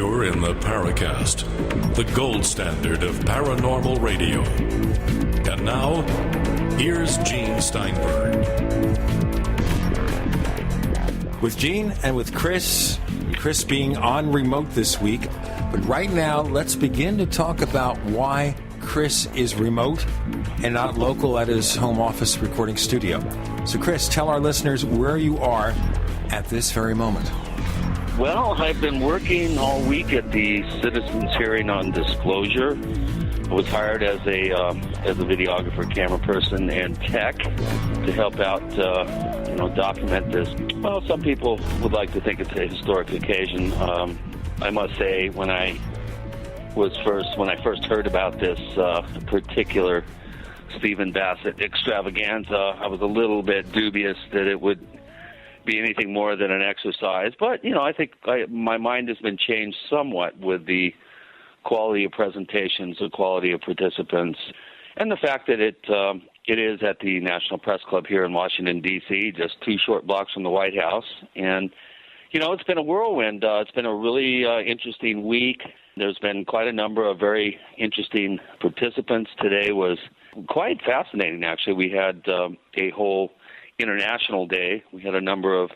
You're in the Paracast, the gold standard of paranormal radio. And now, here's Gene Steinberg. With Gene and with Chris being on remote this week. But right now, let's begin to talk about why Chris is remote and not local at his home office recording studio. So, Chris, tell our listeners where you are at this very moment. Well, I've been working all week at the Citizens Hearing on Disclosure. I was hired as a videographer, camera person, and tech to help out, document this. Well, some people would like to think it's a historic occasion. I must say, when I first heard about this particular Stephen Bassett extravaganza, I was a little bit dubious that it would be anything more than an exercise. But, I think my mind has been changed somewhat with the quality of presentations, the quality of participants, and the fact that it is at the National Press Club here in Washington, D.C., just 2 short blocks from the White House. And, it's been a whirlwind. It's been a really interesting week. There's been quite a number of very interesting participants. Today was quite fascinating, actually. We had a whole international day. We had a number of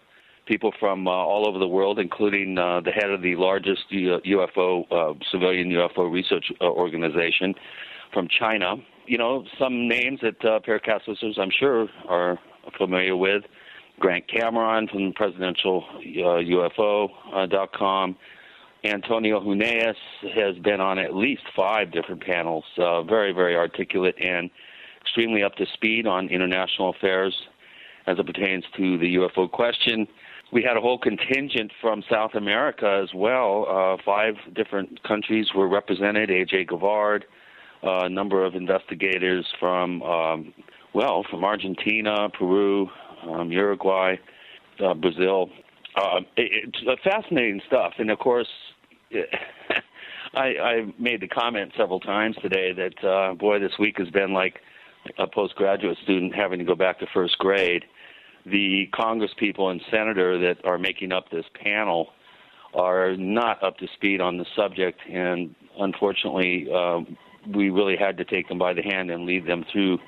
people from all over the world, including the head of the largest civilian UFO research organization from China. Some names that Paracast listeners, I'm sure, are familiar with. Grant Cameron from presidential UFO.com. Antonio Huneeus has been on at least 5 different panels, very, very articulate and extremely up to speed on international affairs as it pertains to the UFO question. We had a whole contingent from South America as well. 5 different countries were represented. A.J. Gavard, a number of investigators from Argentina, Peru, Uruguay, Brazil. It's fascinating stuff. And, of course, I made the comment several times today that, this week has been like a postgraduate student having to go back to first grade. The Congress people and senator that are making up this panel are not up to speed on the subject, and unfortunately, we really had to take them by the hand and lead them through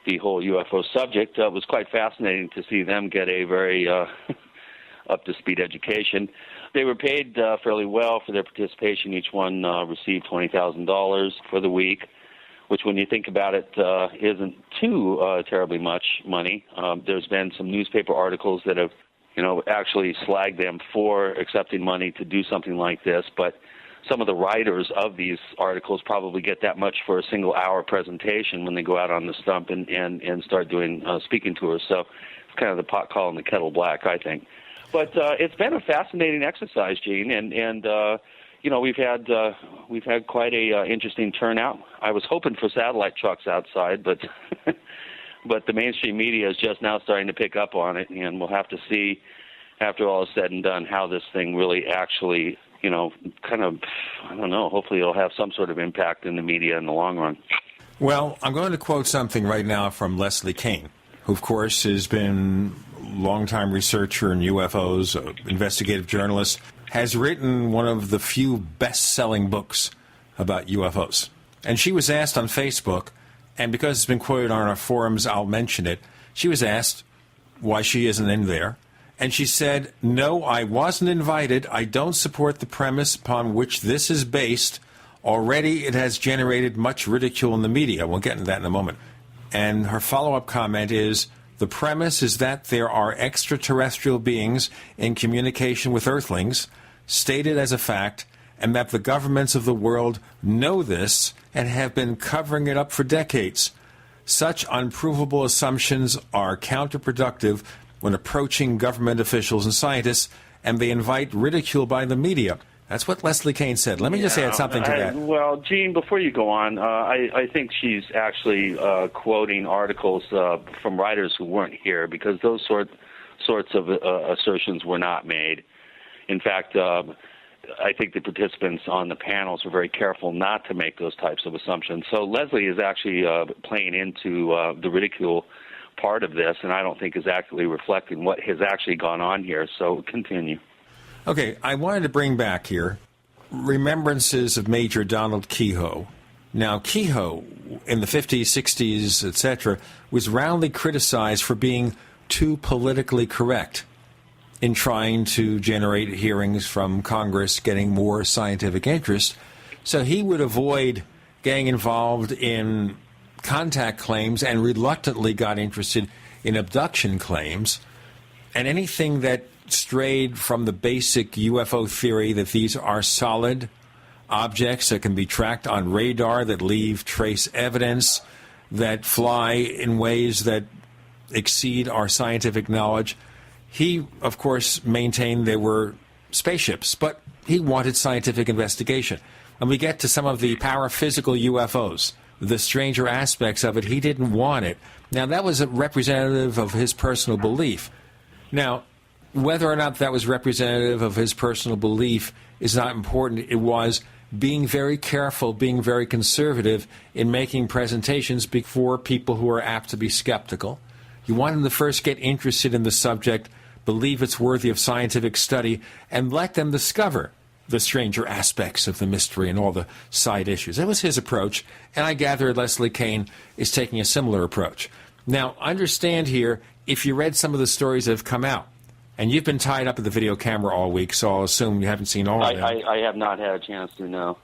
the whole UFO subject. It was quite fascinating to see them get a very up-to-speed education. They were paid fairly well for their participation. Each one received $20,000 for the week, which, when you think about it, isn't too terribly much money. There's been some newspaper articles that have, actually slagged them for accepting money to do something like this, but some of the writers of these articles probably get that much for a single-hour presentation when they go out on the stump and start doing speaking tours. So it's kind of the pot calling the kettle black, I think. But it's been a fascinating exercise, Gene, and we've had quite a interesting turnout. I was hoping for satellite trucks outside, but but the mainstream media is just now starting to pick up on it, and we'll have to see, after all is said and done, how this thing really actually, hopefully it'll have some sort of impact in the media in the long run. Well, I'm going to quote something right now from Leslie Kean, who, of course, has been a longtime researcher in UFOs, investigative journalist, has written one of the few best-selling books about UFOs. And she was asked on Facebook, and because it's been quoted on our forums, I'll mention it, she was asked why she isn't in there. And she said, "No, I wasn't invited. I don't support the premise upon which this is based. Already it has generated much ridicule in the media." We'll get into that in a moment. And her follow-up comment is, "The premise is that there are extraterrestrial beings in communication with Earthlings, stated as a fact, and that the governments of the world know this and have been covering it up for decades. Such unprovable assumptions are counterproductive when approaching government officials and scientists, and they invite ridicule by the media." That's what Leslie Kean said. Let me just add something to that. Well, Gene, before you go on, I think she's actually quoting articles from writers who weren't here, because those sorts of assertions were not made. In fact, I think the participants on the panels were very careful not to make those types of assumptions. So Leslie is actually playing into the ridicule part of this, and I don't think is accurately reflecting what has actually gone on here. So continue. Okay, I wanted to bring back here remembrances of Major Donald Kehoe. Now, Kehoe, in the 50s, 60s, etc., was roundly criticized for being too politically correct in trying to generate hearings from Congress, getting more scientific interest. So he would avoid getting involved in contact claims and reluctantly got interested in abduction claims. And anything that strayed from the basic UFO theory that these are solid objects that can be tracked on radar, that leave trace evidence, that fly in ways that exceed our scientific knowledge. He, of course, maintained they were spaceships, but he wanted scientific investigation. When we get to some of the paraphysical UFOs, the stranger aspects of it, he didn't want it. Now, that was a representative of his personal belief. Now, whether or not that was representative of his personal belief is not important. It was being very careful, being very conservative in making presentations before people who are apt to be skeptical. You want them to first get interested in the subject, believe it's worthy of scientific study, and let them discover the stranger aspects of the mystery and all the side issues. That was his approach, and I gather Leslie Kean is taking a similar approach. Now, understand here, if you read some of the stories that have come out, and you've been tied up at the video camera all week, so I'll assume you haven't seen all of them. I have not had a chance to, no.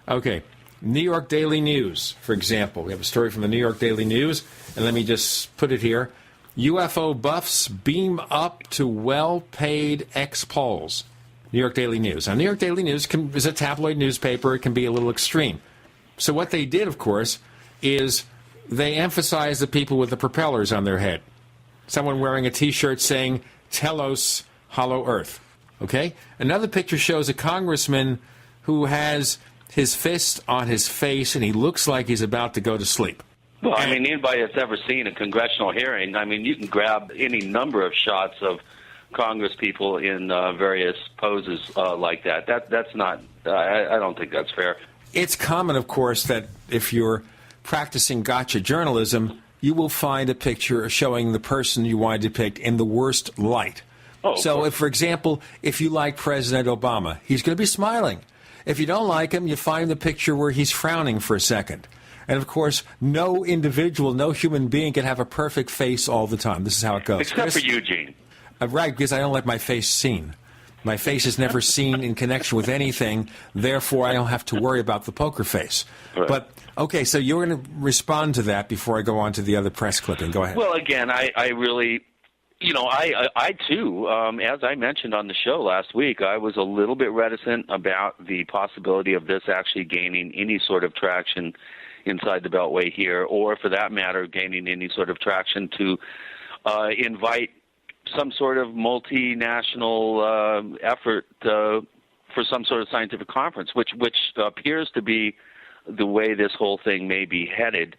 Okay. New York Daily News, for example. We have a story from the New York Daily News, and let me just put it here. UFO buffs beam up to well-paid ex-Poles. New York Daily News. Now, New York Daily News is a tabloid newspaper. It can be a little extreme. So what they did, of course, is they emphasized the people with the propellers on their head. Someone wearing a T-shirt saying, Telos, Hollow Earth. Okay? Another picture shows a congressman who has his fist on his face, and he looks like he's about to go to sleep. Well, I mean, anybody that's ever seen a congressional hearing, I mean, you can grab any number of shots of Congress people in various poses like that. That's not, I don't think that's fair. It's common, of course, that if you're practicing gotcha journalism, you will find a picture showing the person you want to depict in the worst light. Oh, so, if, for example, if you like President Obama, he's going to be smiling. If you don't like him, you find the picture where he's frowning for a second. And, of course, no individual, no human being can have a perfect face all the time. This is how it goes. Except for you, Gene. Right, because I don't like my face seen. My face is never seen in connection with anything. Therefore, I don't have to worry about the poker face. Right. But, okay, so you're going to respond to that before I go on to the other press clipping. Go ahead. Well, again, I really, you know, I too, as I mentioned on the show last week, I was a little bit reticent about the possibility of this actually gaining any sort of traction inside the Beltway here, or for that matter, gaining any sort of traction to invite some sort of multinational effort for some sort of scientific conference, which appears to be the way this whole thing may be headed,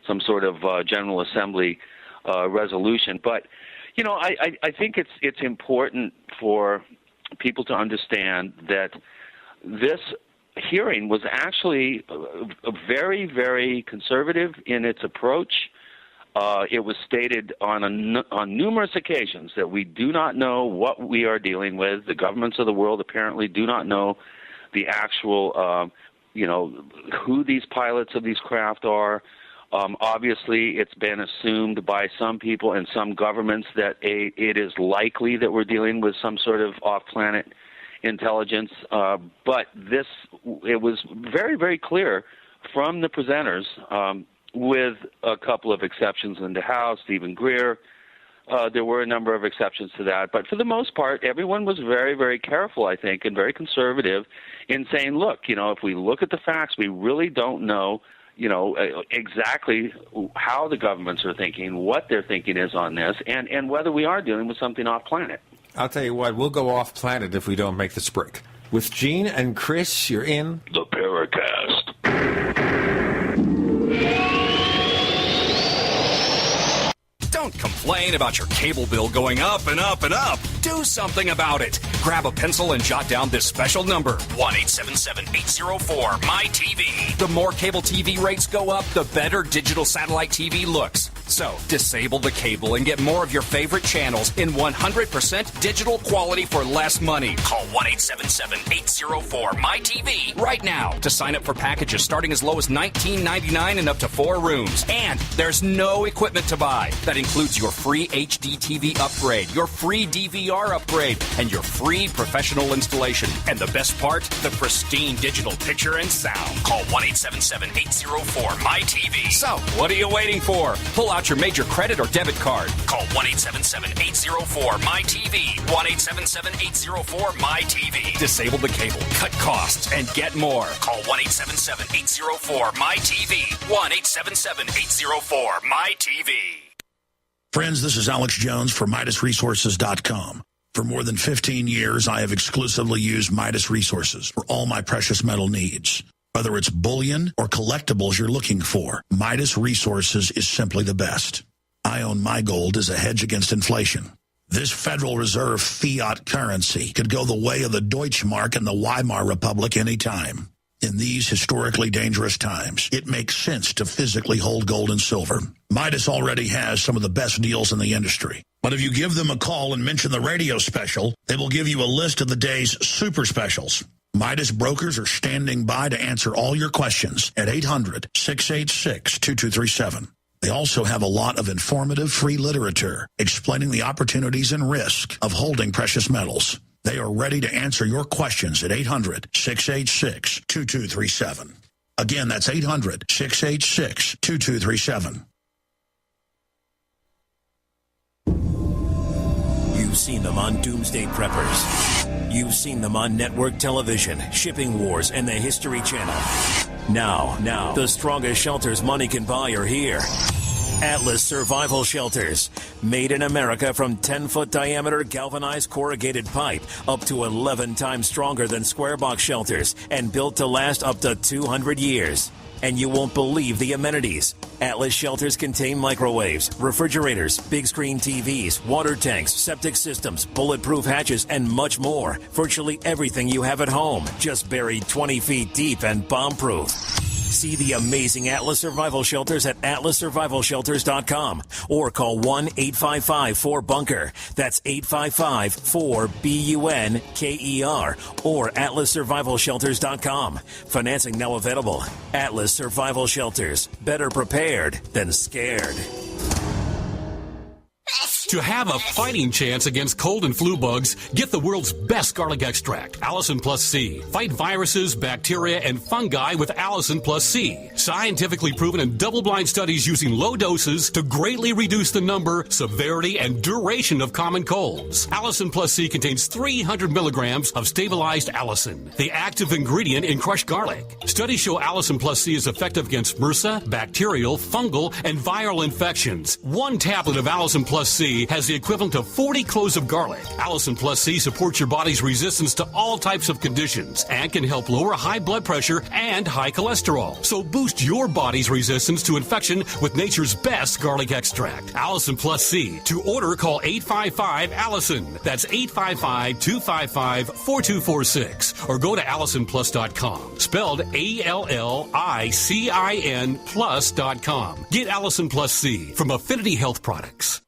some sort of General Assembly resolution. But, you know, I think it's important for people to understand that this hearing was actually very, very conservative in its approach. It was stated on numerous occasions that we do not know what we are dealing with. The governments of the world apparently do not know the actual, who these pilots of these craft are. Obviously, it's been assumed by some people and some governments that it is likely that we're dealing with some sort of off-planet intelligence. But it was very, very clear from the presenters, with a couple of exceptions in the House, Stephen Greer. There were a number of exceptions to that. But for the most part, everyone was very, very careful, I think, and very conservative in saying, look, you know, if we look at the facts, we really don't know, exactly how the governments are thinking, what their thinking is on this, and whether we are dealing with something off-planet. I'll tell you what, we'll go off-planet if we don't make this break. With Gene and Chris, you're in the Paracast. Don't complain about your cable bill going up and up and up. Do something about it. Grab a pencil and jot down this special number, 1-877-804-MY-TV. The more cable TV rates go up, the better digital satellite TV looks. So, disable the cable and get more of your favorite channels in 100% digital quality for less money. Call 1-877-804-MyTV right now to sign up for packages starting as low as $19.99 and up to 4 rooms. And there's no equipment to buy. That includes your free HD TV upgrade, your free DVR upgrade, and your free professional installation. And the best part, the pristine digital picture and sound. Call 1-877-804-MyTV. So, what are you waiting for? Pull out your major credit or debit card. Call 1-877-804-MyTV. 1-877-804-MyTV. Disable the cable, cut costs, and get more. Call 1-877-804-MyTV. 1-877-804-MyTV. Friends, this is Alex Jones for MidasResources.com. For more than 15 years, I have exclusively used Midas Resources for all my precious metal needs. Whether it's bullion or collectibles you're looking for, Midas Resources is simply the best. I own my gold as a hedge against inflation. This Federal Reserve fiat currency could go the way of the Deutschmark and the Weimar Republic anytime. In these historically dangerous times, it makes sense to physically hold gold and silver. Midas already has some of the best deals in the industry. But if you give them a call and mention the radio special, they will give you a list of the day's super specials. Midas brokers are standing by to answer all your questions at 800-686-2237. They also have a lot of informative free literature explaining the opportunities and risk of holding precious metals. They are ready to answer your questions at 800-686-2237. Again, that's 800-686-2237. You've seen them on Doomsday Preppers. You've seen them on network television, Shipping Wars, and the History Channel. Now, the strongest shelters money can buy are here. Atlas Survival Shelters. Made in America from 10-foot diameter galvanized corrugated pipe up to 11 times stronger than square box shelters and built to last up to 200 years. And you won't believe the amenities. Atlas shelters contain microwaves, refrigerators, big screen TVs, water tanks, septic systems, bulletproof hatches, and much more. Virtually everything you have at home, just buried 20 feet deep and bomb-proof. See the amazing Atlas Survival Shelters at atlassurvivalshelters.com or call 1-855-4BUNKER. That's 855-4BUNKER or atlassurvivalshelters.com. Financing now available. Atlas Survival Shelters. Better prepared than scared. To have a fighting chance against cold and flu bugs, get the world's best garlic extract, Allison Plus C. Fight viruses, bacteria, and fungi with Allison Plus C. Scientifically proven in double-blind studies using low doses to greatly reduce the number, severity, and duration of common colds. Allison Plus C contains 300 milligrams of stabilized allicin, the active ingredient in crushed garlic. Studies show Allison Plus C is effective against MRSA, bacterial, fungal, and viral infections. One tablet of Allison Plus C has the equivalent of 40 cloves of garlic. Allison Plus C supports your body's resistance to all types of conditions and can help lower high blood pressure and high cholesterol. So boost your body's resistance to infection with nature's best garlic extract. Allison Plus C. To order, call 855-ALLISON. That's 855-255-4246. Or go to AllisonPlus.com. Spelled ALLICIN plus.com. Get Allison Plus C from Affinity Health Products.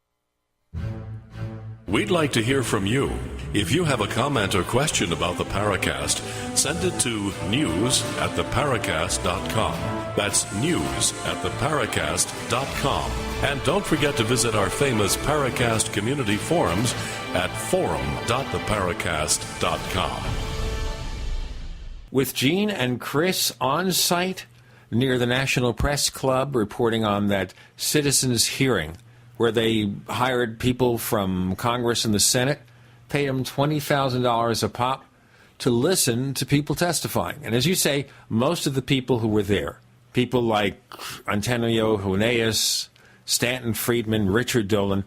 We'd like to hear from you. If you have a comment or question about the Paracast, send it to news@theparacast.com. That's news@theparacast.com. And don't forget to visit our famous Paracast community forums at forum.theparacast.com. With Gene and Chris on site near the National Press Club reporting on that citizens' hearing where they hired people from Congress and the Senate, paid them $20,000 a pop to listen to people testifying. And as you say, most of the people who were there, people like Antonio Huneeus, Stanton Friedman, Richard Dolan,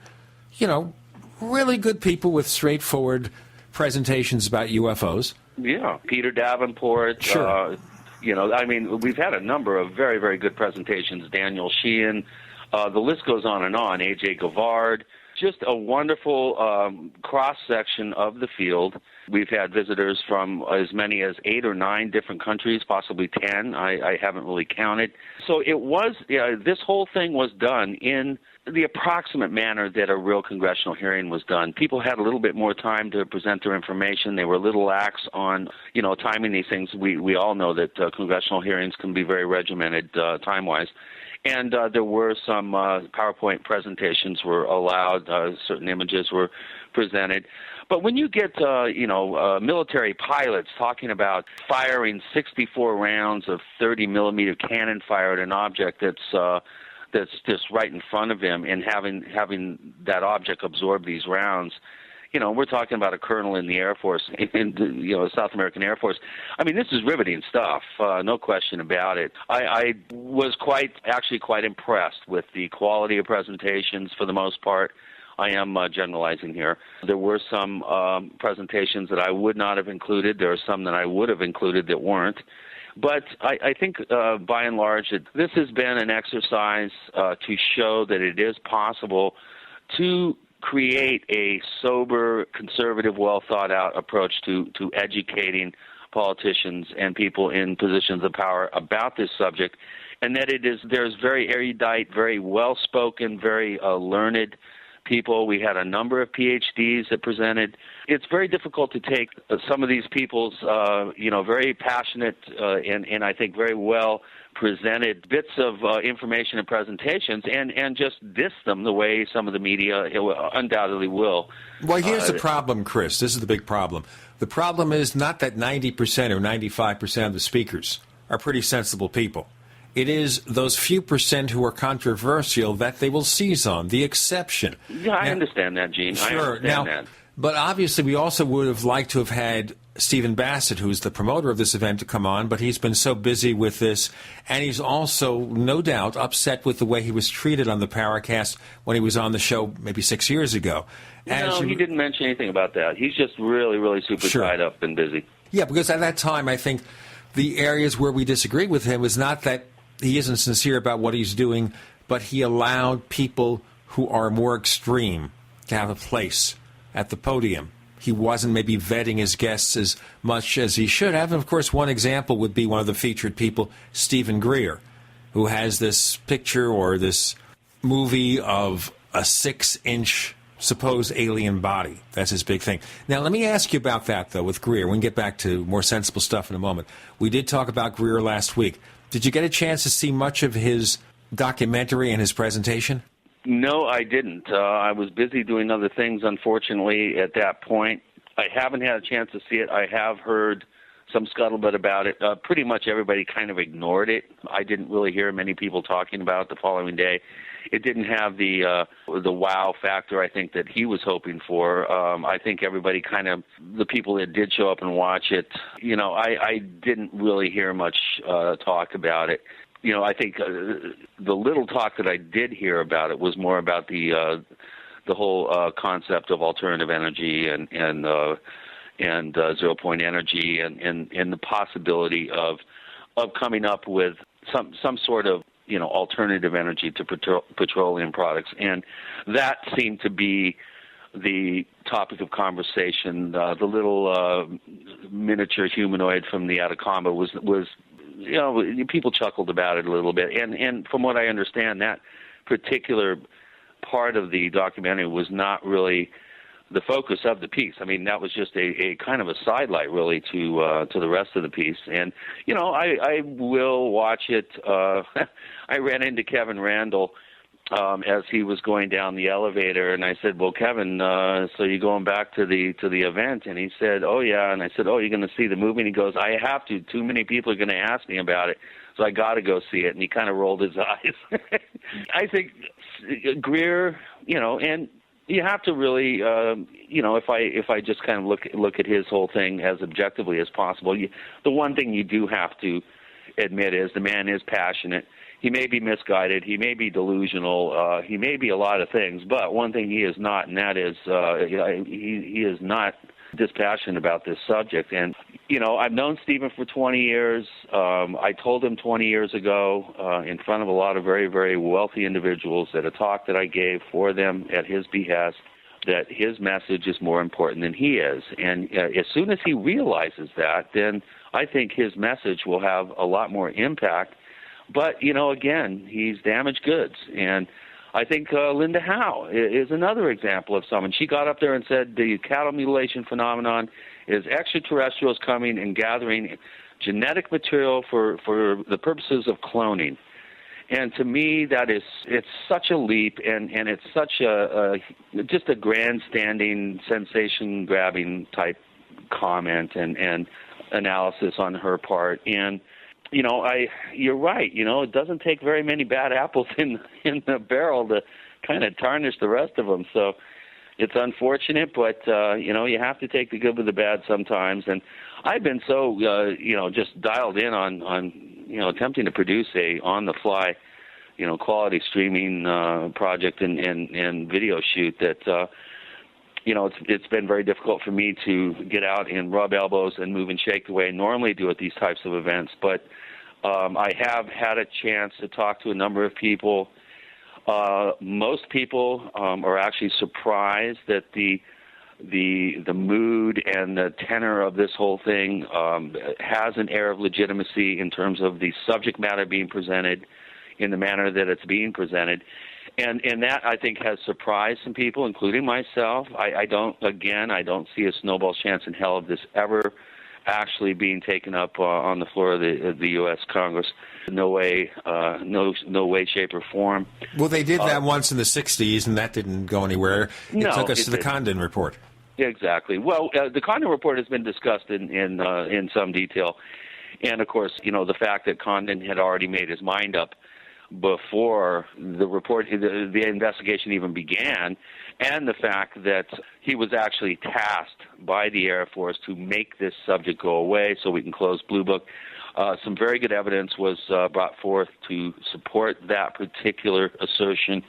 really good people with straightforward presentations about UFOs. Yeah, Peter Davenport. Sure. We've had a number of very, very good presentations. Daniel Sheehan. The list goes on and on. A.J. Gavard. just a wonderful cross-section of the field. We've had visitors from as many as 8 or 9 different countries, possibly 10. I haven't really counted. So it was, this whole thing was done in the approximate manner that a real congressional hearing was done. People had a little bit more time to present their information. They were a little lax on, timing these things. We all know that congressional hearings can be very regimented time-wise. And there were some PowerPoint presentations were allowed. Certain images were presented. But when you get, military pilots talking about firing 64 rounds of 30-millimeter cannon fire at an object that's just right in front of him and having that object absorb these rounds, we're talking about a colonel in the Air Force, in the South American Air Force. I mean, this is riveting stuff, no question about it. I was quite impressed with the quality of presentations for the most part. I am generalizing here. There were some presentations that I would not have included. There are some that I would have included that weren't. But I think, by and large, this has been an exercise to show that it is possible to create a sober, conservative, well-thought-out approach to educating politicians and people in positions of power about this subject, and that there's very erudite, very well-spoken, very learned people. We had a number of PhDs that presented. It's very difficult to take some of these people's, very passionate and I think very well presented bits of information and presentations and just diss them the way some of the media undoubtedly will. Well, here's the problem, Chris. This is the big problem. The problem is not that 90% or 95% of the speakers are pretty sensible people. It is those few percent who are controversial that they will seize on, the exception. Yeah, I understand that, Gene. Sure. I understand that. But obviously we also would have liked to have had Stephen Bassett, who's the promoter of this event, to come on, but he's been so busy with this, and he's also, no doubt, upset with the way he was treated on the Paracast when he was on the show maybe 6 years ago. He didn't mention anything about that. He's just really, really super tied up and busy. Yeah, because at that time, I think the areas where we disagreed with him was not that he isn't sincere about what he's doing, but he allowed people who are more extreme to have a place at the podium. He wasn't maybe vetting his guests as much as he should have. And, of course, one example would be one of the featured people, Stephen Greer, who has this picture or this movie of a 6-inch supposed alien body. That's his big thing. Now, let me ask you about that, though, with Greer. We can get back to more sensible stuff in a moment. We did talk about Greer last week. Did you get a chance to see much of his documentary and his presentation? No, I didn't. I was busy doing other things, unfortunately, at that point. I haven't had a chance to see it. I have heard some scuttlebutt about it. Pretty much everybody kind of ignored it. I didn't really hear many people talking about it the following day. It didn't have the wow factor, I think, that he was hoping for. I think everybody the people that did show up and watch it, I didn't really hear much talk about it. I think the little talk that I did hear about it was more about the whole concept of alternative energy and 0-point energy and the possibility of coming up with some sort of alternative energy to petroleum products, and that seemed to be the topic of conversation. The little miniature humanoid from the Atacama was people chuckled about it a little bit, and from what I understand, that particular part of the documentary was not really the focus of the piece. I mean, that was just a kind of a sidelight, really, to the rest of the piece. And I will watch it. I ran into Kevin Randall as he was going down the elevator, and I said, "Well, Kevin, so you're going back to the event?" And he said, "Oh yeah." And I said, "Oh, you're going to see the movie?" And he goes, "I have to. Too many people are going to ask me about it, so I got to go see it." And he kind of rolled his eyes. I think Greer, and you have to really, if I just kind of look at his whole thing as objectively as possible, the one thing you do have to admit is the man is passionate. He may be misguided. He may be delusional. He may be a lot of things, but one thing he is not, and that is he is not dispassionate about this subject. And I've known Stephen for 20 years. I told him 20 years ago in front of a lot of very, very wealthy individuals at a talk that I gave for them at his behest that his message is more important than he is. And as soon as he realizes that, then I think his message will have a lot more impact. But, again, he's damaged goods. And I think Linda Howe is another example of someone. She got up there and said the cattle mutilation phenomenon is extraterrestrials coming and gathering genetic material for the purposes of cloning. And to me, it's such a leap, and it's such just a grandstanding, sensation-grabbing type comment and analysis on her part. And you're right. It doesn't take very many bad apples in the barrel to kind of tarnish the rest of them. So it's unfortunate, but you have to take the good with the bad sometimes. And I've been so just dialed in on attempting to produce a on-the-fly quality streaming project and video shoot that it's been very difficult for me to get out and rub elbows and move and shake the way I normally do at these types of events. But I have had a chance to talk to a number of people. Most people are actually surprised that the mood and the tenor of this whole thing has an air of legitimacy in terms of the subject matter being presented in the manner that it's being presented. And that, I think, has surprised some people, including myself. I don't see a snowball's chance in hell of this ever actually being taken up on the floor of the U.S. Congress. No way, shape, or form. Well, they did that once in the 60s, and that didn't go anywhere. It took us to the Condon Report. Exactly. Well, the Condon Report has been discussed in some detail. And, of course, the fact that Condon had already made his mind up before the report, the investigation even began, and the fact that he was actually tasked by the Air Force to make this subject go away so we can close Blue Book. Some very good evidence was brought forth to support that particular assertion.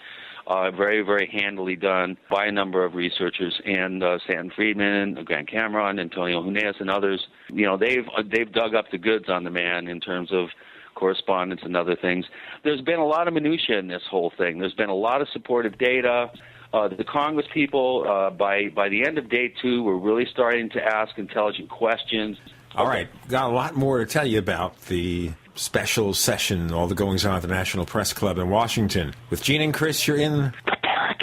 Very, very handily done by a number of researchers, and Stanton Friedman, Grant Cameron, Antonio Huneas, and others. They've dug up the goods on the man in terms of correspondence and other things. There's been a lot of minutia in this whole thing. There's been a lot of supportive data. The Congress people, by the end of day 2, were really starting to ask intelligent questions. All right. Got a lot more to tell you about the special session, all the goings on at the National Press Club in Washington. With Gene and Chris, you're in the Paracast.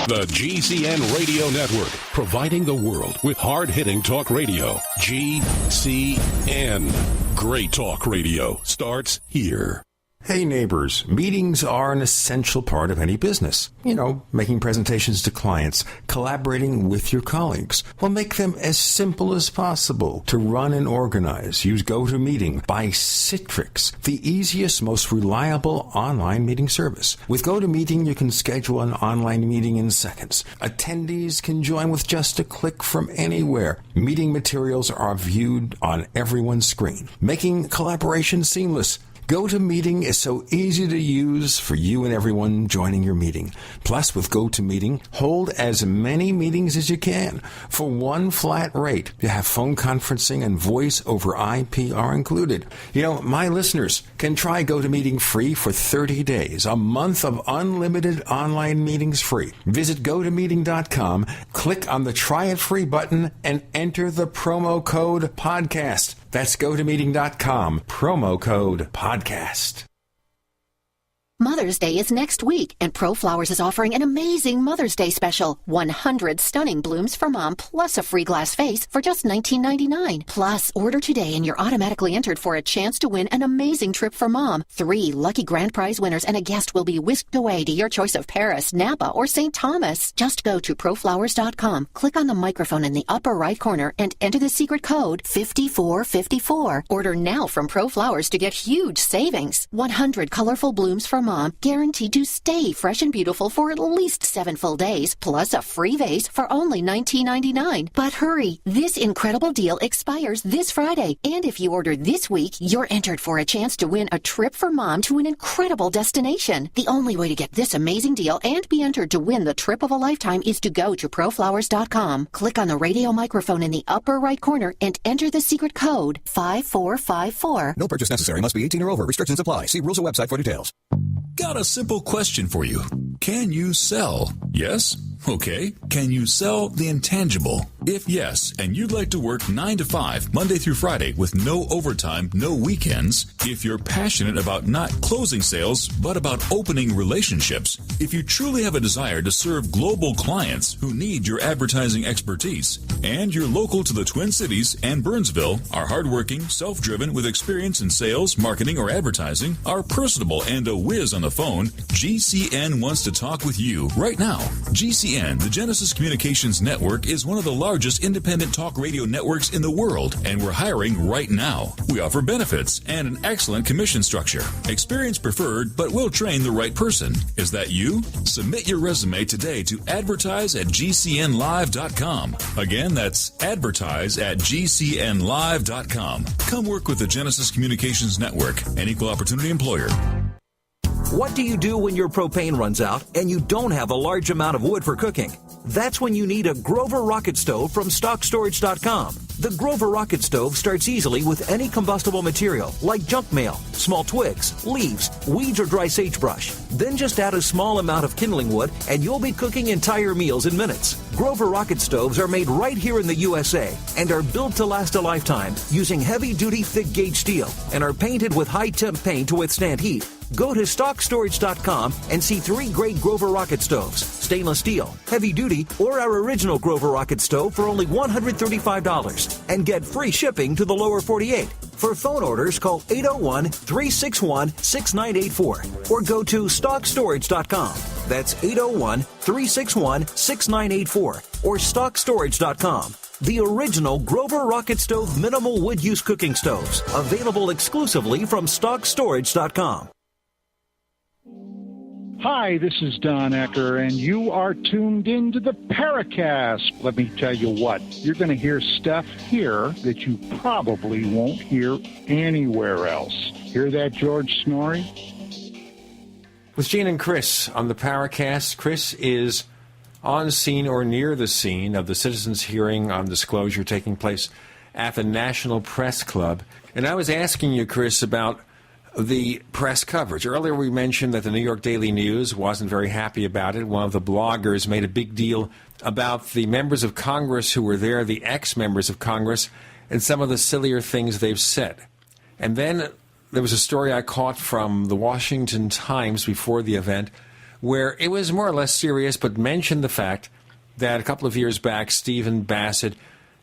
The GCN Radio Network, providing the world with hard-hitting talk radio. GCN. Great talk radio starts here. Hey neighbors, meetings are an essential part of any business. Making presentations to clients, collaborating with your colleagues. Well, make them as simple as possible to run and organize. Use GoToMeeting by Citrix, the easiest, most reliable online meeting service. With GoToMeeting, you can schedule an online meeting in seconds. Attendees can join with just a click from anywhere. Meeting materials are viewed on everyone's screen, making collaboration seamless. GoToMeeting is so easy to use for you and everyone joining your meeting. Plus, with GoToMeeting, hold as many meetings as you can for one flat rate. You have phone conferencing and voice over IP are included. My listeners can try GoToMeeting free for 30 days, a month of unlimited online meetings free. Visit GoToMeeting.com, click on the Try It Free button, and enter the promo code PODCAST. That's GoToMeeting.com, promo code PODCAST. Mother's Day is next week, and ProFlowers is offering an amazing Mother's Day special. 100 stunning blooms for Mom, plus a free glass vase for just $19.99. Plus, order today and you're automatically entered for a chance to win an amazing trip for Mom. 3 lucky grand prize winners and a guest will be whisked away to your choice of Paris, Napa, or St. Thomas. Just go to proflowers.com, click on the microphone in the upper right corner, and enter the secret code 5454. Order now from ProFlowers to get huge savings. 100 colorful blooms for Mom. Mom, guaranteed to stay fresh and beautiful for at least 7 full days, plus a free vase for only $19.99. But hurry, this incredible deal expires this Friday. And if you order this week, you're entered for a chance to win a trip for Mom to an incredible destination. The only way to get this amazing deal and be entered to win the trip of a lifetime is to go to proflowers.com. Click on the radio microphone in the upper right corner and enter the secret code 5454. No purchase necessary. Must be 18 or over. Restrictions apply. See rules and website for details. Got a simple question for you. Can you sell? Yes? Okay. Can you sell the intangible? If yes, and you'd like to work 9 to 5, Monday through Friday, with no overtime, no weekends, if you're passionate about not closing sales, but about opening relationships, if you truly have a desire to serve global clients who need your advertising expertise, and you're local to the Twin Cities and Burnsville, are hardworking, self-driven, with experience in sales, marketing, or advertising, are personable, and a whiz on the phone, GCN wants to talk with you right now. GCN, the Genesis Communications Network, is one of the largest independent talk radio networks in the world, and we're hiring right now. We offer benefits and an excellent commission structure. Experience preferred, but we'll train the right person. Is that you? Submit your resume today to advertise@gcnlive.com. Again, that's advertise@gcnlive.com. Come work with the Genesis Communications Network, an equal opportunity employer. What do you do when your propane runs out and you don't have a large amount of wood for cooking? That's when you need a Grover rocket stove from StockStorage.com. The Grover rocket stove starts easily with any combustible material like junk mail, small twigs, leaves, weeds, or dry sagebrush. Then just add a small amount of kindling wood and you'll be cooking entire meals in minutes. Grover rocket stoves are made right here in the USA and are built to last a lifetime using heavy-duty thick-gauge steel and are painted with high-temp paint to withstand heat. Go to StockStorage.com and see 3 great Grover rocket stoves, stainless steel, heavy duty, or our original Grover rocket stove for only $135 and get free shipping to the lower 48. For phone orders, call 801-361-6984 or go to StockStorage.com. That's 801-361-6984 or StockStorage.com. The original Grover rocket stove minimal wood use cooking stoves, available exclusively from StockStorage.com. Hi, this is Don Ecker, and you are tuned into the Paracast. Let me tell you what, you're going to hear stuff here that you probably won't hear anywhere else. Hear that, George Snorri? With Gene and Chris on the Paracast, Chris is on scene or near the scene of the citizens' hearing on disclosure taking place at the National Press Club. And I was asking you, Chris, about the press coverage. Earlier we mentioned that the New York Daily News wasn't very happy about it. One of the bloggers made a big deal about the members of Congress who were there, the ex-members of Congress, and some of the sillier things they've said. And then there was a story I caught from the Washington Times before the event where it was more or less serious, but mentioned the fact that a couple of years back, Stephen Bassett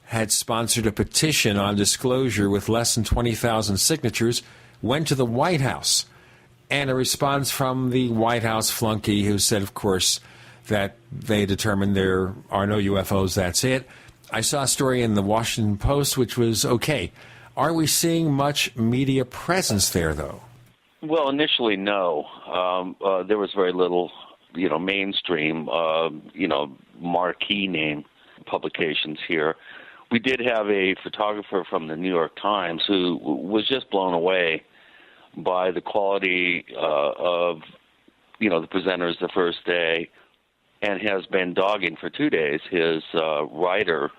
had sponsored a petition on disclosure with less than 20,000 signatures, went to the White House, and a response from the White House flunky who said, of course, that they determined there are no UFOs, that's it. I saw a story in the Washington Post which was okay. Are we seeing much media presence there, though? Well, initially, no. There was very little, mainstream, marquee name publications here. We did have a photographer from the New York Times who was just blown away by the quality of, the presenters the first day, and has been dogging for 2 days his writer,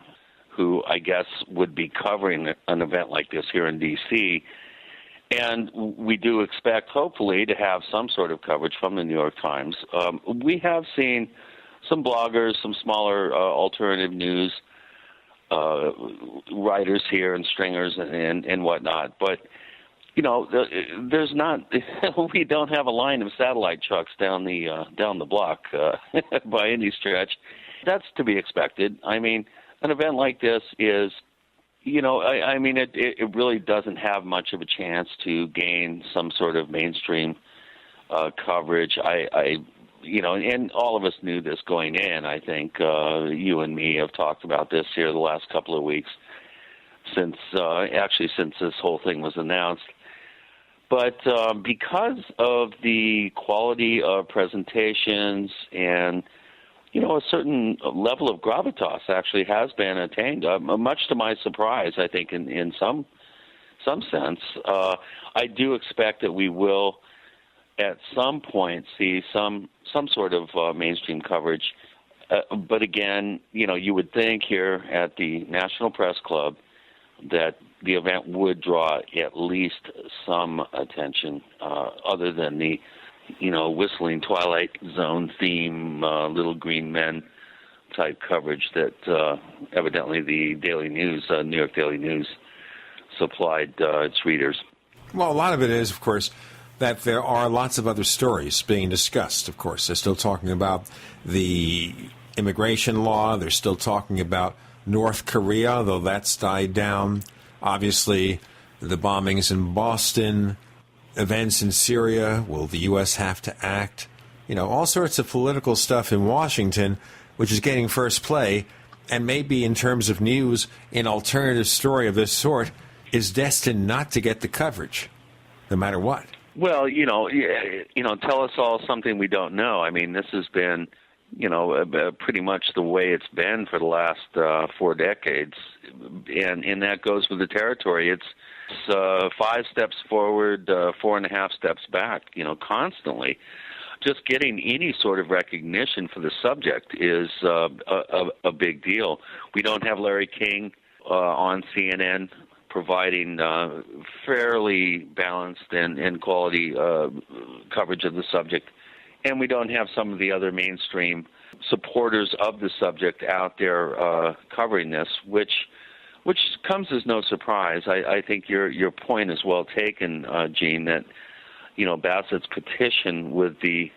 who I guess would be covering an event like this here in D.C., and we do expect, hopefully, to have some sort of coverage from the New York Times. We have seen some bloggers, some smaller alternative news writers here and stringers and whatnot. But, there's not, we don't have a line of satellite trucks down the block by any stretch. That's to be expected. I mean, an event like this is, it really doesn't have much of a chance to gain some sort of mainstream coverage. And all of us knew this going in. I think you and me have talked about this here the last couple of weeks since this whole thing was announced. But because of the quality of presentations and, a certain level of gravitas actually has been attained, much to my surprise, I think, in some sense. I do expect that we will, at some point, see some sort of mainstream coverage. But again, you would think here at the National Press Club that the event would draw at least some attention, other than the, whistling Twilight Zone theme, Little Green Men type coverage that evidently the Daily News, New York Daily News, supplied its readers. Well, a lot of it is, of course, that there are lots of other stories being discussed, of course. They're still talking about the immigration law. They're still talking about North Korea, though that's died down. Obviously, the bombings in Boston, events in Syria. Will the U.S. have to act? All sorts of political stuff in Washington, which is getting first play, and maybe in terms of news, an alternative story of this sort is destined not to get the coverage, no matter what. Well, tell us all something we don't know. I mean, this has been, pretty much the way it's been for the last 4 decades, and that goes with the territory. It's 5 steps forward, 4.5 steps back, constantly. Just getting any sort of recognition for the subject is a big deal. We don't have Larry King on CNN providing fairly balanced and quality coverage of the subject. And we don't have some of the other mainstream supporters of the subject out there covering this, which comes as no surprise. I think your point is well taken, Gene, that, Bassett's petition with the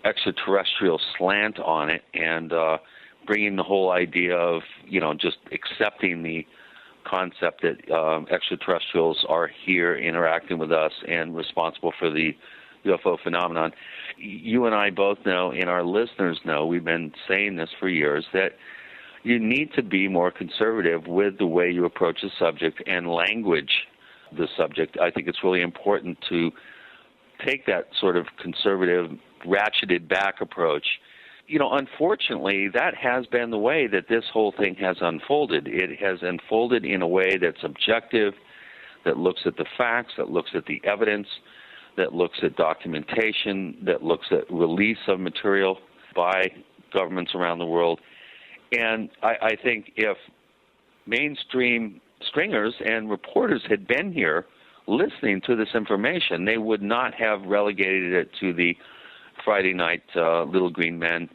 extraterrestrial slant on it and bringing the whole idea of, just accepting the concept that extraterrestrials are here interacting with us and responsible for the UFO phenomenon. You and I both know, and our listeners know, we've been saying this for years, that you need to be more conservative with the way you approach the subject and language the subject. I think it's really important to take that sort of conservative, ratcheted back approach. Unfortunately, that has been the way that this whole thing has unfolded. It has unfolded in a way that's objective, that looks at the facts, that looks at the evidence, that looks at documentation, that looks at release of material by governments around the world. And I think if mainstream stringers and reporters had been here listening to this information, they would not have relegated it to the Friday night Little Green Men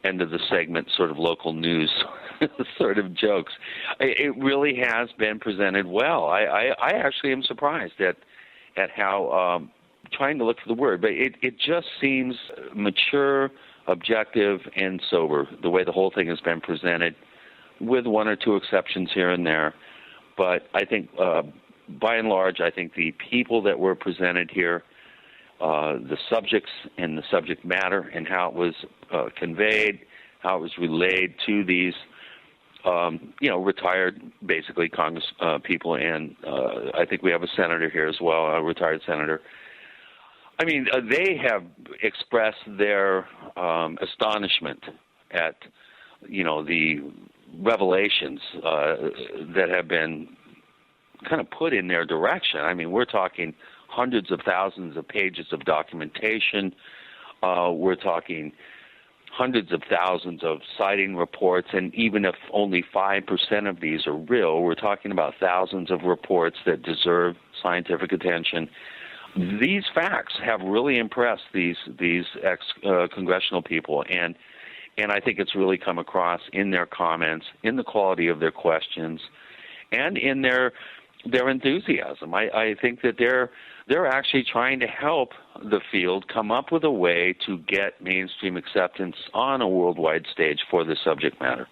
end of the segment sort of local news sort of jokes. It really has been presented well. I actually am surprised at how, trying to look for the word, but it just seems mature, objective, and sober, the way the whole thing has been presented, with 1 or 2 exceptions here and there. But I think, by and large, I think the people that were presented here, the subjects and the subject matter and how it was conveyed, how it was relayed to these, retired, basically, Congress people, and I think we have a senator here as well, a retired senator. I mean, they have expressed their astonishment at, the revelations that have been kind of put in their direction. I mean, we're talking hundreds of thousands of pages of documentation. We're talking hundreds of thousands of sighting reports, and even if only 5% of these are real, we're talking about thousands of reports that deserve scientific attention. These facts have really impressed these congressional people, and I think it's really come across in their comments, in the quality of their questions, and in their enthusiasm. I think that they're actually trying to help the field come up with a way to get mainstream acceptance on a worldwide stage for the subject matter.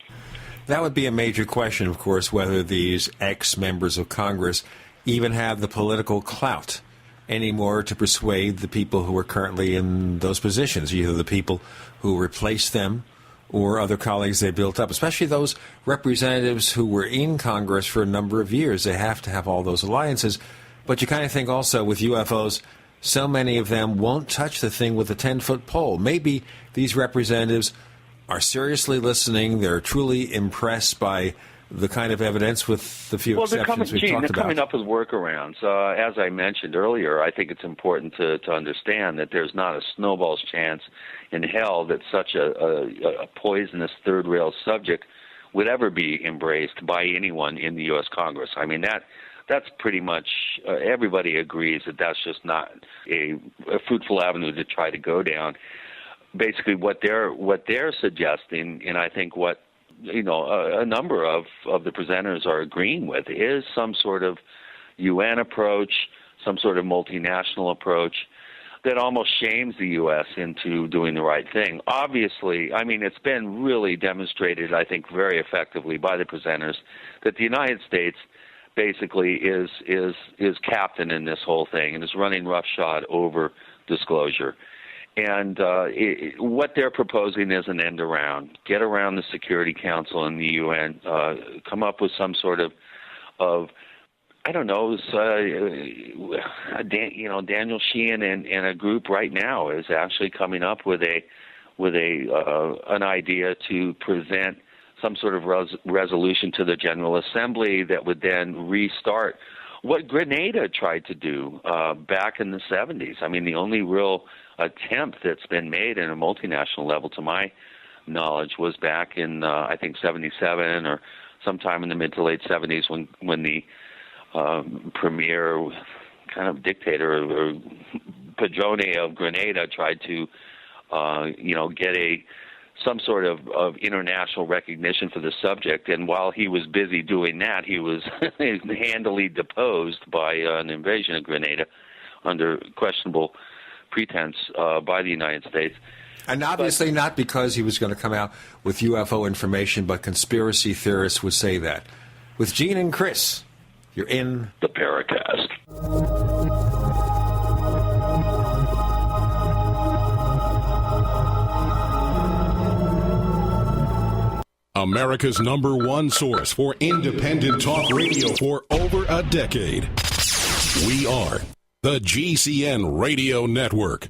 That would be a major question, of course, whether these ex-members of Congress even have the political clout anymore to persuade the people who are currently in those positions, either the people who replaced them or other colleagues they built up, especially those representatives who were in Congress for a number of years. They have to have all those alliances. But you kind of think also with UFOs, so many of them won't touch the thing with a 10-foot pole. Maybe these representatives are seriously listening. They're truly impressed by the kind of evidence, with the few exceptions we've talked about. They're coming up with workarounds. As I mentioned earlier, I think it's important to understand that there's not a snowball's chance in hell that such a poisonous third-rail subject would ever be embraced by anyone in the U.S. Congress. I mean, that's pretty much everybody agrees that that's just not a fruitful avenue to try to go down. Basically, what they're suggesting, and I think what a number of the presenters are agreeing with, is some sort of UN approach, some sort of multinational approach that almost shames the U.S. into doing the right thing. Obviously, I mean, it's been really demonstrated, I think, very effectively by the presenters that the United States basically is captain in this whole thing and is running roughshod over disclosure. And what they're proposing is an end around. Get around the Security Council and the UN, come up with some sort of I don't know, Daniel Sheehan and a group right now is actually coming up with an idea to present some sort of resolution to the General Assembly that would then restart what Grenada tried to do back in the 70s. I mean, the only real attempt that's been made in a multinational level, to my knowledge, was back in, I think, 77 or sometime in the mid to late 70s when the premier kind of dictator or Padrone of Grenada tried to, get some sort of international recognition for the subject. And while he was busy doing that, he was handily deposed by an invasion of Grenada under questionable pretense by the United States. And obviously not because he was going to come out with UFO information, but conspiracy theorists would say that. With Gene and Chris, you're in the Paracast. America's #1 source for independent talk radio for over a decade. We are the GCN Radio Network.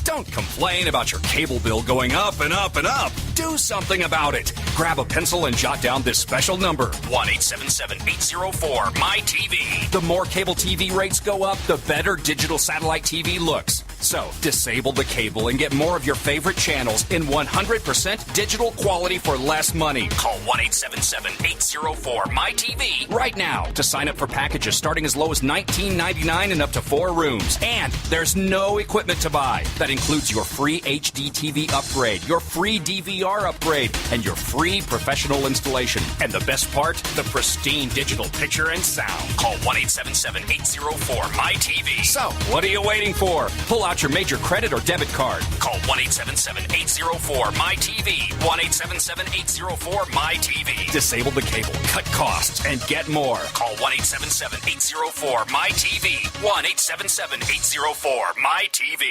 Don't complain about your cable bill going up and up and up. Do something about it. Grab a pencil and jot down this special number, 1-877-804-MY-TV. The more cable TV rates go up, the better digital satellite TV looks. So, disable the cable and get more of your favorite channels in 100% digital quality for less money. Call 1-877-804-MY-TV right now to sign up for packages starting as low as $19.99 and up to 4 rooms. And there's no equipment to buy. That includes your free HD TV upgrade, your free DVR upgrade, and your free professional installation. And the best part, the pristine digital picture and sound. Call 1-877-804-MY-TV. So, what are you waiting for? Pull out your major credit or debit card. Call 1-877-804-MY-TV. 1-877-804-MY-TV. Disable the cable, cut costs, and get more. Call 1-877-804-MY-TV. 1-877-804-MY-TV.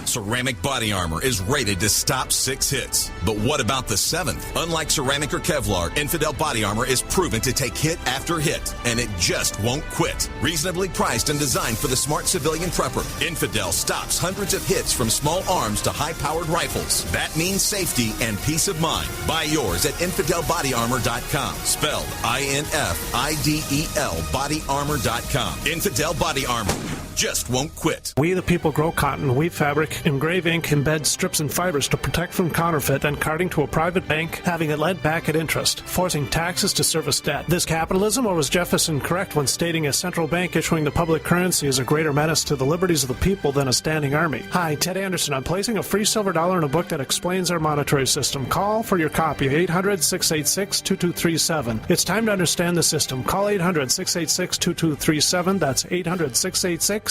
Ceramic body armor is rated to stop 6 hits. But what about the 7th? Unlike ceramic or Kevlar, Infidel body armor is proven to take hit after hit, and it just won't quit. Reasonably priced and designed for the smart civilian prepper, Infidel stops hundreds of hits from small arms to high-powered rifles. That means safety and peace of mind. Buy yours at InfidelBodyArmor.com. Spelled INFIDEL BodyArmor.com. Infidel Body Armor just won't quit. We the people grow cotton, weave fabric, engrave ink, embed strips and fibers to protect from counterfeit and carting to a private bank, having it lent back at interest, forcing taxes to service debt. This capitalism, or was Jefferson correct when stating a central bank issuing the public currency is a greater menace to the liberties of the people than a standing army? Hi, Ted Anderson. I'm placing a free silver dollar in a book that explains our monetary system. Call for your copy, 800-686-2237. It's time to understand the system. Call 800-686-2237. That's 800-686-2237.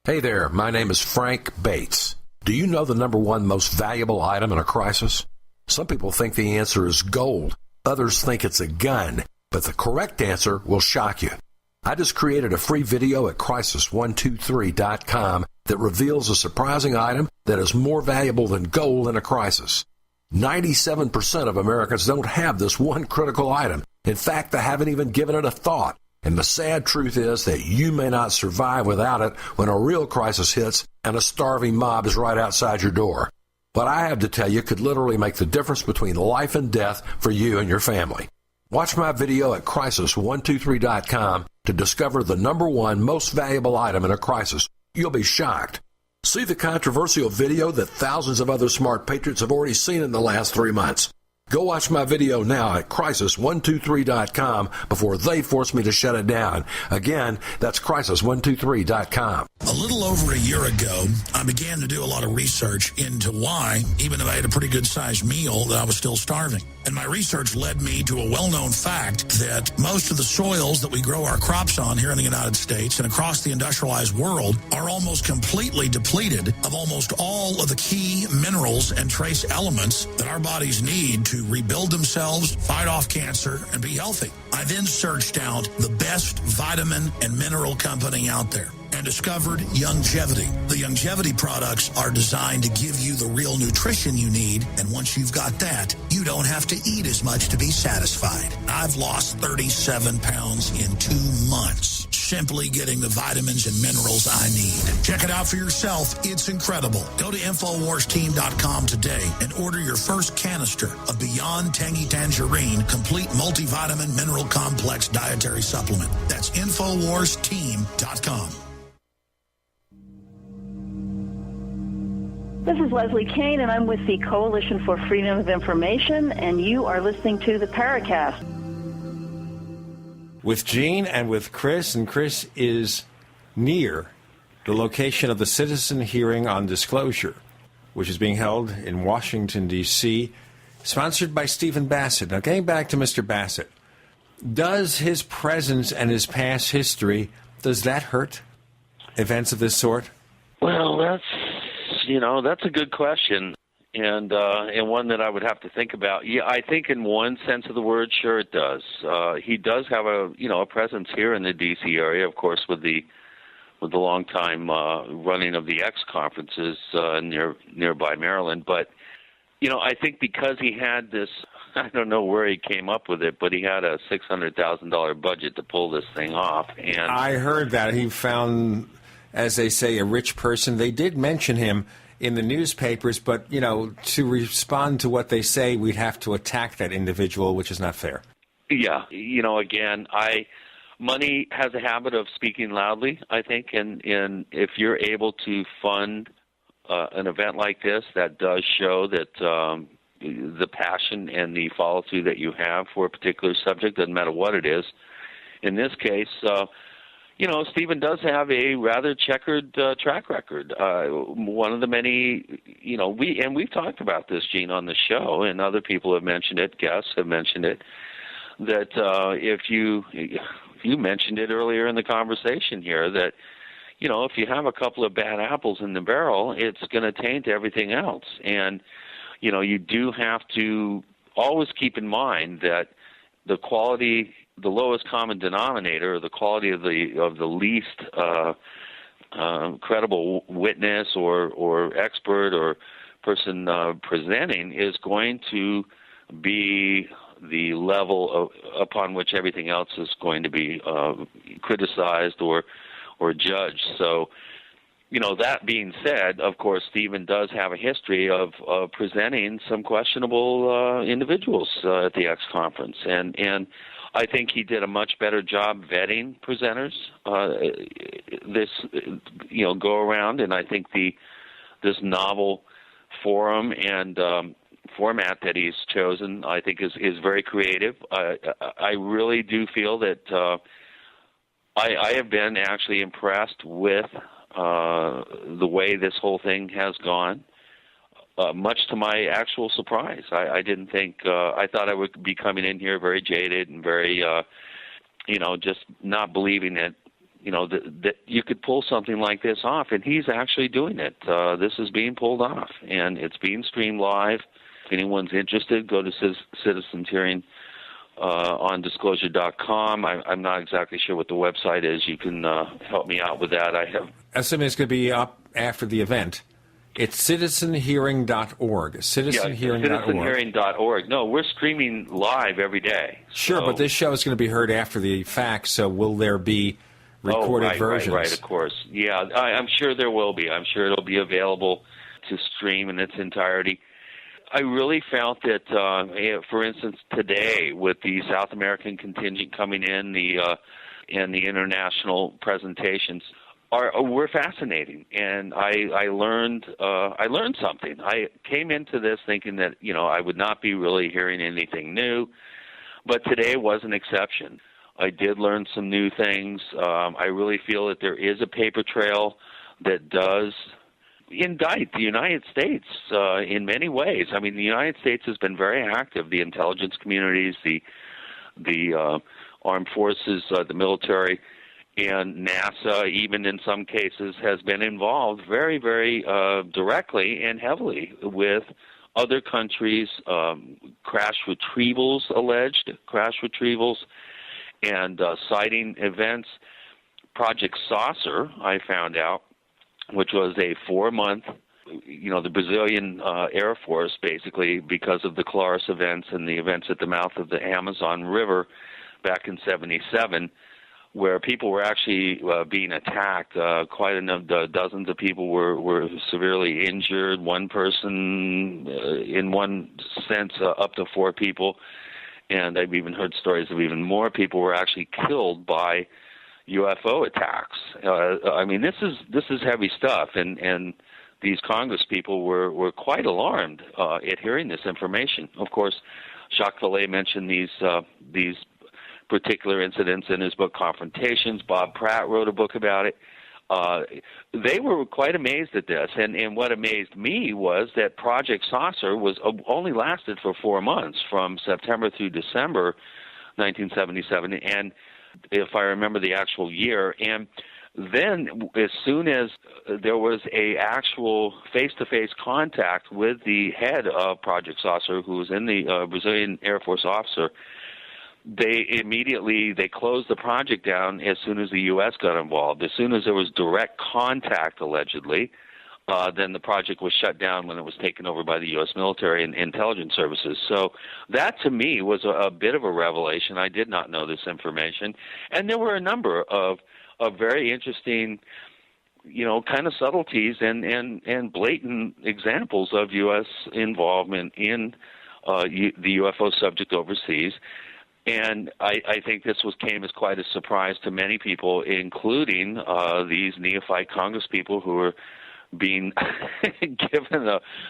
Hey there, my name is Frank Bates. Do you know the #1 most valuable item in a crisis? Some people think the answer is gold. Others think it's a gun. But the correct answer will shock you. I just created a free video at crisis123.com that reveals a surprising item that is more valuable than gold in a crisis. 97% of Americans don't have this one critical item. In fact, they haven't even given it a thought. And the sad truth is that you may not survive without it when a real crisis hits and a starving mob is right outside your door. What I have to tell you could literally make the difference between life and death for you and your family. Watch my video at crisis123.com to discover the number one most valuable item in a crisis. You'll be shocked. See the controversial video that thousands of other smart patriots have already seen in the last 3 months. Go watch my video now at crisis123.com before they force me to shut it down. Again, that's crisis123.com. A little over a year ago, I began to do a lot of research into why, even if I had a pretty good-sized meal, that I was still starving. And my research led me to a well-known fact that most of the soils that we grow our crops on here in the United States and across the industrialized world are almost completely depleted of almost all of the key minerals and trace elements that our bodies need to rebuild themselves, fight off cancer, and be healthy. I then searched out the best vitamin and mineral company out there and discovered Youngevity. The Youngevity products are designed to give you the real nutrition you need, and once you've got that, you don't have to eat as much to be satisfied. I've lost 37 pounds in 2 months, simply getting the vitamins and minerals I need. Check it out for yourself. It's incredible. Go to InfoWarsTeam.com today and order your first canister of Beyond Tangy Tangerine Complete Multivitamin Mineral Complex Dietary Supplement. That's InfoWarsTeam.com. This is Leslie Kane, and I'm with the Coalition for Freedom of Information, and you are listening to the Paracast. With Gene and with Chris, and Chris is near the location of the citizen hearing on disclosure, which is being held in Washington, D.C., sponsored by Stephen Bassett. Now, getting back to Mr. Bassett, does his presence and his past history, does that hurt events of this sort? Well, that's a good question, and one that I would have to think about. Yeah, I think in one sense of the word, sure it does. He does have a presence here in the D.C. area, of course, with the long time running of the X conferences nearby Maryland. But I think because he had this, I don't know where he came up with it, but he had a $600,000 budget to pull this thing off. And I heard that he found, as they say, a rich person. They did mention him in the newspapers, but, to respond to what they say, we'd have to attack that individual, which is not fair. Yeah. Again, money has a habit of speaking loudly, I think, and if you're able to fund an event like this, that does show that the passion and the follow-through that you have for a particular subject, doesn't matter what it is. In this case, Stephen does have a rather checkered track record. One of the many, we've talked about this, Gene, on the show, and other people have mentioned it, guests have mentioned it, that if you mentioned it earlier in the conversation here, that, if you have a couple of bad apples in the barrel, it's going to taint everything else. And, you do have to always keep in mind that the quality, the lowest common denominator, the quality of the least credible witness or expert or person presenting is going to be the level upon which everything else is going to be criticized or judged. So, that being said, of course, Stephen does have a history of presenting some questionable individuals at the X conference, and I think he did a much better job vetting presenters this go around, and I think this novel forum and format that he's chosen, I think, is very creative. I really do feel that I have been actually impressed with the way this whole thing has gone, much to my actual surprise. I didn't think, I thought I would be coming in here very jaded and very, just not believing that, that you could pull something like this off, and he's actually doing it. This is being pulled off, and it's being streamed live. If anyone's interested, go to Citizens Hearing on disclosure.com. I'm not exactly sure what the website is. You can help me out with that. Assuming it's going to be up after the event, It's citizenhearing.org. Citizenhearing.org. Yeah, citizenhearing.org. No, we're streaming live every day. Sure, but this show is going to be heard after the fact, so will there be recorded versions? Right, of course. Yeah, I'm sure there will be. I'm sure it'll be available to stream in its entirety. I really felt that, for instance, today with the South American contingent coming in, and the international presentations were fascinating, and I learned something. I came into this thinking that I would not be really hearing anything new, but today was an exception. I did learn some new things. I really feel that there is a paper trail that does indict the United States in many ways. I mean, the United States has been very active. The intelligence communities, the armed forces, the military, and NASA, even in some cases, has been involved very, very directly and heavily with other countries' alleged crash retrievals, and citing events. Project Saucer, I found out, which was a 4-month, the Brazilian Air Force, basically, because of the Claris events and the events at the mouth of the Amazon River back in '77, where people were actually being attacked. Quite dozens of people were severely injured. One person, in one sense, up to 4 people. And I've even heard stories of even more people were actually killed by UFO attacks. I mean, this is heavy stuff, and these Congress people were quite alarmed at hearing this information. Of course, Jacques Vallée mentioned these particular incidents in his book Confrontations. Bob Pratt wrote a book about it. They were quite amazed at this, and what amazed me was that Project Saucer was only lasted for 4 months, from September through December 1977, and if I remember the actual year. And then as soon as there was a actual face-to-face contact with the head of Project Saucer, who was in the Brazilian Air Force officer, they closed the project down as soon as the U.S. got involved. As soon as there was direct contact, allegedly, then the project was shut down when it was taken over by the U.S. military and intelligence services. So that, to me, was a bit of a revelation. I did not know this information. And there were a number of very interesting, kind of subtleties and blatant examples of U.S. involvement in the UFO subject overseas. And I think this came as quite a surprise to many people, including these neophyte Congress people who were being given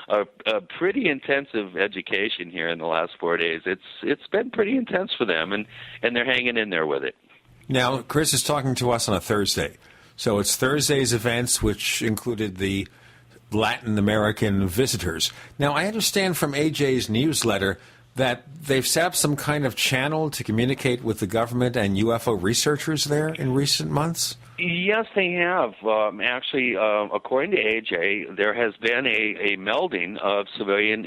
a pretty intensive education here in the last 4 days. It's been pretty intense for them, and they're hanging in there with it. Now, Chris is talking to us on a Thursday. So it's Thursday's events, which included the Latin American visitors. Now, I understand from AJ's newsletter that they've set up some kind of channel to communicate with the government and UFO researchers there in recent months? Yes, they have. Actually, according to AJ, there has been a melding of civilian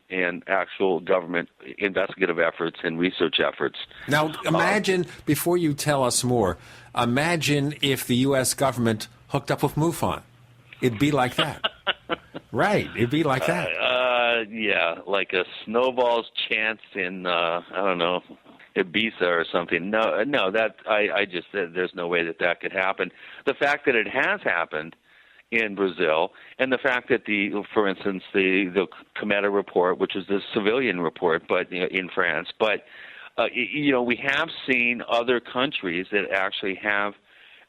and actual government investigative efforts and research efforts. Now, imagine, before you tell us more, imagine if the U.S. government hooked up with MUFON. It'd be like that. Right, it'd be like that. Yeah, like a snowball's chance in, I don't know, Ibiza or something. No, that I just said there's no way that could happen. The fact that it has happened in Brazil, and the fact that for instance, the Cometa report, which is the civilian report, but in France, but we have seen other countries that actually have.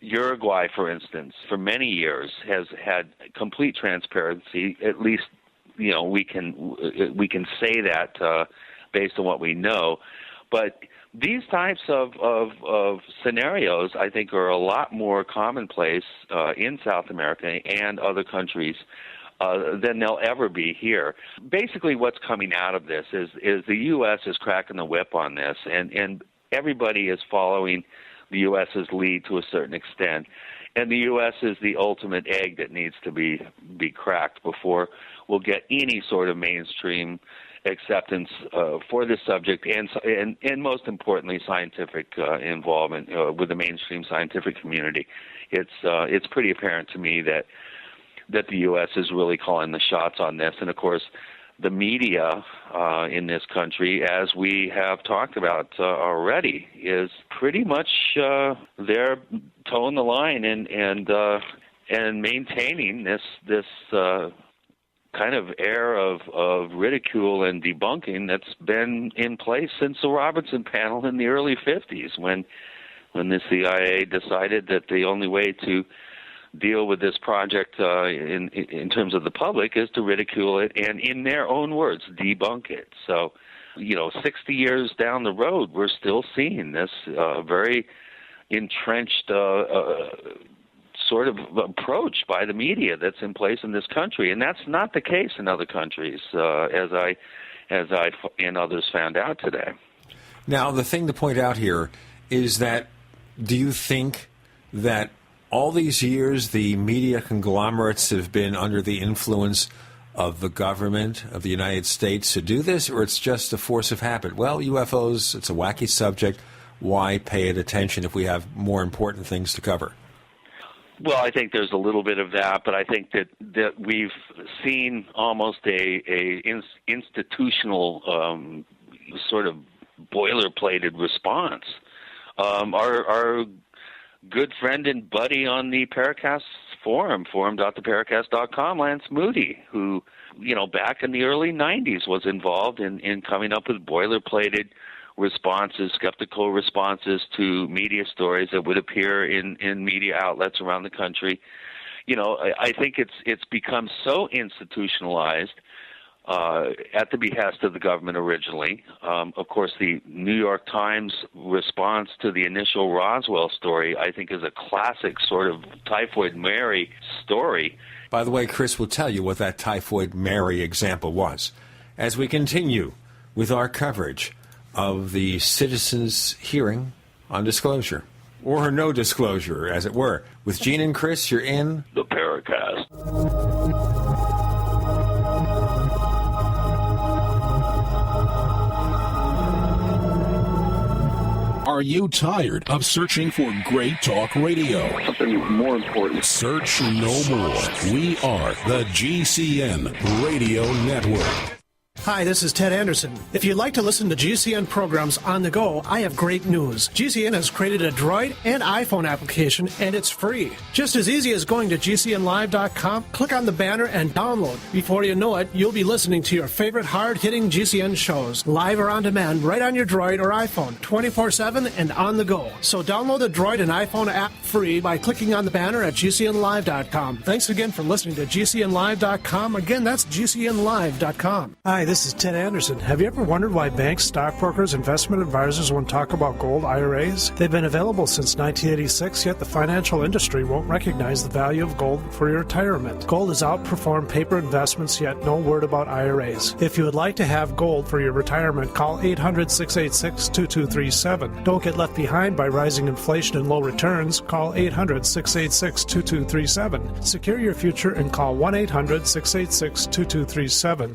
Uruguay, for instance, for many years has had complete transparency. At least, we can say that based on what we know. But these types of scenarios, I think, are a lot more commonplace in South America and other countries than they'll ever be here. Basically, what's coming out of this is the U.S. is cracking the whip on this, and everybody is following the U.S.'s lead to a certain extent. And the U.S. is the ultimate egg that needs to be cracked before we'll get any sort of mainstream acceptance for this subject, and most importantly, scientific involvement with the mainstream scientific community. It's pretty apparent to me that that the U.S. is really calling the shots on this. And, of course, the media in this country, as we have talked about already, is pretty much they're toeing the line and maintaining this kind of air of ridicule and debunking that's been in place since the Robertson panel in the early 50s, when the CIA decided that the only way to deal with this project in terms of the public is to ridicule it and, in their own words, debunk it. So, 60 years down the road, we're still seeing this very entrenched sort of approach by the media that's in place in this country, and that's not the case in other countries, as I and others found out today. Now, the thing to point out here is that, do you think that all these years the media conglomerates have been under the influence of the government of the United States to do this, or it's just a force of habit? Well, UFOs, it's a wacky subject. Why pay it attention if we have more important things to cover? Well, I think there's a little bit of that, but I think that we've seen almost a institutional sort of boilerplated response. Our good friend and buddy on the Paracast forum.theparacast.com, Lance Moody, who, back in the early 90s was involved in coming up with boilerplated responses, skeptical responses to media stories that would appear in media outlets around the country. I think it's become so institutionalized at the behest of the government originally. Of course, the New York Times response to the initial Roswell story, I think, is a classic sort of Typhoid Mary story. By the way, Chris will tell you what that Typhoid Mary example was as we continue with our coverage of the citizens' hearing on disclosure, or no disclosure, as it were. With Gene and Chris, you're in the Paracast. Are you tired of searching for great talk radio? Something more important. Search no more. We are the GCN Radio Network. Hi, this is Ted Anderson. If you'd like to listen to GCN programs on the go, I have great news. GCN has created a Droid and iPhone application, and it's free. Just as easy as going to GCNlive.com, click on the banner, and download. Before you know it, you'll be listening to your favorite hard-hitting GCN shows, live or on demand, right on your Droid or iPhone, 24/7 and on the go. So download the Droid and iPhone app free by clicking on the banner at GCNlive.com. Thanks again for listening to GCNlive.com. Again, that's GCNlive.com. Hi, this is Ted Anderson. Have you ever wondered why banks, stockbrokers, investment advisors won't talk about gold IRAs? They've been available since 1986, yet the financial industry won't recognize the value of gold for your retirement. Gold has outperformed paper investments, yet no word about IRAs. If you would like to have gold for your retirement, call 800-686-2237. Don't get left behind by rising inflation and low returns. Call 800-686-2237. Secure your future and call 1-800-686-2237.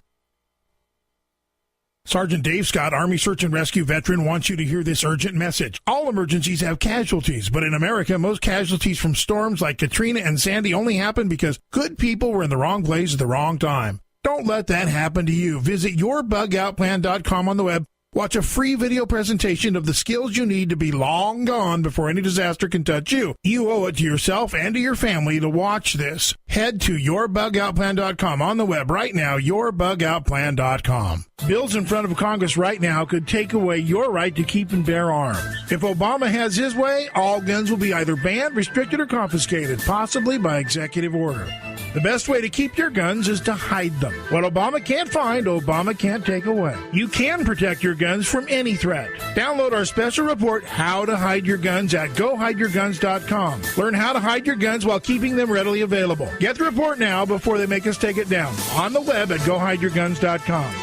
Sergeant Dave Scott, Army Search and Rescue veteran, wants you to hear this urgent message. All emergencies have casualties, but in America, most casualties from storms like Katrina and Sandy only happen because good people were in the wrong place at the wrong time. Don't let that happen to you. Visit yourbugoutplan.com on the web. Watch a free video presentation of the skills you need to be long gone before any disaster can touch you. You owe it to yourself and to your family to watch this. Head to yourbugoutplan.com on the web right now, yourbugoutplan.com. Bills in front of Congress right now could take away your right to keep and bear arms. If Obama has his way, all guns will be either banned, restricted, or confiscated, possibly by executive order. The best way to keep your guns is to hide them. What Obama can't find, Obama can't take away. You can protect your guns from any threat. Download our special report, How to Hide Your Guns, at GoHideYourGuns.com. Learn how to hide your guns while keeping them readily available. Get the report now before they make us take it down. On the web at GoHideYourGuns.com.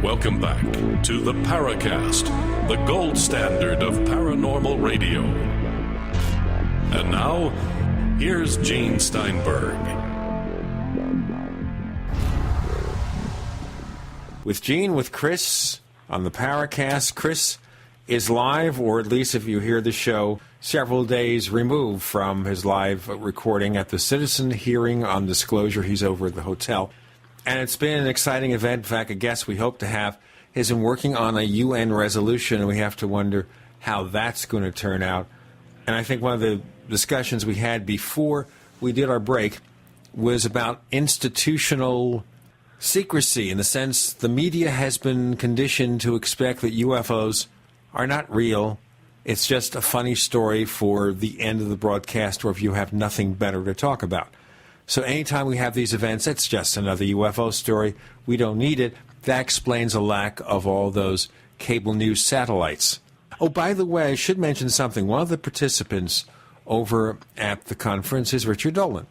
Welcome back to the Paracast, the gold standard of paranormal radio. And now, here's Gene Steinberg. With Gene, with Chris on the Paracast. Chris, is live, or at least if you hear the show, several days removed from his live recording at the Citizen hearing on disclosure. He's over at the hotel. And it's been an exciting event. In fact, a guest we hope to have has been working on a UN resolution, and we have to wonder how that's going to turn out. And I think one of the discussions we had before we did our break was about institutional secrecy, in the sense the media has been conditioned to expect that UFOs are not real. It's just a funny story for the end of the broadcast, or if you have nothing better to talk about. So anytime we have these events, it's just another UFO story. We don't need it. That explains a lack of all those cable news satellites. Oh, by the way, I should mention something. One of the participants over at the conference is Richard Dolan.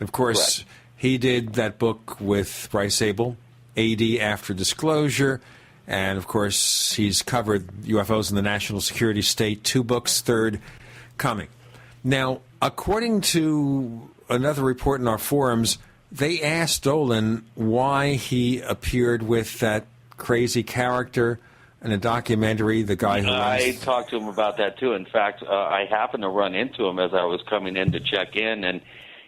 Of course, correct. He did that book with Bryce Abel, AD After Disclosure, and of course he's covered UFOs in the national security state, 2 books, third coming. Now, according to another report in our forums, they asked Dolan why he appeared with that crazy character in a documentary, the guy who I talked to him about that, too. In fact, I happened to run into him as I was coming in to check in, and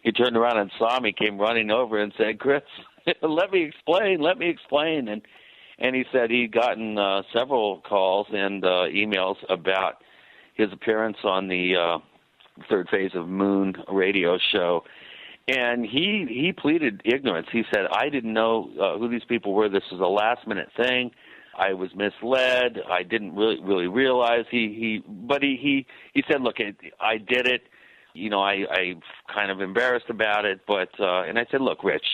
he turned around and saw me, came running over and said, "Chris, let me explain. And he said he'd gotten several calls and emails about his appearance on the Third Phase of Moon radio show. And he pleaded ignorance. He said, "I didn't know who these people were. This was a last-minute thing. I was misled. I didn't really realize." He said, "Look, I did it. I kind of embarrassed about it, but and I said, look, Rich,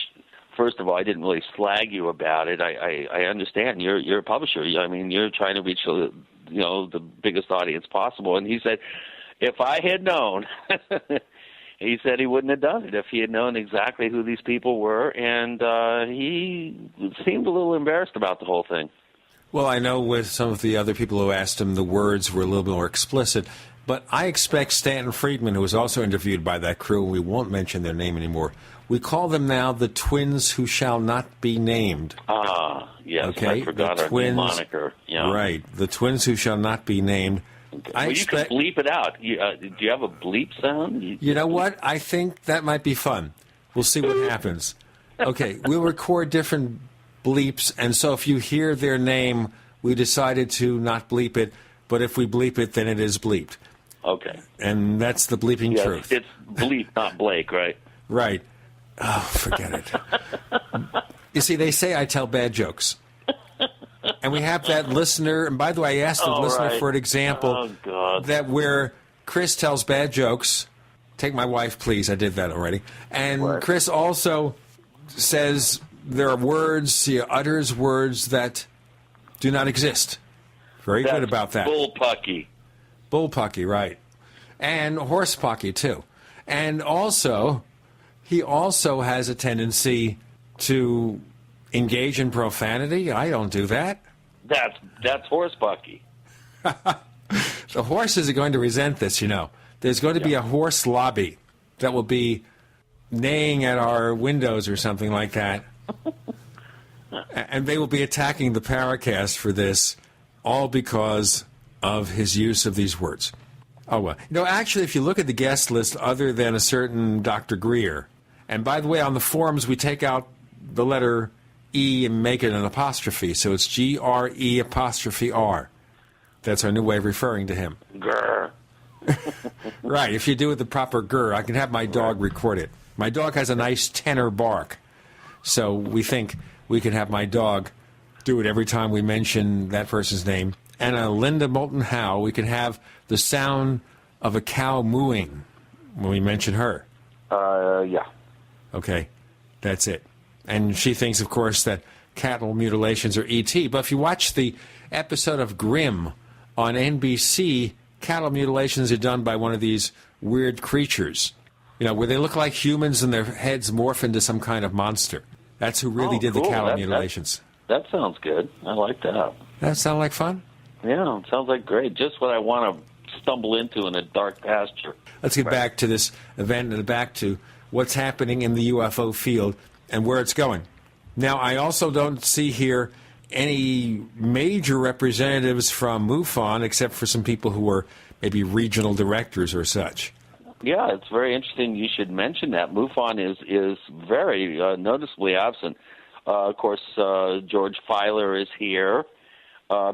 first of all, I didn't really slag you about it. I understand you're a publisher. I mean, you're trying to reach the biggest audience possible." And he said, "If I had known," he said he wouldn't have done it if he had known exactly who these people were, and he seemed a little embarrassed about the whole thing. Well, I know with some of the other people who asked him, the words were a little bit more explicit. But I expect Stanton Friedman, who was also interviewed by that crew, and we won't mention their name anymore. We call them now the twins who shall not be named. Ah, yes, okay? I forgot the our twins, new moniker. Yeah. Right, the twins who shall not be named. Okay. Well, you can bleep it out. Do you have a bleep sound? You know what? I think that might be fun. We'll see what happens. Okay, we'll record different bleeps, and so if you hear their name, we decided to not bleep it, but if we bleep it, then it is bleeped. Okay. And that's the bleeping truth. It's bleep, not Blake, right? Right. Oh, forget it. You see, they say I tell bad jokes. And we have that listener, and by the way, I asked the listener for an example that where Chris tells bad jokes. Take my wife, please. I did that already. And Chris also says there are words, he utters words that do not exist. Very good about that. Bullpucky. Bullpucky, right. And horsepucky, too. And also, he also has a tendency to engage in profanity. I don't do that. That's horsepucky. The horses are going to resent this, There's going to be a horse lobby that will be neighing at our windows or something like that. And they will be attacking the Paracast for this, all because of his use of these words. Oh, well. Actually, if you look at the guest list, other than a certain Dr. Greer, and by the way, on the forums, we take out the letter E and make it an apostrophe, so it's GRE''R. That's our new way of referring to him. Grr. Right, if you do it the proper grr, I can have my dog record it. My dog has a nice tenor bark, so we think we can have my dog do it every time we mention that person's name. And Linda Moulton Howe, we can have the sound of a cow mooing when we mention her. Yeah. Okay, that's it. And she thinks, of course, that cattle mutilations are E.T. But if you watch the episode of Grimm on NBC, cattle mutilations are done by one of these weird creatures, where they look like humans and their heads morph into some kind of monster. That's who really did the cattle mutilations. That sounds good. I like that. That sound like fun? Yeah, it sounds like great. Just what I want to stumble into in a dark pasture. Let's get back to this event and back to what's happening in the UFO field and where it's going. Now, I also don't see here any major representatives from MUFON, except for some people who were maybe regional directors or such. Yeah, it's very interesting you should mention that. MUFON is very noticeably absent. Of course, George Filer is here.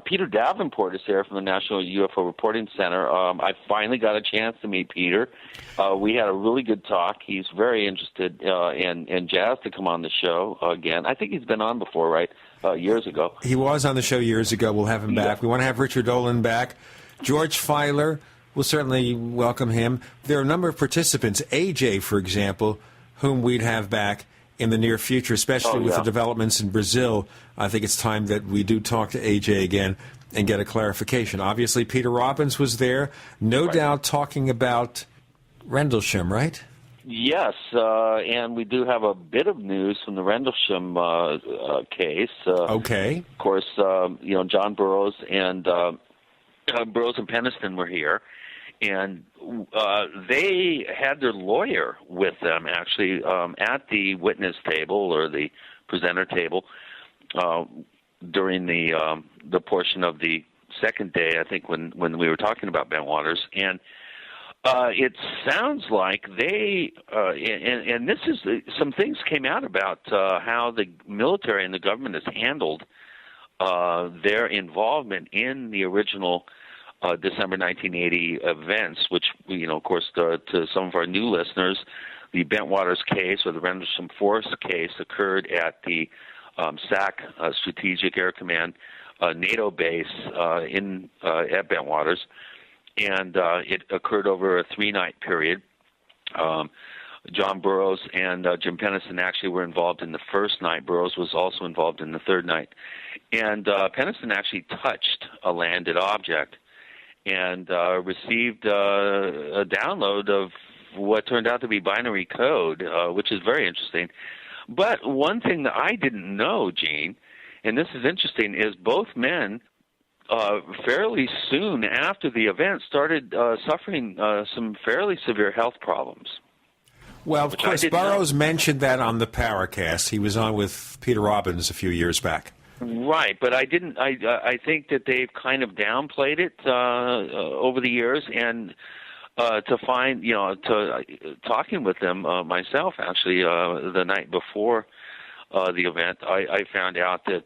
Peter Davenport is here from the National UFO Reporting Center. I finally got a chance to meet Peter. We had a really good talk. He's very interested in jazz to come on the show again. I think he's been on before, right? Years ago. He was on the show years ago. We'll have him back. We want to have Richard Dolan back. George Filer, we'll certainly welcome him. There are a number of participants. AJ, for example, whom we'd have back in the near future, especially with the developments in Brazil. I think it's time that we do talk to AJ again and get a clarification. Obviously, Peter Robbins was there, no doubt talking about Rendlesham, right? Yes, and we do have a bit of news from the Rendlesham case. Okay. Of course, John Burroughs and Penniston were here, and they had their lawyer with them, actually, at the witness table or the presenter table during the portion of the second day, I think, when we were talking about Bentwaters. And it sounds like they, and this is, some things came out about how the military and the government has handled their involvement in the original December 1980 events, which, of course, to some of our new listeners, the Bentwaters case or the Rendlesham Force case occurred at the SAC Strategic Air Command NATO base at Bentwaters, and it occurred over a 3-night period. John Burroughs and Jim Penniston actually were involved in the first night. Burroughs was also involved in the third night. And Penniston actually touched a landed object and received a download of what turned out to be binary code, which is very interesting. But one thing that I didn't know, Gene, and this is interesting, is both men fairly soon after the event started suffering some fairly severe health problems. Well, of course, Burroughs mentioned that on the Paracast. He was on with Peter Robbins a few years back. Right, but I didn't. I think that they've kind of downplayed it over the years, and to find, talking with them myself, actually, the night before the event, I found out that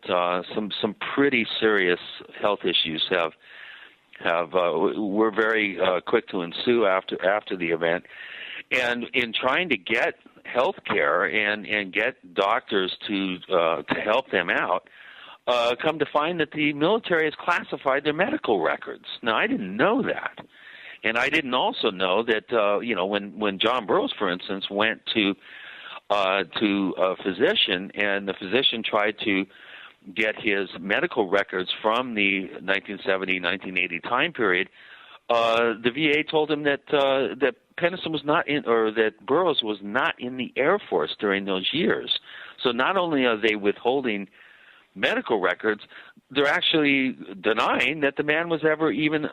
some pretty serious health issues were very quick to ensue after the event, and in trying to get health care and get doctors to help them out. Come to find that the military has classified their medical records. Now, I didn't know that. And I didn't also know that, when John Burroughs, for instance, went to a physician, and the physician tried to get his medical records from the 1970-1980 time period, the VA told him that Penniston was not in, or that Burroughs was not in the Air Force during those years. So not only are they withholding medical records, they're actually denying that the man was ever even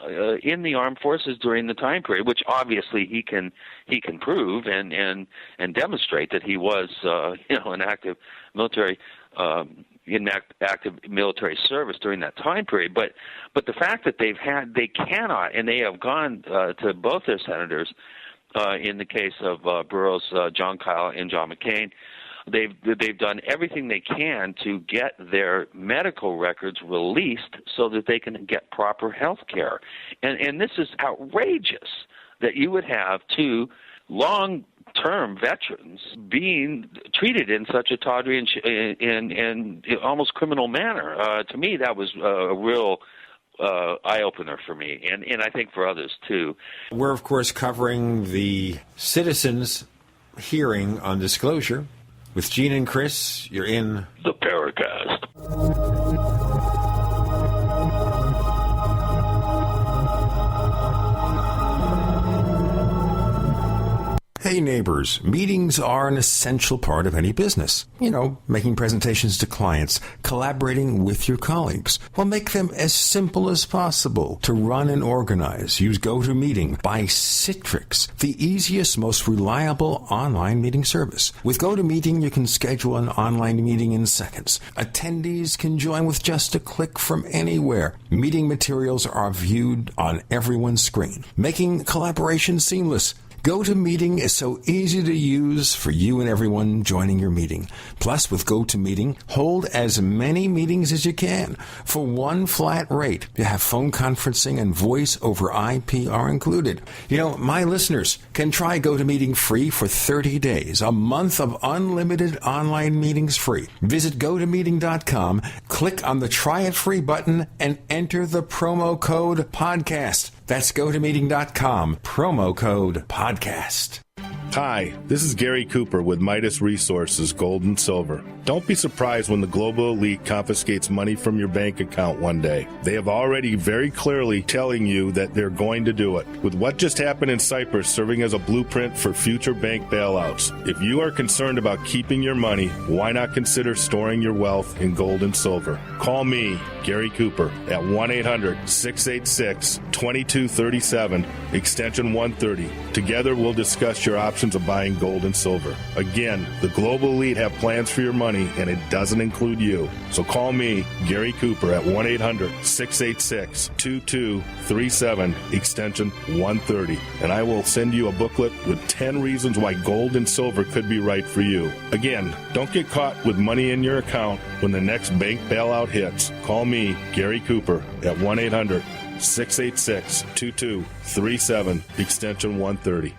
in the armed forces during the time period, which obviously he can prove and demonstrate that he was an active military in active military service during that time period. But the fact that they cannot, and they have gone to both their senators in the case of Burroughs, John Kyle, and John McCain. They've done everything they can to get their medical records released so that they can get proper health care. And this is outrageous that you would have two long-term veterans being treated in such a tawdry and almost criminal manner. To me, that was a real eye-opener for me, and I think for others, too. We're, of course, covering the citizens' hearing on disclosure. With Gene and Chris, you're in the Paracast. Hey neighbors, meetings are an essential part of any business. You know, making presentations to clients, collaborating with your colleagues. Well, make them as simple as possible to run and organize. Use GoToMeeting by Citrix, the easiest, most reliable online meeting service. With GoToMeeting, you can schedule an online meeting in seconds. Attendees can join with just a click from anywhere. Meeting materials are viewed on everyone's screen, making collaboration seamless. GoToMeeting is so easy to use for you and everyone joining your meeting. Plus, with GoToMeeting, hold as many meetings as you can for one flat rate. You have phone conferencing and voice over IP are included. You know, my listeners can try GoToMeeting free for 30 days, a month of unlimited online meetings free. Visit GoToMeeting.com, click on the Try It Free button, and enter the promo code PODCAST. That's GoToMeeting.com, promo code PODCAST. Hi, this is Gary Cooper with Midas Resources Gold and Silver. Don't be surprised when the global elite confiscates money from your bank account one day. They have already very clearly telling you that they're going to do it. With what just happened in Cyprus serving as a blueprint for future bank bailouts, if you are concerned about keeping your money, why not consider storing your wealth in gold and silver? Call me, Gary Cooper, at 1-800-686-2237, extension 130. Together we'll discuss your options of buying gold and silver. Again, the global elite have plans for your money, and it doesn't include you. So call me, Gary Cooper, at 1-800-686-2237, extension 130, and I will send you a booklet with 10 reasons why gold and silver could be right for you. Again, don't get caught with money in your account when the next bank bailout hits. Call me, Gary Cooper, at 1-800-686-2237, extension 130.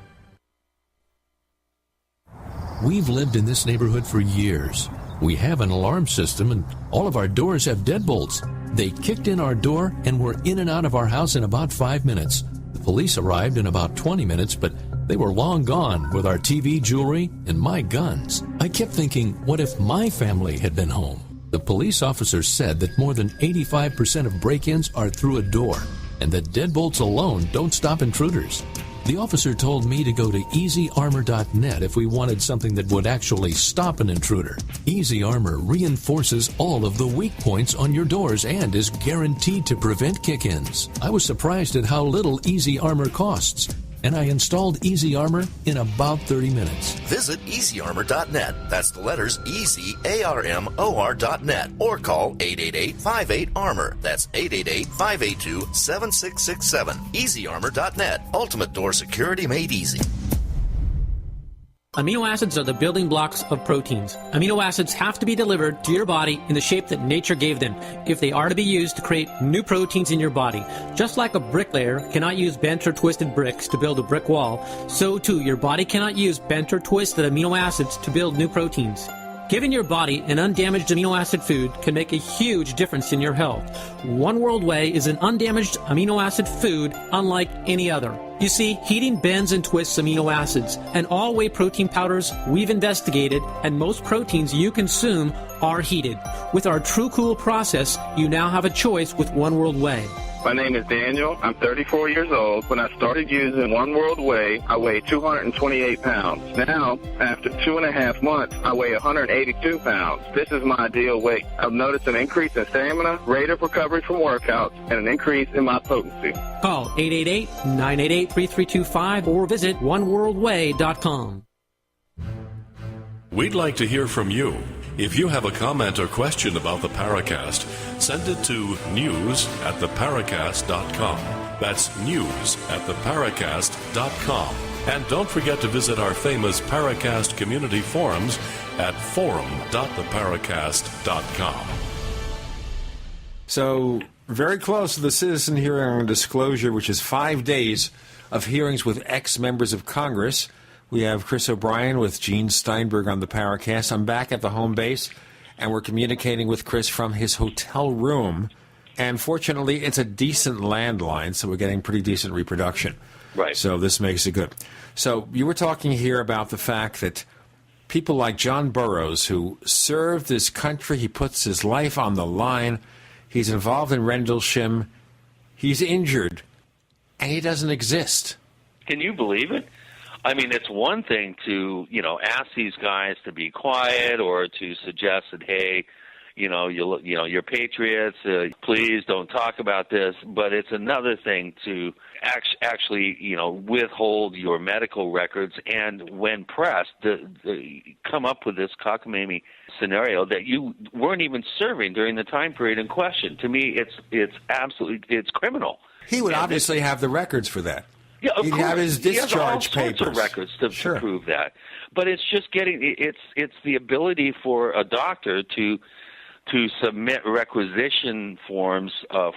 We've lived in this neighborhood for years. We have an alarm system, and all of our doors have deadbolts. They kicked in our door and were in and out of our house in about 5 minutes. The police arrived in about 20 minutes, but they were long gone with our TV, jewelry, and my guns. I kept thinking, what if my family had been home? The police officer said that more than 85% of break-ins are through a door, and that deadbolts alone don't stop intruders. The officer told me to go to EasyArmor.net if we wanted something that would actually stop an intruder. Easy Armor reinforces all of the weak points on your doors and is guaranteed to prevent kick-ins. I was surprised at how little Easy Armor costs, and I installed Easy Armor in about 30 minutes. Visit EasyArmor.net. That's the letters EasyArmor.net. Or call 888-58-ARMOR. That's 888-582-7667. EasyArmor.net. Ultimate door security made easy. Amino acids are the building blocks of proteins. Amino acids have to be delivered to your body in the shape that nature gave them if they are to be used to create new proteins in your body. Just like a bricklayer cannot use bent or twisted bricks to build a brick wall, so too your body cannot use bent or twisted amino acids to build new proteins. Giving your body an undamaged amino acid food can make a huge difference in your health. One World Whey is an undamaged amino acid food unlike any other. You see, heating bends and twists amino acids, and all whey protein powders we've investigated and most proteins you consume are heated. With our True Cool process, you now have a choice with One World Whey. My name is Daniel. I'm 34 years old. When I started using One World Whey, I weighed 228 pounds. Now, after 2.5 months, I weigh 182 pounds. This is my ideal weight. I've noticed an increase in stamina, rate of recovery from workouts, and an increase in my potency. Call 888-988-3325 or visit oneworldwhey.com. We'd like to hear from you. If you have a comment or question about the Paracast, send it to news@theparacast.com. That's news@theparacast.com. And don't forget to visit our famous Paracast community forums at forum.theparacast.com. So, very close to the citizen hearing on disclosure, which is 5 days of hearings with ex-members of Congress. We have Chris O'Brien with Gene Steinberg on the Paracast. I'm back at the home base, and we're communicating with Chris from his hotel room. And fortunately, it's a decent landline, so we're getting pretty decent reproduction. Right. So this makes it good. So you were talking here about the fact that people like John Burroughs, who served this country, he puts his life on the line, he's involved in Rendlesham, he's injured, and he doesn't exist. Can you believe it? I mean, it's one thing to, ask these guys to be quiet or to suggest that, hey, you're patriots, please don't talk about this. But it's another thing to actually, withhold your medical records and, when pressed, come up with this cockamamie scenario that you weren't even serving during the time period in question. To me, it's criminal. He would obviously have the records for that. Yeah, of He'd course. have his discharge he has all papers. sorts of records to prove that. But it's just it's the ability for a doctor to submit requisition forms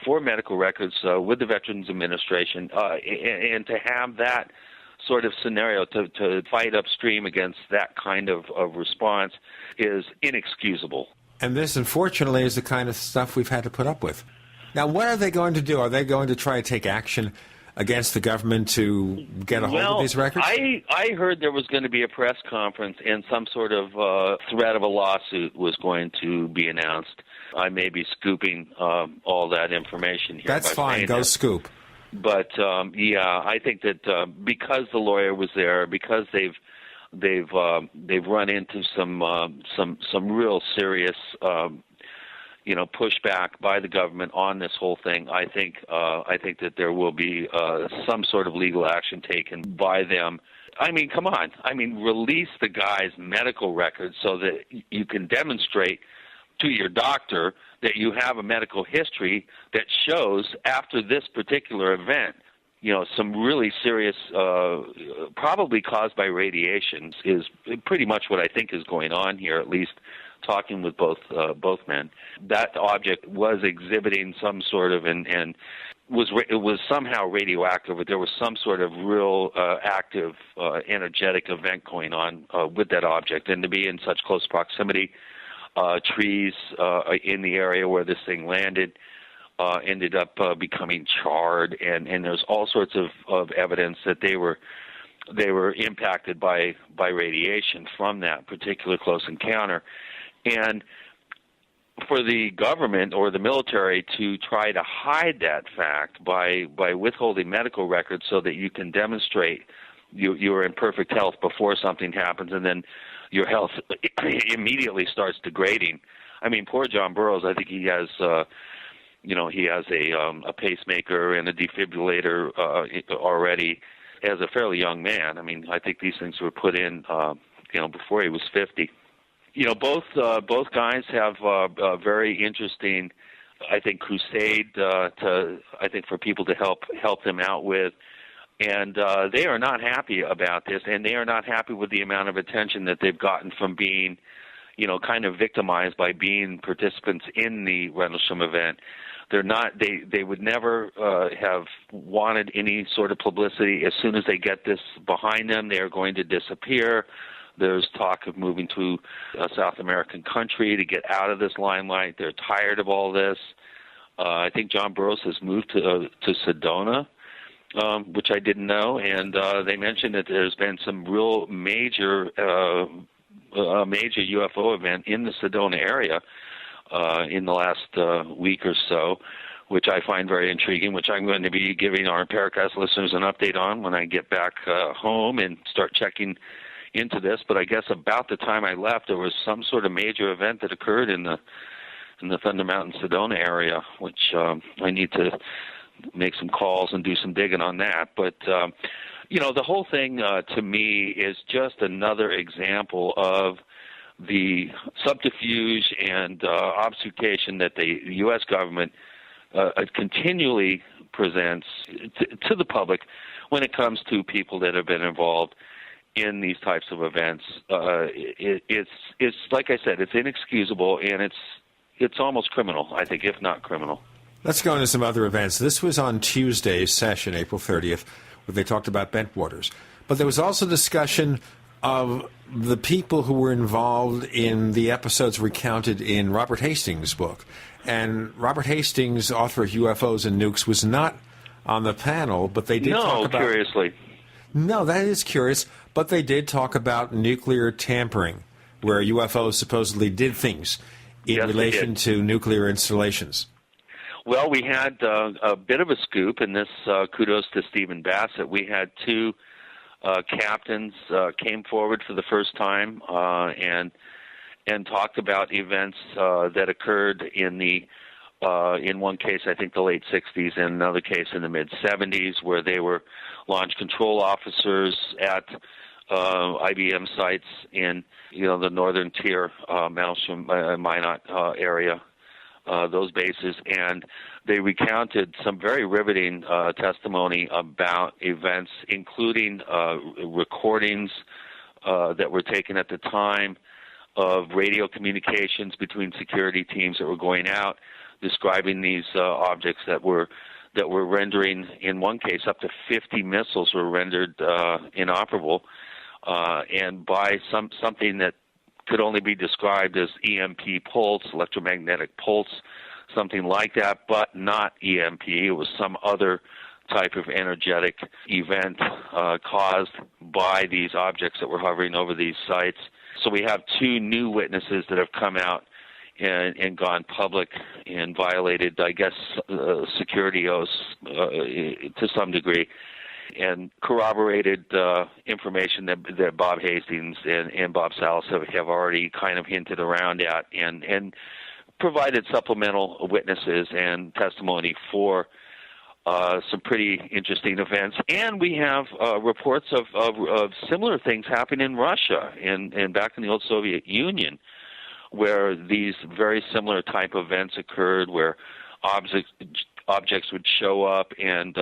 for medical records with the Veterans Administration and to have that sort of scenario to fight upstream against that kind of response is inexcusable. And this, unfortunately, is the kind of stuff we've had to put up with. Now, what are they going to do? Are they going to try to take action against the government to get a hold of these records? I heard there was going to be a press conference and some sort of threat of a lawsuit was going to be announced. I may be scooping all that information here. That's fine. Go scoop. But I think that because the lawyer was there, because they've run into some real serious pushback by the government on this whole thing. I think that there will be some sort of legal action taken by them. I mean, come on. I mean, release the guy's medical records so that you can demonstrate to your doctor that you have a medical history that shows after this particular event, some really serious, probably caused by radiation, is pretty much what I think is going on here, at least talking with both men. That object was exhibiting some sort of and was somehow radioactive, but there was some sort of real active, energetic event going on with that object, and to be in such close proximity, trees in the area where this thing landed ended up becoming charred, and there's all sorts of evidence that they were impacted by radiation from that particular close encounter. And for the government or the military to try to hide that fact by withholding medical records so that you can demonstrate you are in perfect health before something happens, and then your health immediately starts degrading. I mean, poor John Burroughs, I think he has he has a pacemaker and a defibrillator already as a fairly young man. I mean, I think these things were put in before he was 50. Both guys have a very interesting, I think, crusade for people to help them out with, and they are not happy about this, and they are not happy with the amount of attention that they've gotten from being, kind of victimized by being participants in the Rendlesham event. They're not. They would never have wanted any sort of publicity. As soon as they get this behind them, they are going to disappear. There's talk of moving to a South American country to get out of this limelight. They're tired of all this. I think John Burroughs has moved to Sedona, which I didn't know, and they mentioned that there's been some real major UFO event in the Sedona area in the last week or so, which I find very intriguing, which I'm going to be giving our Paracast listeners an update on when I get back home and start checking into this. But I guess about the time I left, there was some sort of major event that occurred in the Thunder Mountain Sedona area, which I need to make some calls and do some digging on that. But the whole thing to me is just another example of the subterfuge and obfuscation that the U.S. government continually presents to the public when it comes to people that have been involved in these types of events. It's like I said, it's inexcusable, and it's almost criminal, I think, if not criminal. Let's go into some other events. This was on Tuesday's session, April 30th, where they talked about Bentwaters. But there was also discussion of the people who were involved in the episodes recounted in Robert Hastings' book. And Robert Hastings, author of UFOs and Nukes, was not on the panel, but they did talk about... No, curiously. No, that is curious, but they did talk about nuclear tampering, where UFOs supposedly did things in relation to nuclear installations. Well, we had a bit of a scoop, and this kudos to Stephen Bassett. We had two captains came forward for the first time and talked about events that occurred in one case, I think the late 60s, and another case in the mid-70s, where they were launch control officers at IBM sites in the northern tier, Malmstrom, Minot area, those bases, and they recounted some very riveting testimony about events, including recordings that were taken at the time of radio communications between security teams that were going out, describing these objects that were rendering, in one case, up to 50 missiles were rendered inoperable, and by something that could only be described as EMP pulse, electromagnetic pulse, something like that, but not EMP. It was some other type of energetic event caused by these objects that were hovering over these sites. So we have two new witnesses that have come out and gone public and violated, I guess, security oaths to some degree, and corroborated information that Bob Hastings and Bob Salas have already kind of hinted around at, and provided supplemental witnesses and testimony for some pretty interesting events. And we have reports of similar things happening in Russia and back in the old Soviet Union, where these very similar type events occurred, where objects would show up and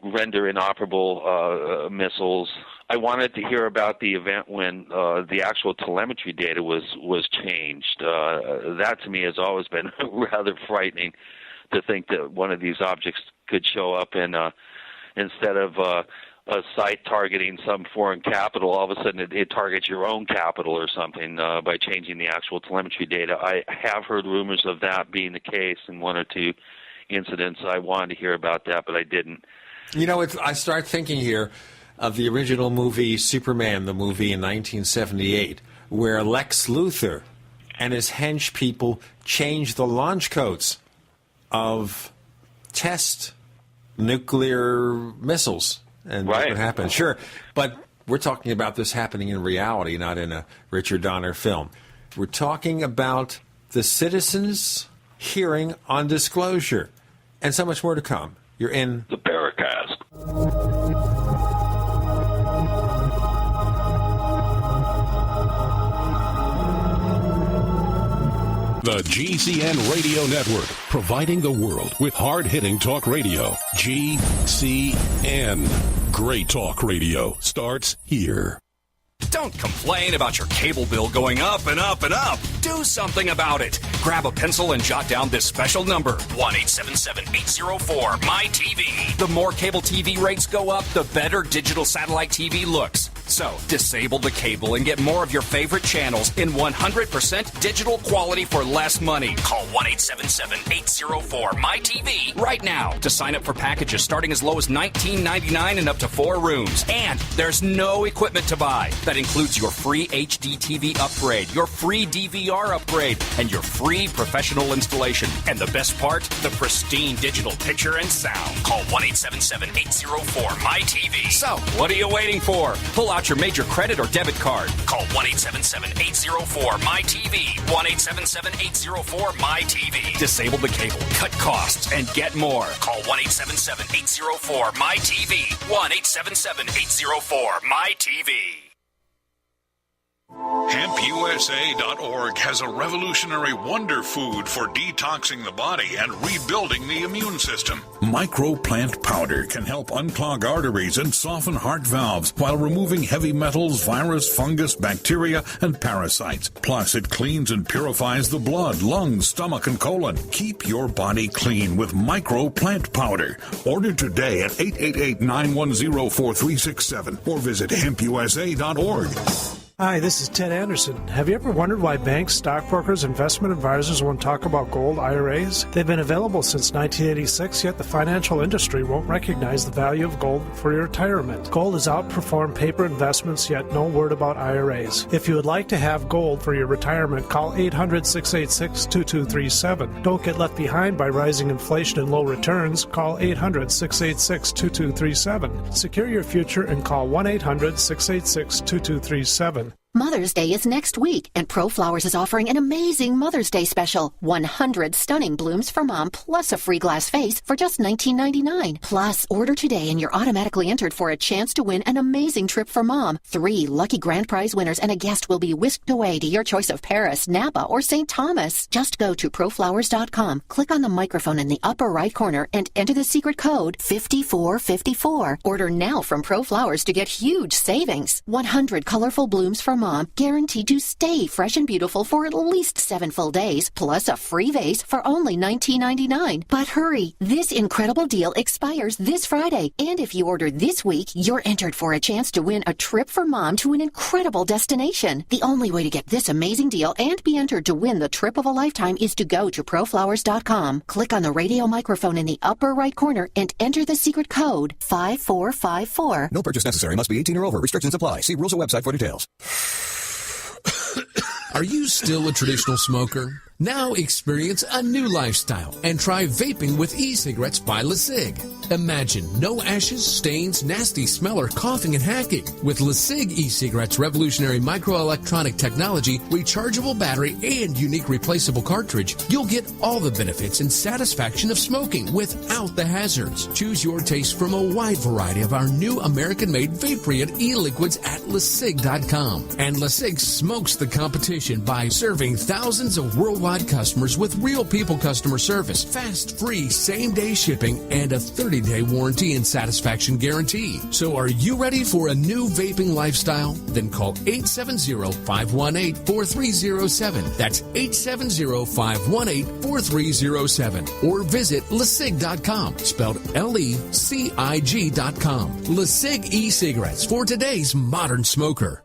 render inoperable missiles. I wanted to hear about the event when the actual telemetry data was changed. That to me has always been rather frightening, to think that one of these objects could show up and instead of a site targeting some foreign capital, all of a sudden it targets your own capital or something by changing the actual telemetry data. I have heard rumors of that being the case in one or two incidents. I wanted to hear about that, but I didn't. I start thinking here of the original movie Superman, the movie in 1978, where Lex Luthor and his hench people changed the launch codes of test nuclear missiles. And right. What happened? Sure. But we're talking about this happening in reality, not in a Richard Donner film. We're talking about the citizens' hearing on disclosure. And so much more to come. You're in the Paracast. The GCN Radio Network, providing the world with hard-hitting talk radio. GCN. Great talk radio starts here. Don't complain about your cable bill going up and up and up. Do something about it. Grab a pencil and jot down this special number, 1-877-804-MY-TV. The more cable TV rates go up, the better digital satellite TV looks. So, disable the cable and get more of your favorite channels in 100% digital quality for less money. Call 1-877-804-MY-TV right now to sign up for packages starting as low as $19.99 and up to 4 rooms. And there's no equipment to buy. That includes your free HD TV upgrade, your free DVR upgrade, and your free professional installation. And the best part, the pristine digital picture and sound. Call 1-877-804-MY-TV. So, what are you waiting for? Pull out your major credit or debit card. Call 1-877-804-MY-TV. 1-877-804-MY-TV. Disable the cable, cut costs, and get more. Call 1-877-804-MY-TV. 1-877-804-MY-TV. HempUSA.org has a revolutionary wonder food for detoxing the body and rebuilding the immune system. Microplant powder can help unclog arteries and soften heart valves while removing heavy metals, virus, fungus, bacteria, and parasites. Plus, it cleans and purifies the blood, lungs, stomach, and colon. Keep your body clean with Microplant powder. Order today at 888-910-4367 or visit HempUSA.org. Hi, this is Ted Anderson. Have you ever wondered why banks, stockbrokers, investment advisors won't talk about gold IRAs? They've been available since 1986, yet the financial industry won't recognize the value of gold for your retirement. Gold has outperformed paper investments, yet no word about IRAs. If you would like to have gold for your retirement, call 800-686-2237. Don't get left behind by rising inflation and low returns. Call 800-686-2237. Secure your future and call 1-800-686-2237. Mother's Day is next week, and ProFlowers is offering an amazing Mother's Day special. 100 stunning blooms for Mom, plus a free glass vase for just $19.99. Plus, order today and you're automatically entered for a chance to win an amazing trip for Mom. 3 lucky grand prize winners and a guest will be whisked away to your choice of Paris, Napa, or St. Thomas. Just go to proflowers.com, click on the microphone in the upper right corner, and enter the secret code 5454. Order now from ProFlowers to get huge savings. 100 colorful blooms for Mom, guaranteed to stay fresh and beautiful for at least 7 full days, plus a free vase for only $19.99. But hurry, this incredible deal expires this Friday, and if you order this week, you're entered for a chance to win a trip for Mom to an incredible destination. The only way to get this amazing deal and be entered to win the trip of a lifetime is to go to proflowers.com, click on the radio microphone in the upper right corner, and enter the secret code 5454. No purchase necessary. Must be 18 or over. Restrictions apply. See rules or website for details. Are you still a traditional smoker? Now experience a new lifestyle and try vaping with e-cigarettes by LeSig. Imagine no ashes, stains, nasty smell, or coughing and hacking. With LeSig e-cigarettes' revolutionary microelectronic technology, rechargeable battery, and unique replaceable cartridge, you'll get all the benefits and satisfaction of smoking without the hazards. Choose your taste from a wide variety of our new American-made vape-free e-liquids at LeSig.com. And LeSig smokes the competition by serving thousands of worldwide customers with real people customer service, fast, free, same-day shipping, and a 30-day warranty and satisfaction guarantee. So are you ready for a new vaping lifestyle? Then call 870-518-4307. That's 870-518-4307. Or visit LeSig.com, spelled LECIG.com. LeSig e-cigarettes for today's modern smoker.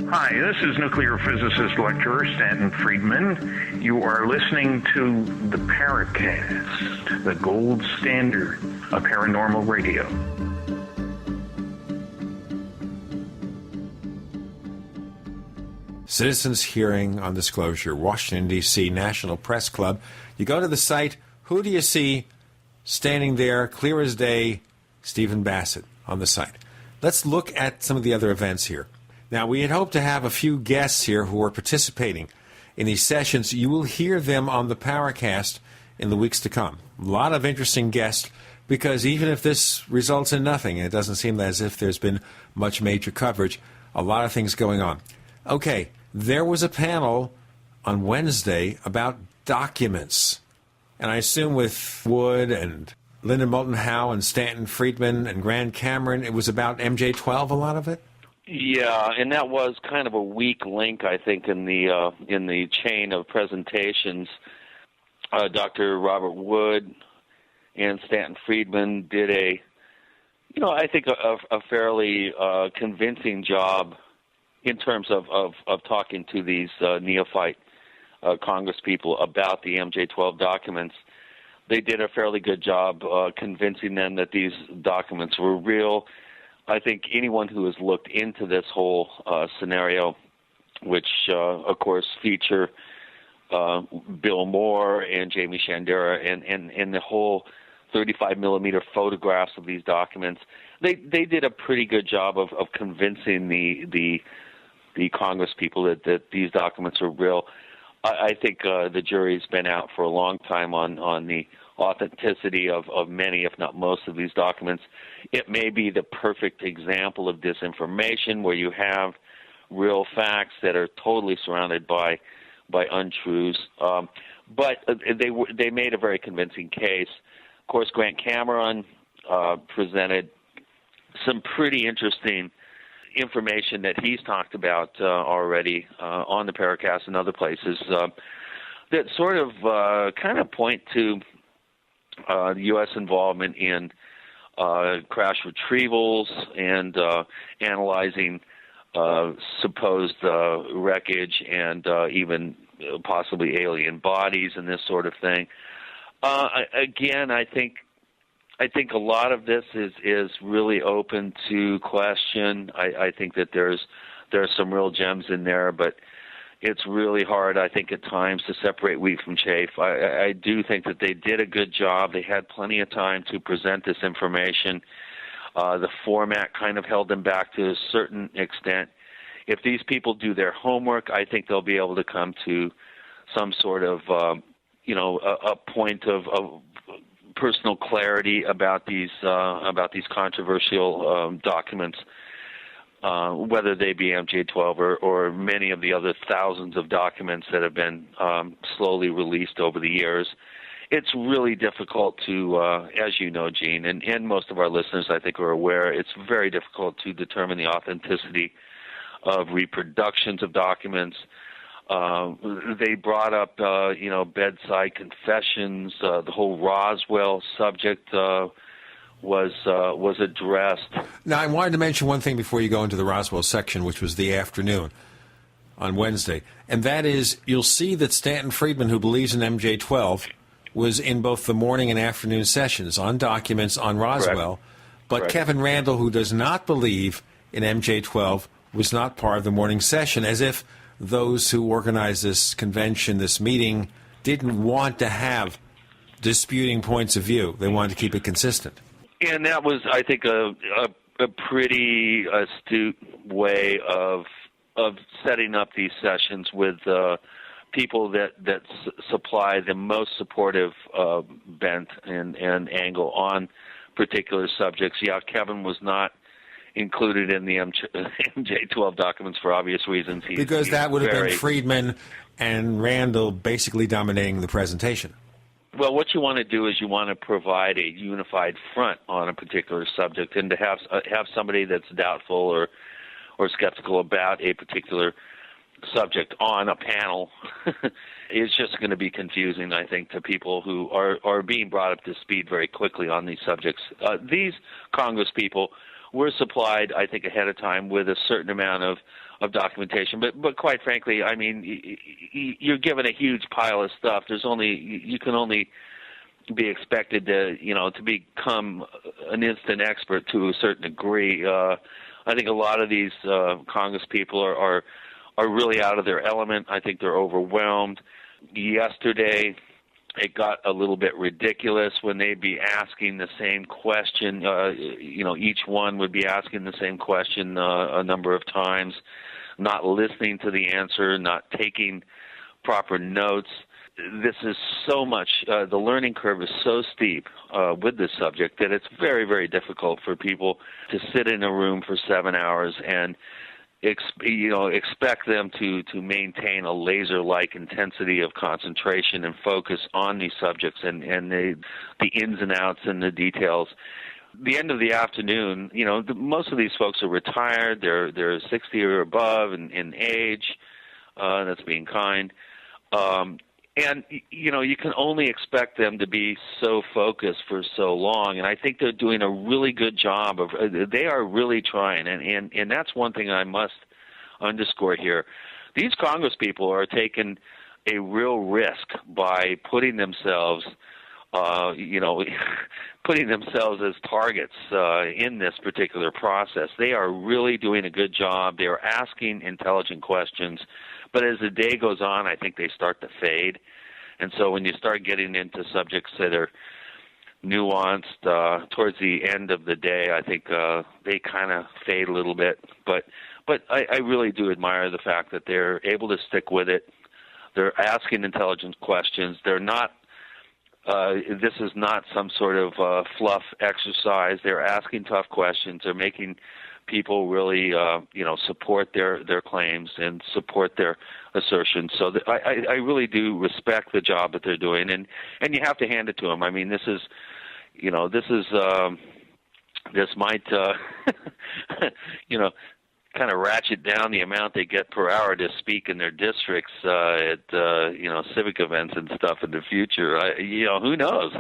Hi, this is nuclear physicist lecturer Stanton Friedman. You are listening to the Paracast, the gold standard of paranormal radio. Citizens Hearing on Disclosure, Washington, D.C., National Press Club. You go to the site, who do you see standing there, clear as day? Stephen Bassett on the site. Let's look at some of the other events here. Now, we had hoped to have a few guests here who are participating in these sessions. You will hear them on the Paracast in the weeks to come. A lot of interesting guests, because even if this results in nothing, and it doesn't seem as if there's been much major coverage, a lot of things going on. Okay, there was a panel on Wednesday about documents. And I assume with Wood and Lyndon Moulton Howe and Stanton Friedman and Grant Cameron, it was about MJ-12, a lot of it? Yeah, and that was kind of a weak link, I think, in the chain of presentations. Dr. Robert Wood and Stanton Friedman did I think a fairly convincing job in terms of talking to these neophyte Congress people about the MJ-12 documents. They did a fairly good job convincing them that these documents were real. I think anyone who has looked into this whole scenario, which, of course, feature Bill Moore and Jamie Shandera and the whole 35-millimeter photographs of these documents, they did a pretty good job of convincing the Congress people that these documents are real. I think the jury's been out for a long time on the authenticity of many, if not most, of these documents. It may be the perfect example of disinformation, where you have real facts that are totally surrounded by untruths. But they made a very convincing case. Of course, Grant Cameron presented some pretty interesting information that he's talked about already on the Paracast and other places that sort of kind of point to the U.S. involvement in crash retrievals and analyzing supposed wreckage and even possibly alien bodies and this sort of thing. Again, I think a lot of this is really open to question. I think that there's some real gems in there, but it's really hard, I think, at times to separate wheat from chaff. I do think that they did a good job. They had plenty of time to present this information. The format kind of held them back to a certain extent. If these people do their homework, I think they'll be able to come to some sort of, a point of personal clarity about these controversial documents. Whether they be MJ-12 or many of the other thousands of documents that have been slowly released over the years. It's really difficult to, as you know, Gene, and most of our listeners, I think, are aware, it's very difficult to determine the authenticity of reproductions of documents. They brought up, bedside confessions, the whole Roswell subject was addressed. Now, I wanted to mention one thing before you go into the Roswell section, which was the afternoon on Wednesday, and that is you'll see that Stanton Friedman, who believes in MJ-12, was in both the morning and afternoon sessions on documents on Roswell, but Correct. Kevin Randall, who does not believe in MJ-12, was not part of the morning session, as if those who organized this convention, this meeting, didn't want to have disputing points of view. They wanted to keep it consistent. And that was, I think, a pretty astute way of setting up these sessions with people that supply the most supportive bent and angle on particular subjects. Yeah, Kevin was not included in the MJ-12 documents for obvious reasons. Because that would have been Friedman and Randall basically dominating the presentation. Well, what you want to do is you want to provide a unified front on a particular subject, and to have somebody that's doubtful or skeptical about a particular subject on a panel is just going to be confusing, I think, to people who are being brought up to speed very quickly on these subjects. These Congress people were supplied, I think, ahead of time with a certain amount of documentation, but quite frankly, I mean, you're given a huge pile of stuff. You can only be expected to become an instant expert to a certain degree. I think a lot of these Congress people are really out of their element. I think they're overwhelmed. Yesterday, it got a little bit ridiculous when they'd be asking the same question. Each one would be asking the same question a number of times, not listening to the answer, not taking proper notes. This is so much, the learning curve is so steep with this subject that it's very, very difficult for people to sit in a room for 7 hours and expect them to maintain a laser-like intensity of concentration and focus on these subjects and the ins and outs and the details. The end of the afternoon, most of these folks are retired. They're 60 or above in age. That's being kind. And, you can only expect them to be so focused for so long. And I think they're doing a really good job they are really trying. And that's one thing I must underscore here. These Congress people are taking a real risk by putting themselves, putting themselves as targets in this particular process. They are really doing a good job. They are asking intelligent questions. But as the day goes on, I think they start to fade. And so when you start getting into subjects that are nuanced towards the end of the day, I think they kind of fade a little bit. But I really do admire the fact that they're able to stick with it. They're asking intelligent questions. They're not this is not some sort of fluff exercise. They're asking tough questions. They're making people really, support their claims and support their assertions. So I really do respect the job that they're doing, and you have to hand it to them. I mean, this might, kind of ratchet down the amount they get per hour to speak in their districts at civic events and stuff in the future. Who knows?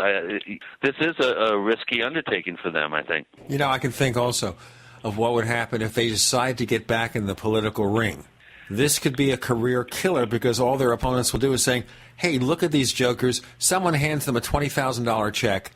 This is a risky undertaking for them, I think. I can think also of what would happen if they decide to get back in the political ring. This could be a career killer because all their opponents will do is saying, hey, look at these jokers. Someone hands them a $20,000 check,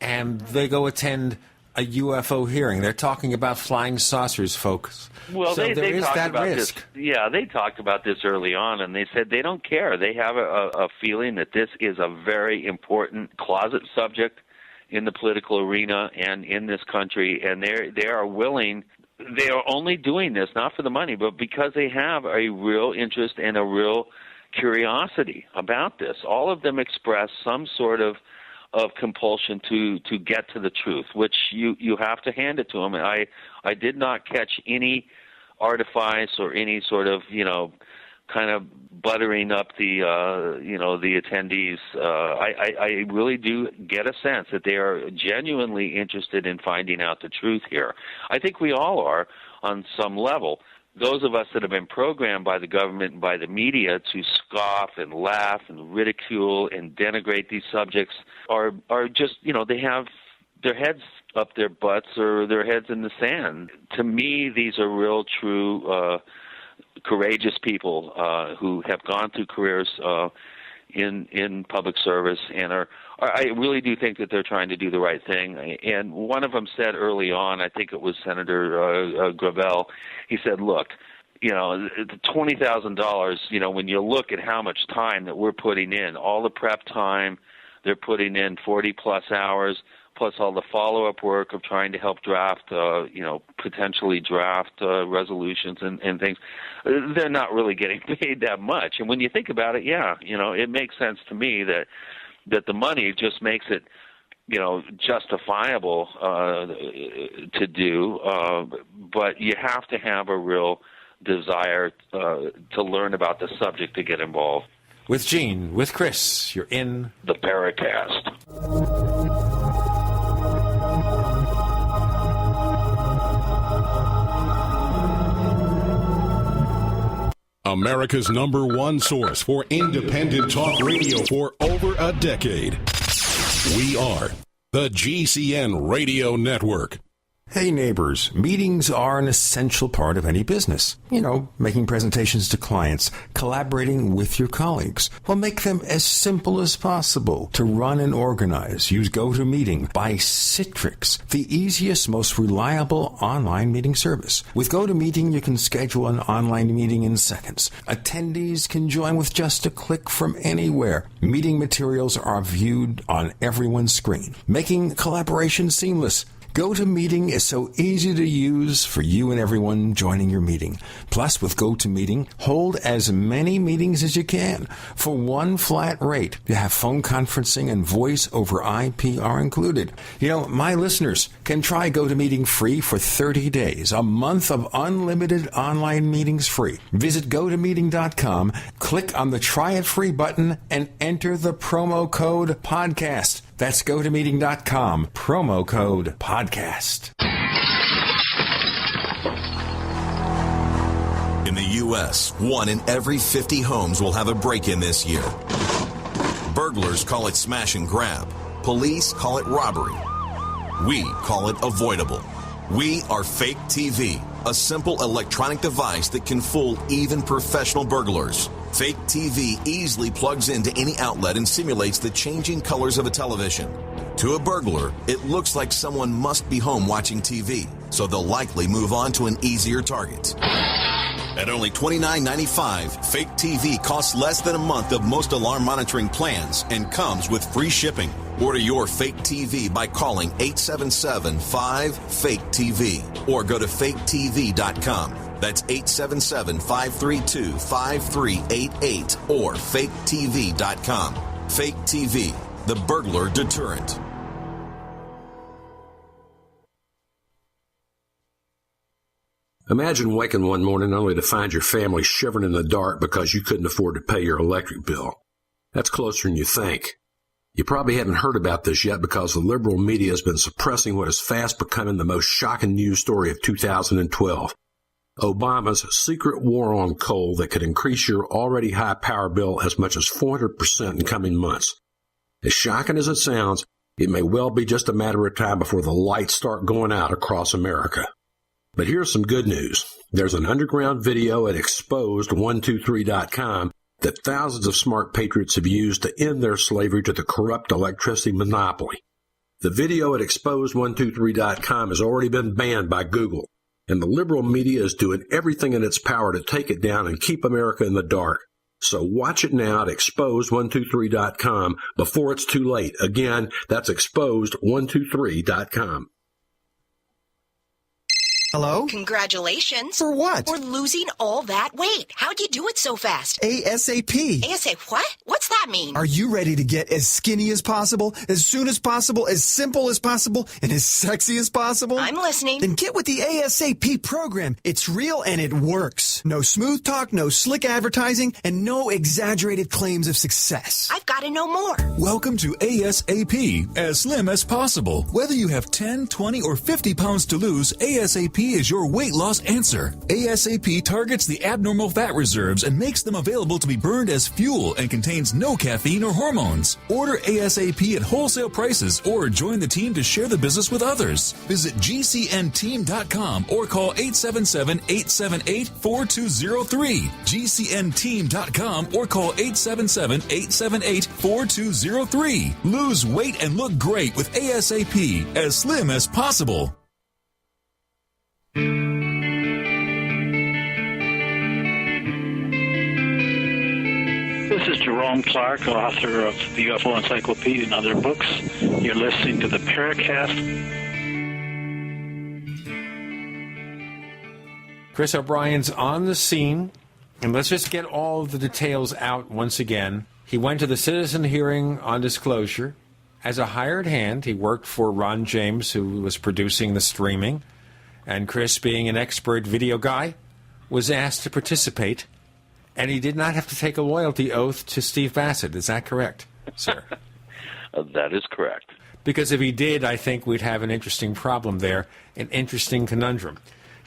and they go attend a UFO hearing. They're talking about flying saucers, folks. Well, so there is talked that about risk. This. Yeah, they talked about this early on, and they said they don't care. They have a feeling that this is a very important closet subject in the political arena and in this country, and they are willing. They are only doing this not for the money, but because they have a real interest and a real curiosity about this. All of them express some sort of compulsion to get to the truth, which you have to hand it to them. And I did not catch any artifice or any sort of kind of buttering up the attendees. I really do get a sense that they are genuinely interested in finding out the truth here. I think we all are on some level. Those of us that have been programmed by the government and by the media to scoff and laugh and ridicule and denigrate these subjects are just, they have their heads up their butts or their heads in the sand. To me, these are real, true, courageous people who have gone through careers in public service and I really do think that they're trying to do the right thing. And one of them said early on, I think it was Senator Gravel, he said, look, the $20,000, when you look at how much time that we're putting in, all the prep time, they're putting in 40-plus hours, plus all the follow-up work of trying to help draft, potentially draft resolutions and things, they're not really getting paid that much. And when you think about it, it makes sense to me that the money just makes it, justifiable to do. But you have to have a real desire to learn about the subject to get involved. With Gene, with Chris, you're in the Paracast. America's #1 source for independent talk radio for over a decade. We are the GCN Radio Network. Hey neighbors, meetings are an essential part of any business. Making presentations to clients, collaborating with your colleagues. Well, make them as simple as possible to run and organize. Use GoToMeeting by Citrix, the easiest, most reliable online meeting service. With GoToMeeting, you can schedule an online meeting in seconds. Attendees can join with just a click from anywhere. Meeting materials are viewed on everyone's screen, making collaboration seamless. GoToMeeting is so easy to use for you and everyone joining your meeting. Plus, with GoToMeeting, hold as many meetings as you can. For one flat rate, you have phone conferencing and voice over IP are included. My listeners can try GoToMeeting free for 30 days, a month of unlimited online meetings free. Visit GoToMeeting.com, click on the Try It Free button, and enter the promo code PODCAST. That's GoToMeeting.com, promo code PODCAST. In the U.S., 1 in every 50 homes will have a break-in this year. Burglars call it smash and grab. Police call it robbery. We call it avoidable. We are Fake TV, a simple electronic device that can fool even professional burglars. Fake TV easily plugs into any outlet and simulates the changing colors of a television. To a burglar, it looks like someone must be home watching TV, so they'll likely move on to an easier target. At only $29.95, Fake TV costs less than a month of most alarm monitoring plans and comes with free shipping. Order your Fake TV by calling 877-5-FAKE-TV or go to faketv.com. That's 877-532-5388 or faketv.com. Fake TV, the burglar deterrent. Imagine waking one morning only to find your family shivering in the dark because you couldn't afford to pay your electric bill. That's closer than you think. You probably haven't heard about this yet because the liberal media has been suppressing what is fast becoming the most shocking news story of 2012. Obama's secret war on coal that could increase your already high power bill as much as 400% in coming months. As shocking as it sounds, it may well be just a matter of time before the lights start going out across America. But here's some good news. There's an underground video at exposed123.com that thousands of smart patriots have used to end their slavery to the corrupt electricity monopoly. The video at exposed123.com has already been banned by Google, and the liberal media is doing everything in its power to take it down and keep America in the dark. So watch it now at exposed123.com before it's too late. Again, that's exposed123.com. Hello? Congratulations. For what? For losing all that weight. How'd you do it so fast? ASAP. ASAP what? What's that mean? Are you ready to get as skinny as possible, as soon as possible, as simple as possible, and as sexy as possible? I'm listening. Then get with the ASAP program. It's real and it works. No smooth talk, no slick advertising, and no exaggerated claims of success. I've got to know more. Welcome to ASAP, as slim as possible. Whether you have 10, 20, or 50 pounds to lose, ASAP is your weight loss answer. ASAP targets the abnormal fat reserves and makes them available to be burned as fuel and contains no caffeine or hormones. Order ASAP at wholesale prices or join the team to share the business with others. Visit GCNteam.com or call 877-878-4203. GCNteam.com or call 877-878-4203. Lose weight and look great with ASAP, as slim as possible. This is Jerome Clark, author of the UFO Encyclopedia and other books. You're listening to the Paracast. Chris O'Brien's on the scene, and let's just get all the details out once again. He went to the citizen hearing on disclosure. As a hired hand, he worked for Ron James, who was producing the streaming. And Chris, being an expert video guy, was asked to participate, and he did not have to take a loyalty oath to Steve Bassett. Is that correct, sir? That is correct. Because if he did, I think we'd have an interesting problem there, an interesting conundrum.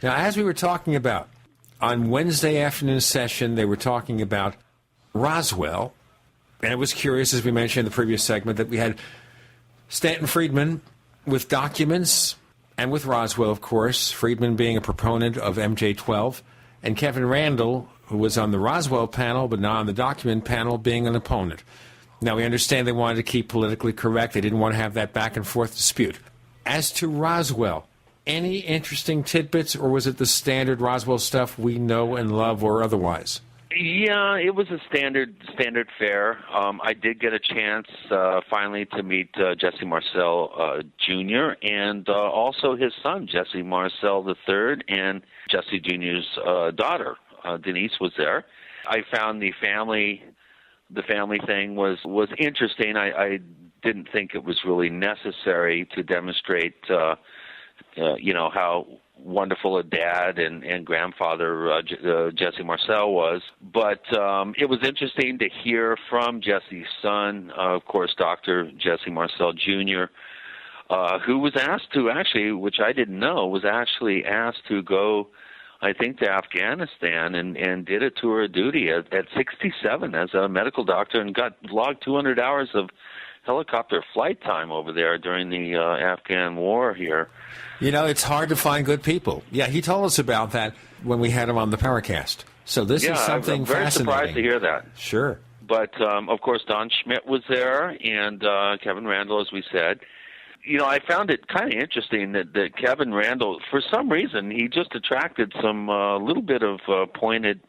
Now, as we were talking about, on Wednesday afternoon session, they were talking about Roswell, and it was curious, as we mentioned in the previous segment, that we had Stanton Friedman with documents, and with Roswell, of course, Friedman being a proponent of MJ-12, and Kevin Randall, who was on the Roswell panel but not on the document panel, being an opponent. Now, we understand they wanted to keep politically correct. They didn't want to have that back-and-forth dispute. As to Roswell, any interesting tidbits, or was it the standard Roswell stuff we know and love, or otherwise? Yeah, it was a standard fare. I did get a chance finally to meet Jesse Marcel Jr. and also his son, Jesse Marcel III, and Jesse Jr.'s daughter, Denise, was there. I found the family thing was interesting. I didn't think it was really necessary to demonstrate, how wonderful a dad and grandfather Jesse Marcel was. But it was interesting to hear from Jesse's son, of course, Dr. Jesse Marcel Jr., who was asked to actually, which I didn't know, was actually asked to go, I think, to Afghanistan and did a tour of duty at 67 as a medical doctor and logged 200 hours of helicopter flight time over there during the Afghan war here. You know, it's hard to find good people. Yeah, he told us about that when we had him on the Paracast. So this is something I'm very fascinating. Surprised to hear that. Sure. But, of course, Don Schmidt was there, and Kevin Randall, as we said. You know, I found it kind of interesting that Kevin Randall, for some reason, he just attracted some little bit of pointed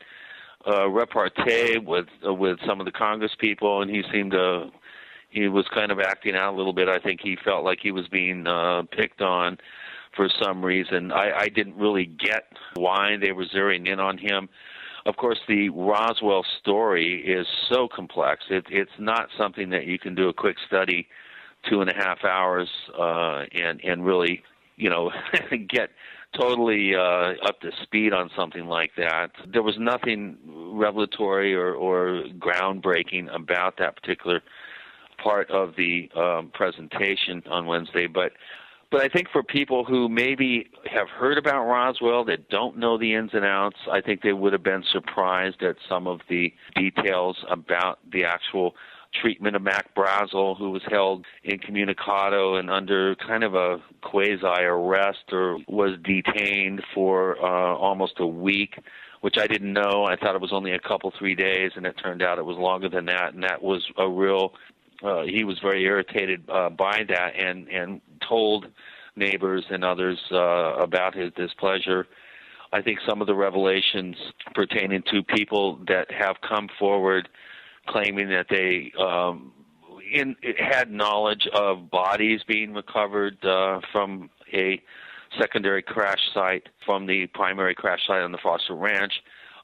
repartee with some of the Congress people, and he was kind of acting out a little bit. I think he felt like he was being picked on for some reason. I didn't really get why they were zeroing in on him. Of course, the Roswell story is so complex. It's not something that you can do a quick study, 2.5 hours, and really, get totally up to speed on something like that. There was nothing revelatory or groundbreaking about that particular part of the presentation on Wednesday, but But I think for people who maybe have heard about Roswell that don't know the ins and outs, I think they would have been surprised at some of the details about the actual treatment of Mac Brazel, who was held incommunicado and under kind of a quasi-arrest, or was detained for almost a week, which I didn't know. I thought it was only 3 days, and it turned out it was longer than that, and that was a real... he was very irritated by that and told neighbors and others about his displeasure. I think some of the revelations pertaining to people that have come forward claiming that they had knowledge of bodies being recovered from a secondary crash site from the primary crash site on the Foster Ranch.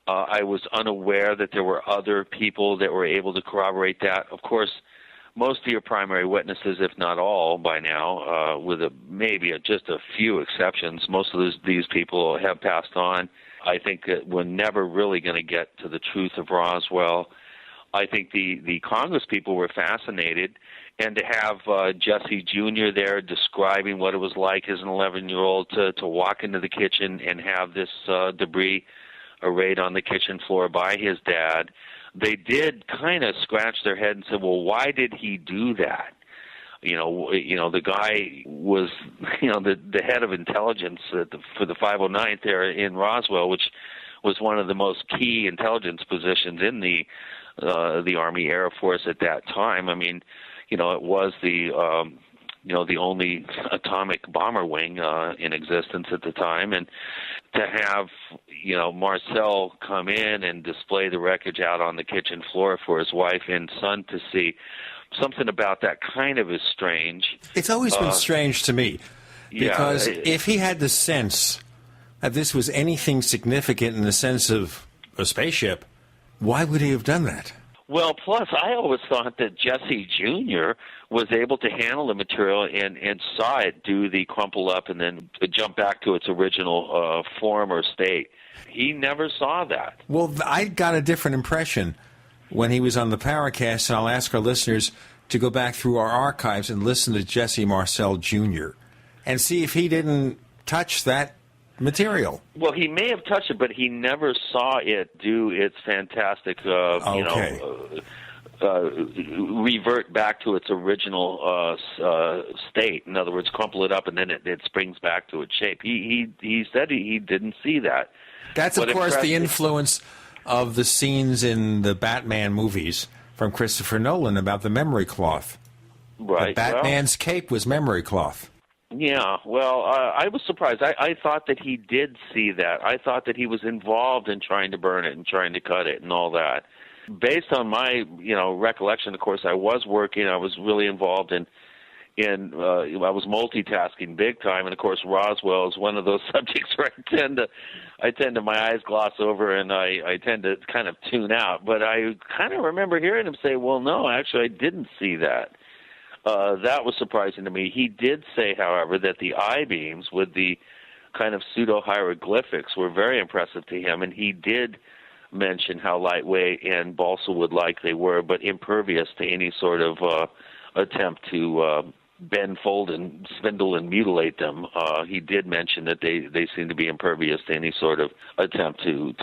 I was unaware that there were other people that were able to corroborate that. Of course, most of your primary witnesses, if not all by now, with maybe just a few exceptions, most of these people have passed on. I think that we're never really going to get to the truth of Roswell. I think the Congress people were fascinated, and to have Jesse Jr. there describing what it was like as an 11-year-old to walk into the kitchen and have this debris arrayed on the kitchen floor by his dad, they did kind of scratch their head and said, well, why did he do that? You know, the guy was, the head of intelligence for the 509th there in Roswell, which was one of the most key intelligence positions in the Army Air Force at that time. I mean, it was the only atomic bomber wing in existence at the time, and to have Marcel come in and display the wreckage out on the kitchen floor for his wife and son to see, something about that kind of is strange. It's always been strange to me, because if he had the sense that this was anything significant in the sense of a spaceship, why would he have done that? Well, plus, I always thought that Jesse Jr. was able to handle the material and saw it do the crumple up and then jump back to its original form or state. He never saw that. Well, I got a different impression when he was on the Paracast, and I'll ask our listeners to go back through our archives and listen to Jesse Marcel Jr. and see if he didn't touch that material. Well, he may have touched it, but he never saw it do its fantastic, revert back to its original state. In other words, crumple it up and then it springs back to its shape. He said he didn't see that. That's, of course, the influence of the scenes in the Batman movies from Christopher Nolan about the memory cloth. Right. The Batman's cape was memory cloth. Yeah, well, I was surprised. I thought that he did see that. I thought that he was involved in trying to burn it and trying to cut it and all that. Based on my, recollection, of course, I was working. I was really involved in I was multitasking big time, and of course, Roswell is one of those subjects where I tend to my eyes gloss over, and I tend to kind of tune out. But I kind of remember hearing him say, "Well, no, actually, I didn't see that." That was surprising to me. He did say, however, that the I-beams with the kind of pseudo-hieroglyphics were very impressive to him, and he did mention how lightweight and balsa wood-like they were, but impervious to any sort of attempt to bend, fold, and spindle and mutilate them. He did mention that they seem to be impervious to any sort of attempt to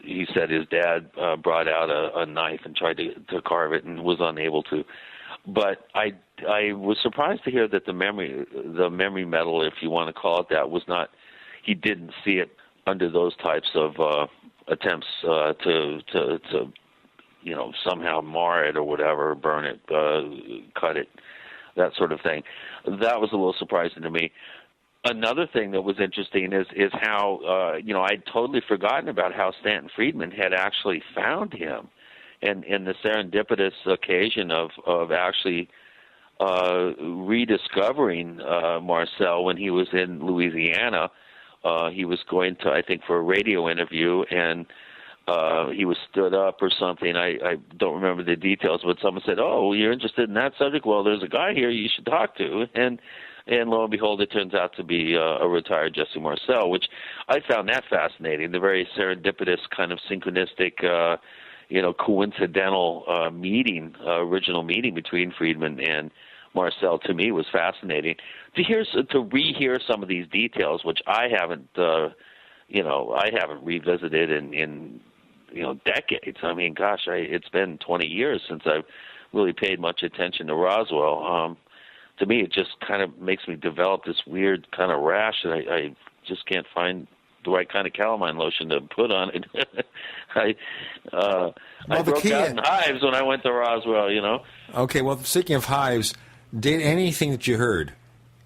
he said his dad brought out a knife and tried to carve it and was unable to. But I was surprised to hear that the memory metal, if you want to call it that, was not. He didn't see it under those types of attempts to somehow mar it or whatever, burn it, cut it, that sort of thing. That was a little surprising to me. Another thing that was interesting is how I'd totally forgotten about how Stanton Friedman had actually found him. And the serendipitous occasion of actually rediscovering Marcel when he was in Louisiana. He was going to, I think, for a radio interview, and he was stood up or something. I don't remember the details, but someone said, "Oh, you're interested in that subject? Well, there's a guy here you should talk to." And lo and behold, it turns out to be a retired Jesse Marcel, which I found that fascinating, the very serendipitous kind of synchronistic coincidental original meeting between Friedman and Marcel, to me, was fascinating. To rehear some of these details, which I haven't revisited in decades. I mean, gosh, it's been 20 years since I've really paid much attention to Roswell. To me, it just kind of makes me develop this weird kind of rash that I just can't find the right kind of calamine lotion to put on it. I broke out in hives when I went to Roswell, Okay, well, speaking of hives, did anything that you heard,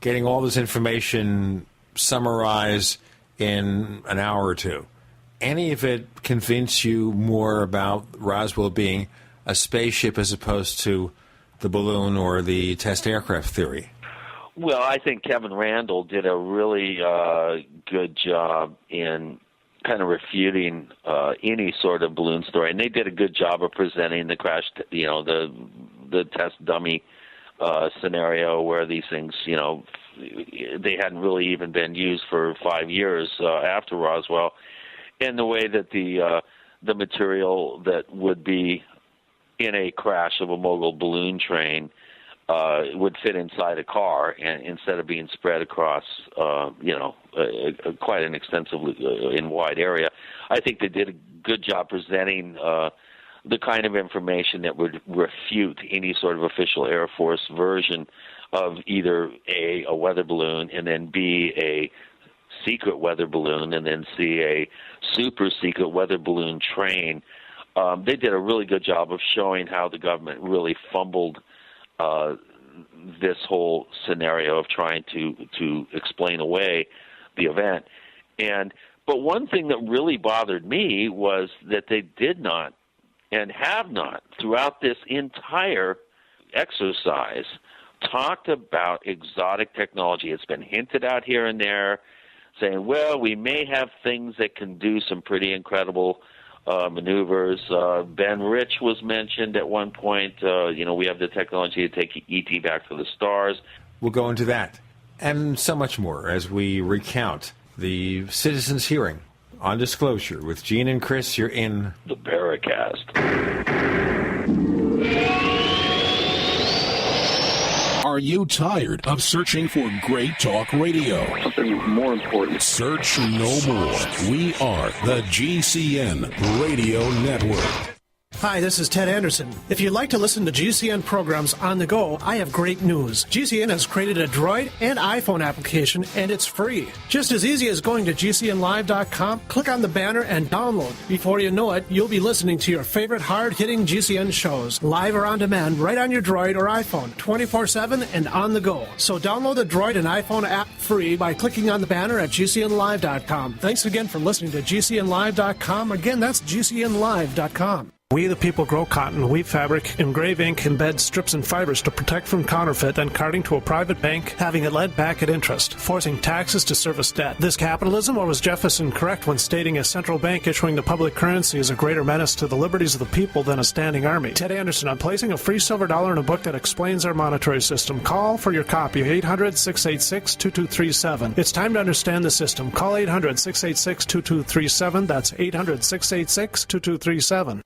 getting all this information summarized in an hour or two, any of it convince you more about Roswell being a spaceship as opposed to the balloon or the test aircraft theory? Well, I think Kevin Randall did a really good job in kind of refuting any sort of balloon story, and they did a good job of presenting the crash, the test dummy scenario where these things, they hadn't really even been used for 5 years after Roswell, and the way that the material that would be in a crash of a mogul balloon train would fit inside a car, and instead of being spread across, quite an extensive and wide area. I think they did a good job presenting the kind of information that would refute any sort of official Air Force version of either A, a weather balloon, and then B, a secret weather balloon, and then C, a super secret weather balloon train. They did a really good job of showing how the government really fumbled this whole scenario of trying to explain away the event. But one thing that really bothered me was that they did not and have not throughout this entire exercise talked about exotic technology. It's been hinted out here and there, saying, well, we may have things that can do some pretty incredible maneuvers. Ben Rich was mentioned at one point. We have the technology to take ET back to the stars. We'll go into that and so much more as we recount the citizens' hearing on disclosure with Gene and Chris. You're in the Paracast. Are you tired of searching for great talk radio? Something more important. Search no more. We are the GCN Radio Network. Hi, this is Ted Anderson. If you'd like to listen to GCN programs on the go, I have great news. GCN has created a Droid and iPhone application, and it's free. Just as easy as going to GCNlive.com, click on the banner, and download. Before you know it, you'll be listening to your favorite hard-hitting GCN shows, live or on demand, right on your Droid or iPhone, 24/7 and on the go. So download the Droid and iPhone app free by clicking on the banner at GCNlive.com. Thanks again for listening to GCNlive.com. Again, that's GCNlive.com. We the people grow cotton, weave fabric, engrave ink, embed strips and fibers to protect from counterfeit, then carting to a private bank, having it lent back at interest, forcing taxes to service debt. This capitalism, or was Jefferson correct when stating a central bank issuing the public currency is a greater menace to the liberties of the people than a standing army? Ted Anderson, I'm placing a free silver dollar in a book that explains our monetary system. Call for your copy, 800-686-2237. It's time to understand the system. Call 800-686-2237. That's 800-686-2237.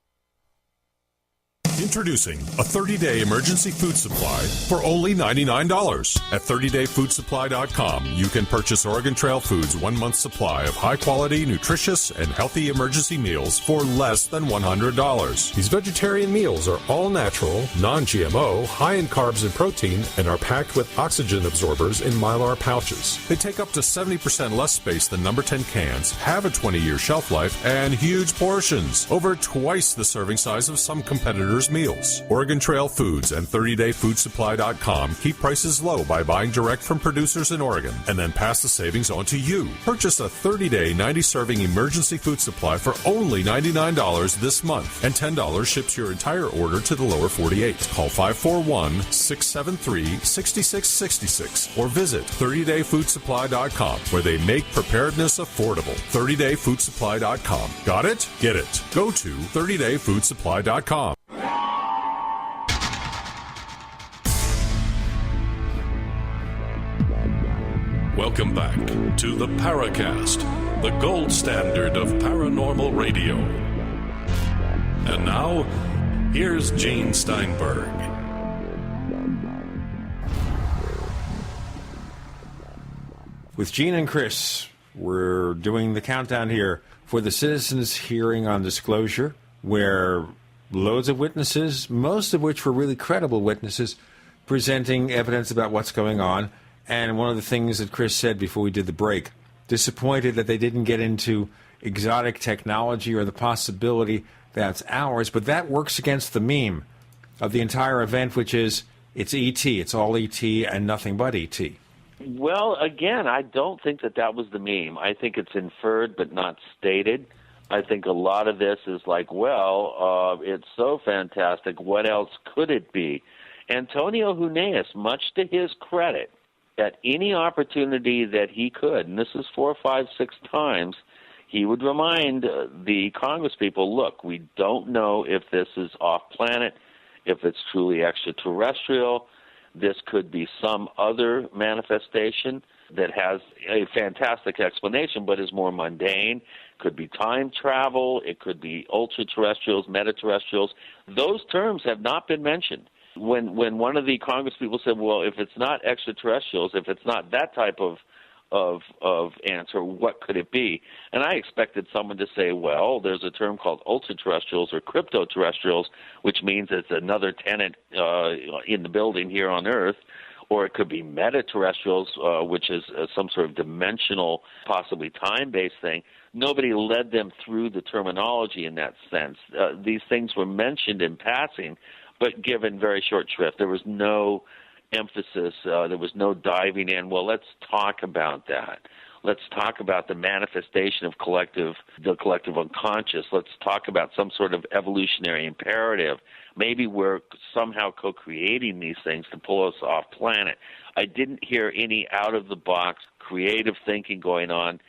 Introducing a 30-day emergency food supply for only $99. At 30dayfoodsupply.com, you can purchase Oregon Trail Foods' 1 month supply of high-quality, nutritious, and healthy emergency meals for less than $100. These vegetarian meals are all natural, non-GMO, high in carbs and protein, and are packed with oxygen absorbers in Mylar pouches. They take up to 70% less space than number 10 cans, have a 20-year shelf life, and huge portions, over twice the serving size of some competitors' meals. Oregon Trail Foods and 30dayfoodsupply.com keep prices low by buying direct from producers in Oregon and then pass the savings on to you. Purchase a 30-day 90-serving emergency food supply for only $99 this month, and $10 ships your entire order to the lower 48. Call 541-673-6666 or visit 30dayfoodsupply.com, where they make preparedness affordable. 30dayfoodsupply.com. Got it? Get it. Go to 30dayfoodsupply.com. Welcome back to the Paracast, the gold standard of paranormal radio. And now, here's Gene Steinberg. With Gene and Chris, we're doing the countdown here for the citizens' hearing on disclosure, where loads of witnesses, most of which were really credible witnesses, presenting evidence about what's going on. And one of the things that Chris said before we did the break, disappointed that they didn't get into exotic technology or the possibility that's ours, but that works against the meme of the entire event, which is it's E.T., it's all E.T. and nothing but E.T. Well, again, I don't think that was the meme. I think it's inferred but not stated. I think a lot of this is like, well, it's so fantastic, what else could it be? Antonio Huneeus, much to his credit, at any opportunity that he could, and this is 4, 5, 6 times, he would remind the Congress people, look, we don't know if this is off-planet, if it's truly extraterrestrial. This could be some other manifestation that has a fantastic explanation but is more mundane. Could be time travel. It could be ultra-terrestrials, meta-terrestrials. Those terms have not been mentioned. When one of the Congress people said, well, if it's not extraterrestrials, if it's not that type of answer, what could it be? And I expected someone to say, well, there's a term called ultra-terrestrials or crypto-terrestrials, which means it's another tenant in the building here on Earth, or it could be meta-terrestrials, which is some sort of dimensional, possibly time-based thing. Nobody led them through the terminology in that sense. These things were mentioned in passing, but given very short shrift. There was no emphasis. There was no diving in. Well, let's talk about that. Let's talk about the manifestation of the collective unconscious. Let's talk about some sort of evolutionary imperative. Maybe we're somehow co-creating these things to pull us off planet. I didn't hear any out-of-the-box creative thinking going on.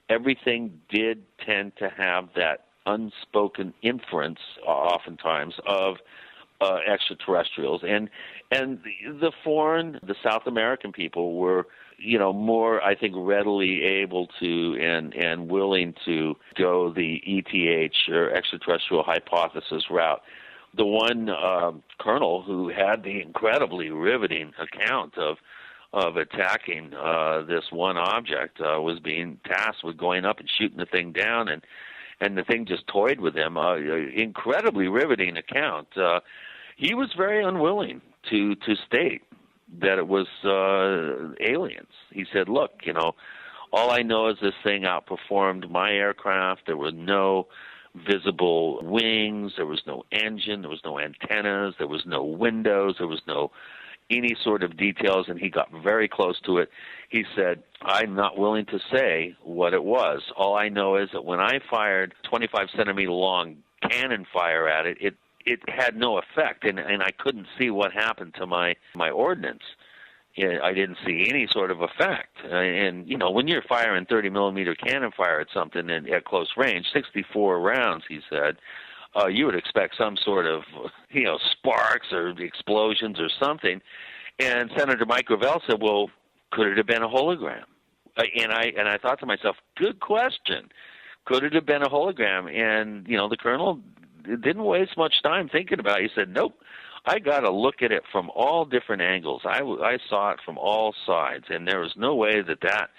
Everything did tend to have that unspoken inference, oftentimes, of extraterrestrials, and the South American people were, more, I think, readily able to and willing to go the ETH or extraterrestrial hypothesis route. The one colonel who had the incredibly riveting account of attacking this one object was being tasked with going up and shooting the thing down, and the thing just toyed with him. Incredibly riveting account. He was very unwilling to state that it was aliens. He said, look, all I know is this thing outperformed my aircraft. There were no visible wings. There was no engine. There was no antennas. There was no windows. There was no any sort of details, and he got very close to it. He said, I'm not willing to say what it was. All I know is that when I fired 25-centimeter long cannon fire at it, it had no effect, and I couldn't see what happened to my ordnance. I didn't see any sort of effect. And, when you're firing 30-millimeter cannon fire at something at close range, 64 rounds, he said, you would expect some sort of, sparks or explosions or something. And Senator Mike Gravel said, well, could it have been a hologram? And I thought to myself, good question. Could it have been a hologram? And, the colonel didn't waste much time thinking about it. He said, nope, I got to look at it from all different angles. I saw it from all sides, and there was no way that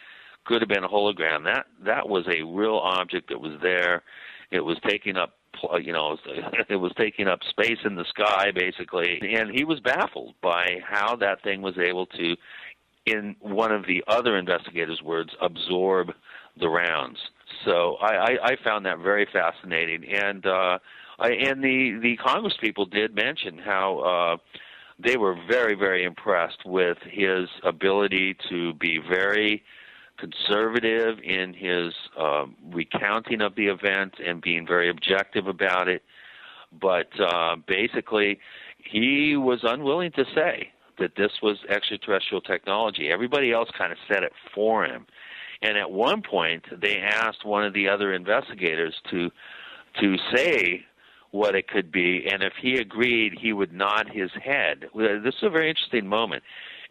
could have been a hologram. That was a real object that was there. It was taking up, it was taking up space in the sky, basically, and he was baffled by how that thing was able to, in one of the other investigators' words, absorb the rounds. So I found that very fascinating, and the Congress people did mention how they were very, very impressed with his ability to be very conservative in his recounting of the event and being very objective about it. But basically, he was unwilling to say that this was extraterrestrial technology. Everybody else kind of said it for him. And at one point, they asked one of the other investigators to say what it could be, and if he agreed, he would nod his head. This is a very interesting moment,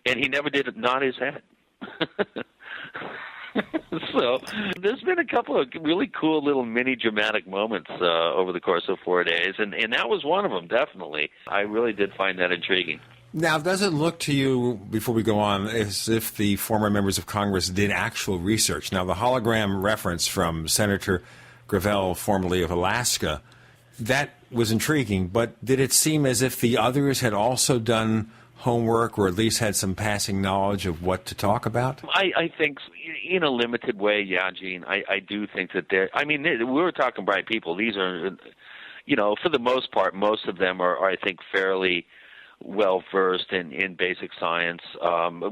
and he never did nod his head. So there's been a couple of really cool little mini dramatic moments over the course of 4 days, and that was one of them, definitely. I really did find that intriguing. Now, does it look to you, before we go on, as if the former members of Congress did actual research? Now, the hologram reference from Senator Gravel, formerly of Alaska, that was intriguing, but did it seem as if the others had also done homework or at least had some passing knowledge of what to talk about? I think in a limited way, yeah, Gene. I do think that we were talking bright people. These are, for the most part, most of them are I think, fairly well-versed in basic science,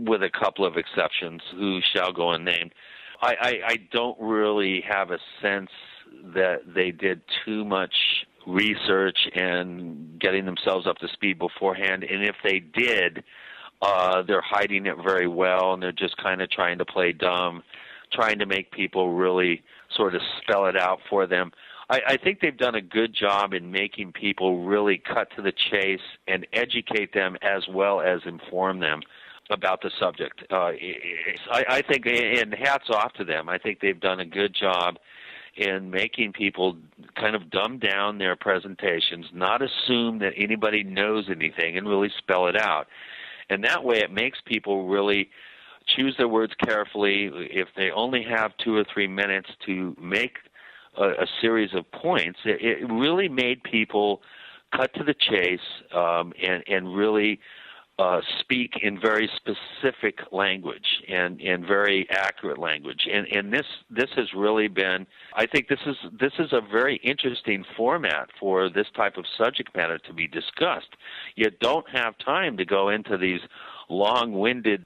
with a couple of exceptions who shall go unnamed. I don't really have a sense that they did too much research and getting themselves up to speed beforehand, and if they did, they're hiding it very well, and they're just kind of trying to play dumb, trying to make people really sort of spell it out for them. I think they've done a good job in making people really cut to the chase and educate them as well as inform them about the subject. I think, and hats off to them, I think they've done a good job in making people kind of dumb down their presentations, not assume that anybody knows anything, and really spell it out. And that way it makes people really choose their words carefully. If they only have 2 or 3 minutes to make a series of points, it really made people cut to the chase and really speak in very specific language and very accurate language. And this has really been, I think this is a very interesting format for this type of subject matter to be discussed. You don't have time to go into these long-winded,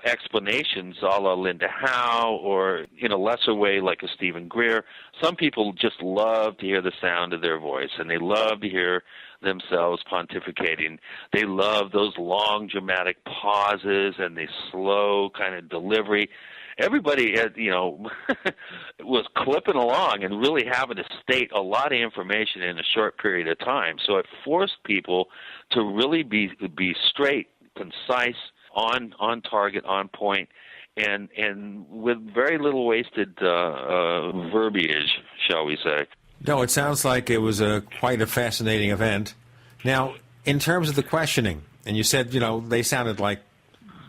explanations a la Linda Howe, or in a lesser way like a Stephen Greer. Some people just love to hear the sound of their voice, and they love to hear themselves pontificating. They love those long dramatic pauses and the slow kind of delivery. Everybody was clipping along and really having to state a lot of information in a short period of time. So it forced people to really be straight, concise, on target, on point, and with very little wasted verbiage, shall we say. No, it sounds like it was quite a fascinating event. Now, in terms of the questioning, and you said, they sounded like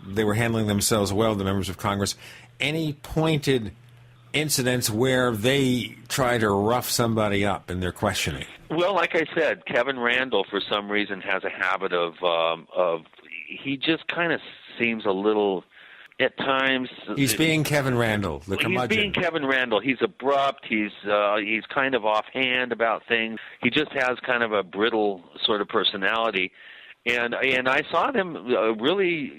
they were handling themselves well, the members of Congress. Any pointed incidents where they try to rough somebody up in their questioning? Well, like I said, Kevin Randall, for some reason, has a habit of he just kind of seems a little, at times. He's being Kevin Randall, the curmudgeon. He's being Kevin Randall. He's abrupt. He's kind of offhand about things. He just has kind of a brittle sort of personality. And I saw them really,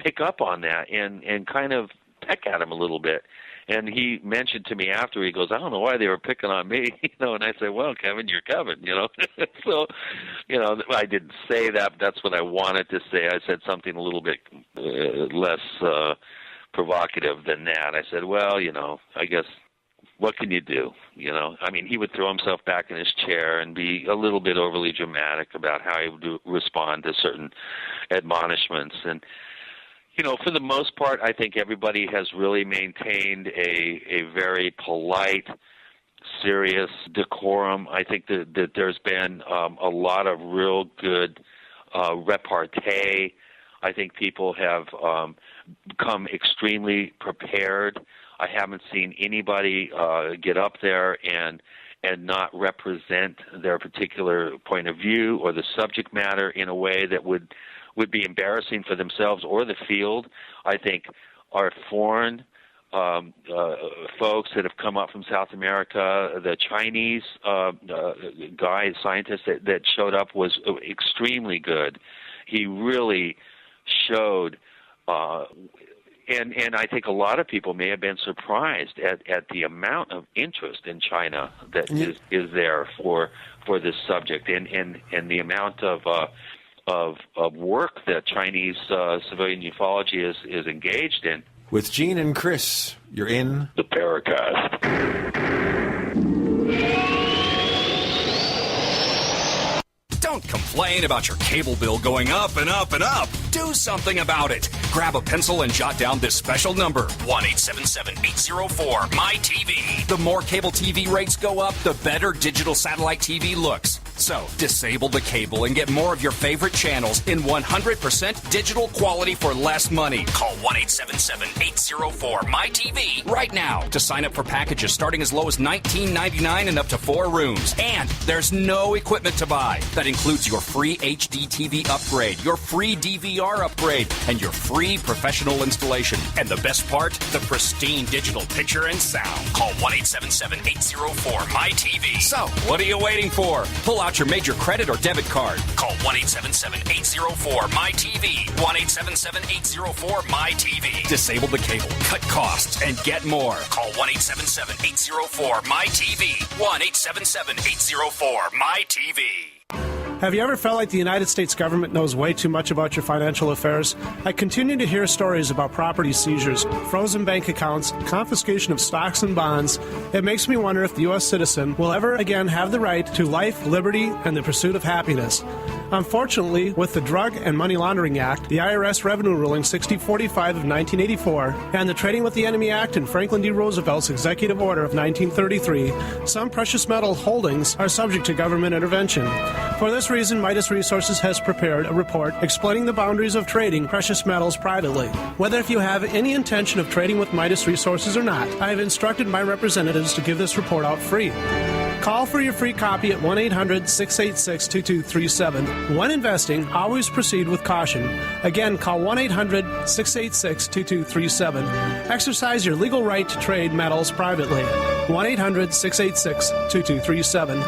pick up on that and kind of peck at him a little bit. And he mentioned to me after, he goes, I don't know why they were picking on me, and I said, well, Kevin, you're Kevin, So, I didn't say that, but that's what I wanted to say. I said something a little bit less provocative than that. I said, well, I guess, what can you do? He would throw himself back in his chair and be a little bit overly dramatic about how he would respond to certain admonishments. And, for the most part, I think everybody has really maintained a very polite, serious decorum. I think that there's been a lot of real good repartee. I think people have come extremely prepared. I haven't seen anybody get up there and not represent their particular point of view or the subject matter in a way that would be embarrassing for themselves or the field. I think our foreign folks that have come up from South America, the Chinese scientist that showed up was extremely good. He really showed, and I think a lot of people may have been surprised at the amount of interest in China that is there for this subject, and the amount of work that Chinese civilian ufology is engaged in. With Gene and Chris, you're in the Paracast. Don't complain about your cable bill going up and up and up. Do something about it. Grab a pencil and jot down this special number, 1-877-804-MY-TV. The more cable TV rates go up, the better digital satellite TV looks. So, disable the cable and get more of your favorite channels in 100% digital quality for less money. Call 1-877-804-MyTV right now to sign up for packages starting as low as $19.99 and up to 4 rooms. And there's no equipment to buy. That includes your free HD TV upgrade, your free DVR upgrade, and your free professional installation. And the best part, the pristine digital picture and sound. Call 1-877-804-MyTV. So, what are you waiting for? Pull out your major credit or debit card. Call 1-877-804-MyTV. 1-877-804-MyTV. Disable the cable, cut costs, and get more. Call 1-877-804-MyTV. 1-877-804-MyTV. Have you ever felt like the United States government knows way too much about your financial affairs? I continue to hear stories about property seizures, frozen bank accounts, confiscation of stocks and bonds. It makes me wonder if the U.S. citizen will ever again have the right to life, liberty, and the pursuit of happiness. Unfortunately, with the Drug and Money Laundering Act, the IRS Revenue Ruling 6045 of 1984, and the Trading with the Enemy Act and Franklin D. Roosevelt's Executive Order of 1933, some precious metal holdings are subject to government intervention. For this reason, Midas Resources has prepared a report explaining the boundaries of trading precious metals privately. Whether if you have any intention of trading with Midas Resources or not, I have instructed my representatives to give this report out free. Call for your free copy at 1-800-686-2237. When investing, always proceed with caution. Again, call 1-800-686-2237. Exercise your legal right to trade metals privately. 1-800-686-2237.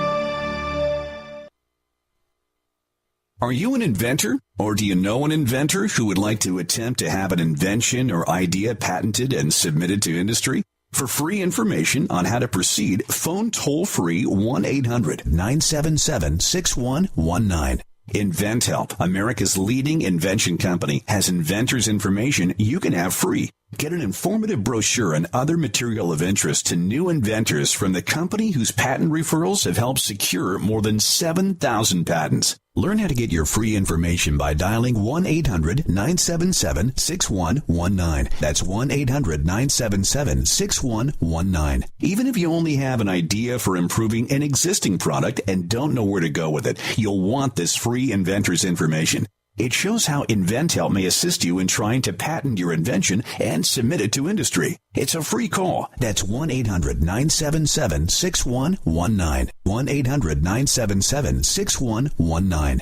Are you an inventor, or do you know an inventor who would like to attempt to have an invention or idea patented and submitted to industry? For free information on how to proceed, phone toll-free 1-800-977-6119. InventHelp, America's leading invention company, has inventors' information you can have free. Get an informative brochure and other material of interest to new inventors from the company whose patent referrals have helped secure more than 7,000 patents. Learn how to get your free information by dialing 1-800-977-6119. That's 1-800-977-6119. Even if you only have an idea for improving an existing product and don't know where to go with it, you'll want this free inventor's information. It shows how InventHelp may assist you in trying to patent your invention and submit it to industry. It's a free call. That's 1-800-977-6119. 1-800-977-6119.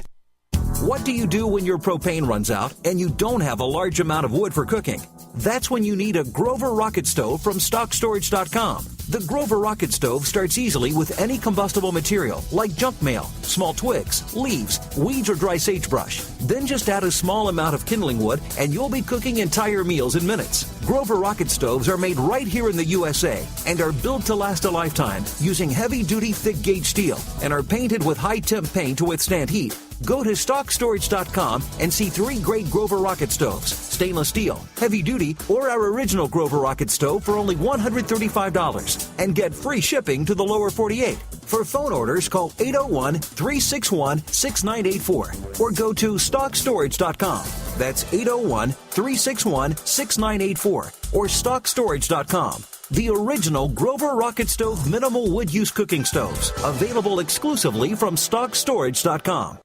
What do you do when your propane runs out and you don't have a large amount of wood for cooking? That's when you need a Grover rocket stove from StockStorage.com. The Grover rocket stove starts easily with any combustible material like junk mail, small twigs, leaves, weeds, or dry sagebrush. Then just add a small amount of kindling wood and you'll be cooking entire meals in minutes. Grover rocket stoves are made right here in the USA and are built to last a lifetime using heavy-duty thick-gauge steel and are painted with high-temp paint to withstand heat. Go to StockStorage.com and see 3 great Grover rocket stoves, stainless steel, heavy duty, or our original Grover rocket stove for only $135 and get free shipping to the lower 48. For phone orders, call 801-361-6984 or go to StockStorage.com. That's 801-361-6984 or StockStorage.com. The original Grover rocket stove minimal wood use cooking stoves, available exclusively from StockStorage.com.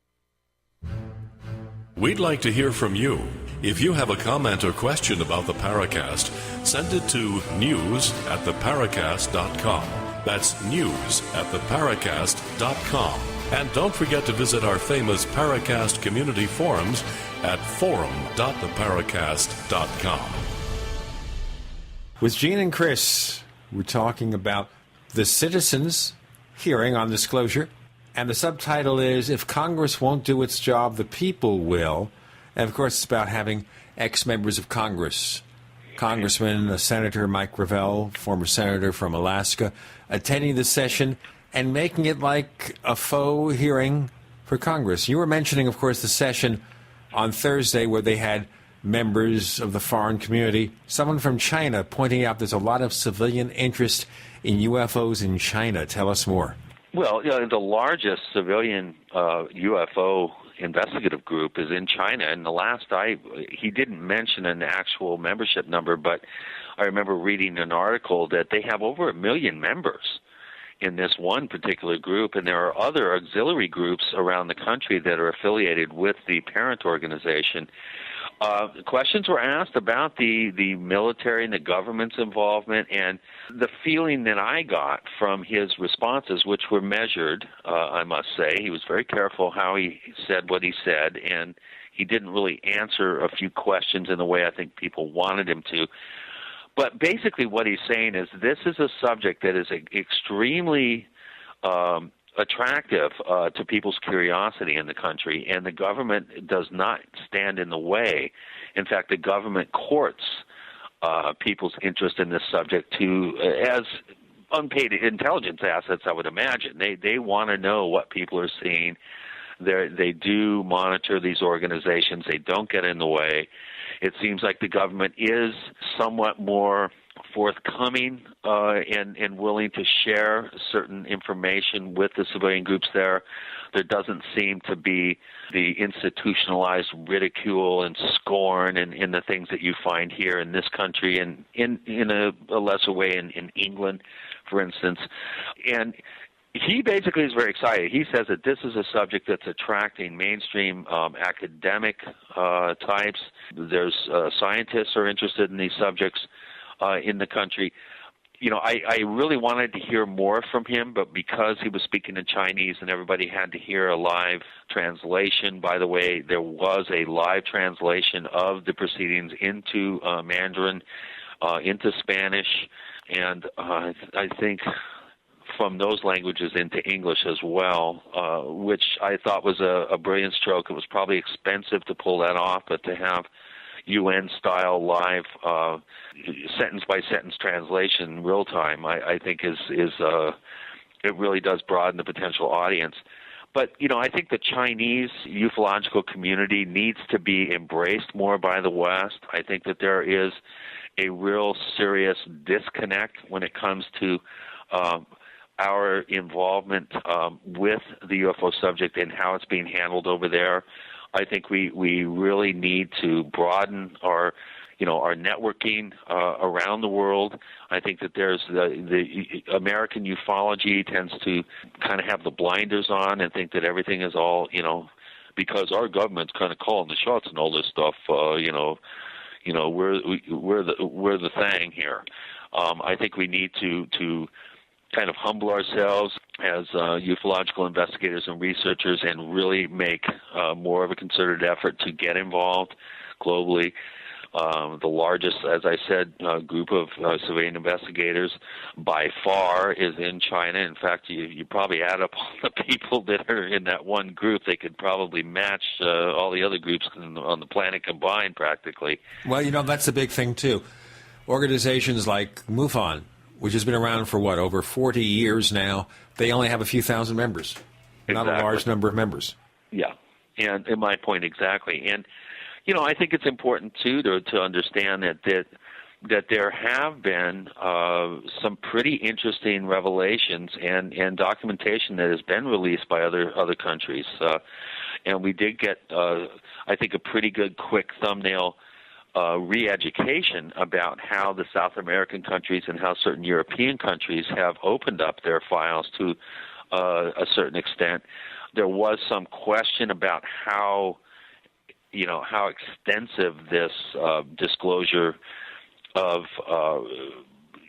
We'd like to hear from you. If you have a comment or question about the Paracast, send it to news@theparacast.com. That's news@theparacast.com. And don't forget to visit our famous Paracast community forums at forum.theparacast.com. With Gene and Chris, we're talking about the citizens' hearing on disclosure. And the subtitle is, If Congress Won't Do Its Job, the People Will. And, of course, it's about having ex-members of Congress, Congressman, Senator Mike Gravel, former senator from Alaska, attending the session and making it like a faux hearing for Congress. You were mentioning, of course, the session on Thursday where they had members of the foreign community, someone from China pointing out there's a lot of civilian interest in UFOs in China. Tell us more. Well, the largest civilian UFO investigative group is in China, and he didn't mention an actual membership number, but I remember reading an article that they have over 1 million members. in this one particular group, and there are other auxiliary groups around the country that are affiliated with the parent organization. Questions were asked about the military and the government's involvement, and the feeling that I got from his responses, which were measured, I must say. He was very careful how he said what he said, and he didn't really answer a few questions in the way I think people wanted him to. But basically what he's saying is this is a subject that is extremely attractive to people's curiosity in the country, and the government does not stand in the way. In fact, the government courts people's interest in this subject as unpaid intelligence assets, I would imagine. They want to know what people are seeing. They do monitor these organizations. They don't get in the way. It seems like the government is somewhat more forthcoming and willing to share certain information with the civilian groups there. There doesn't seem to be the institutionalized ridicule and scorn in the things that you find here in this country and in a lesser way in England, for instance. And he basically is very excited. He says that this is a subject that's attracting mainstream academic types. There's scientists are interested in these subjects in the country. You know, I really wanted to hear more from him, but because he was speaking in Chinese and everybody had to hear a live translation, by the way, there was a live translation of the proceedings into Mandarin, into Spanish, and I think from those languages into English as well, which I thought was a brilliant stroke. It was probably expensive to pull that off, but to have UN-style live sentence-by-sentence translation real time, I think is it really does broaden the potential audience. But, you know, I think the Chinese ufological community needs to be embraced more by the West. I think that there is a real serious disconnect when it comes to our involvement with the UFO subject and how it's being handled over there. I think we really need to broaden our networking around the world. I think that there's the American ufology tends to kind of have the blinders on and think that everything is all, because our government's kind of calling the shots and all this stuff. We're the thing here. I think we need to kind of humble ourselves as ufological investigators and researchers and really make more of a concerted effort to get involved globally. The largest, as I said, group of civilian investigators by far is in China. In fact, you probably add up all the people that are in that one group, they could probably match all the other groups on the planet combined practically. Well, that's the big thing, too. Organizations like MUFON, which has been around for, over 40 years now, they only have a few thousand members, not a large number of members. Yeah, and in my point exactly. And, I think it's important, too, to understand that there have been some pretty interesting revelations and documentation that has been released by other countries. And we did get, I think, a pretty good quick thumbnail re-education about how the South American countries and how certain European countries have opened up their files to a certain extent. There was some question about how extensive this disclosure of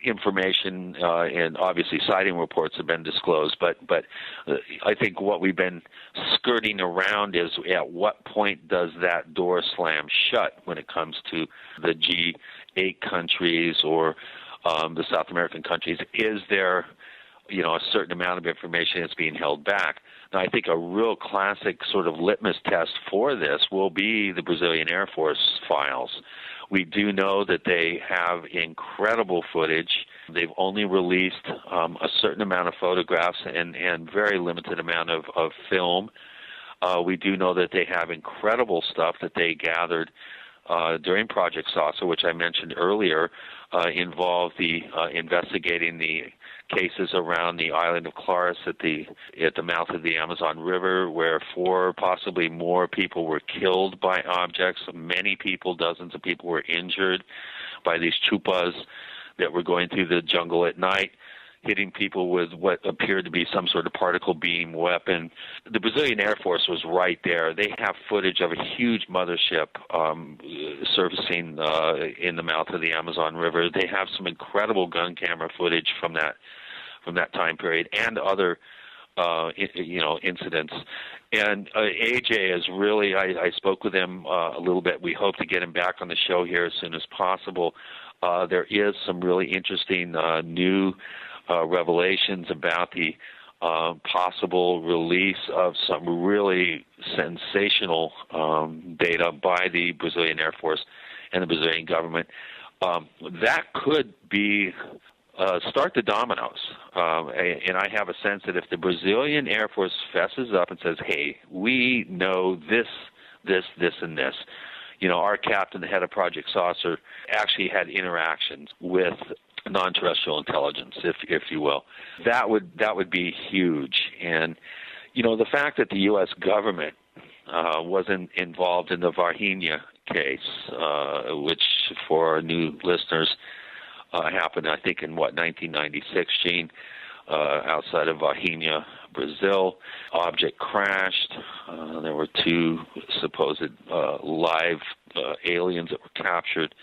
information and obviously sighting reports have been disclosed, but I think what we've been skirting around is at what point does that door slam shut when it comes to the G8 countries or the South American countries? Is there a certain amount of information that's being held back? Now, I think a real classic sort of litmus test for this will be the Brazilian Air Force files. We do know that they have incredible footage. They've only released a certain amount of photographs and very limited amount of film. We do know that they have incredible stuff that they gathered during Project Saucer, which I mentioned earlier, involved the investigating the cases around the island of Claris at the mouth of the Amazon River, where 4, possibly more people were killed by objects. Many people, dozens of people, were injured by these chupas that were going through the jungle at night. hitting people with what appeared to be some sort of particle beam weapon. The Brazilian Air Force was right there. They have footage of a huge mothership surfacing in the mouth of the Amazon River. They have some incredible gun camera footage from that time period and other incidents. And AJ is really, I spoke with him a little bit. We hope to get him back on the show here as soon as possible. There is some really interesting new revelations about the possible release of some really sensational data by the Brazilian Air Force and the Brazilian government. That could be start the dominoes. And I have a sense that if the Brazilian Air Force fesses up and says, hey, we know this, and this, our captain, the head of Project Saucer, actually had interactions with non-terrestrial intelligence, if you will. That would be huge. And, the fact that the U.S. government wasn't involved in the Varginha case, which for our new listeners happened, I think, in 1996, Gene, outside of Varginha, Brazil. Object crashed. There were two supposed live aliens that were captured.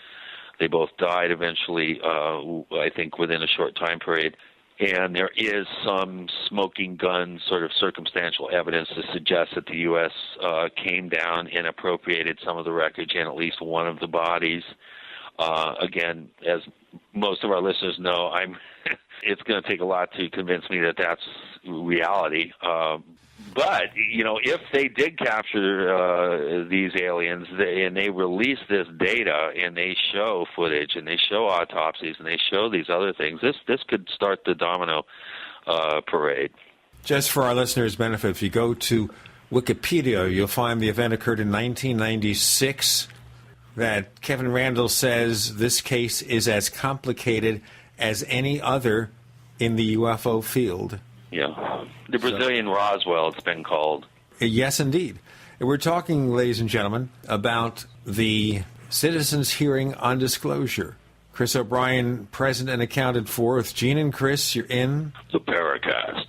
They both died eventually, I think, within a short time period. And there is some smoking gun sort of circumstantial evidence to suggest that the U.S. Came down and appropriated some of the wreckage and at least one of the bodies. Again, as most of our listeners know, it's going to take a lot to convince me that that's reality. But, if they did capture these aliens and they release this data and they show footage and they show autopsies and they show these other things, this could start the domino parade. Just for our listeners' benefit, if you go to Wikipedia, you'll find the event occurred in 1996. That Kevin Randall says this case is as complicated as any other in the UFO field. Yeah. The Brazilian Roswell, it's been called. Yes, indeed. And we're talking, ladies and gentlemen, about the citizens' hearing on disclosure. Chris O'Brien, present and accounted for. With Gene and Chris, you're in the Paracast.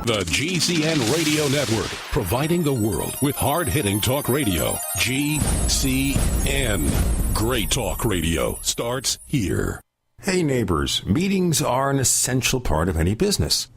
The GCN Radio Network, providing the world with hard-hitting talk radio. GCN. Great talk radio starts here. Hey neighbors, meetings are an essential part of any business.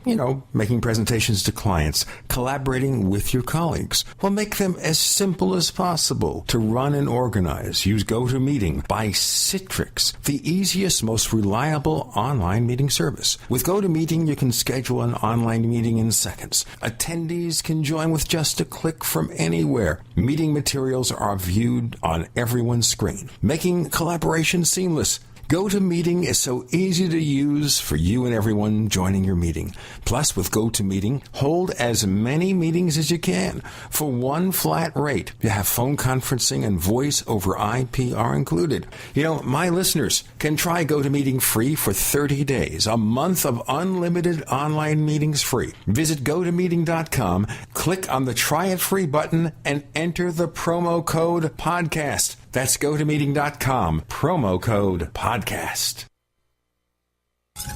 Making presentations to clients, collaborating with your colleagues. Well, make them as simple as possible to run and organize. Use GoToMeeting by Citrix, the easiest, most reliable online meeting service. With GoToMeeting, you can schedule an online meeting in seconds. Attendees can join with just a click from anywhere. Meeting materials are viewed on everyone's screen, making collaboration seamless. GoToMeeting is so easy to use for you and everyone joining your meeting. Plus, with GoToMeeting, hold as many meetings as you can for one flat rate. You have phone conferencing and voice over IP are included. My listeners can try GoToMeeting free for 30 days, a month of unlimited online meetings free. Visit GoToMeeting.com, click on the Try It Free button, and enter the promo code PODCAST. That's GoToMeeting.com, promo code PODCAST.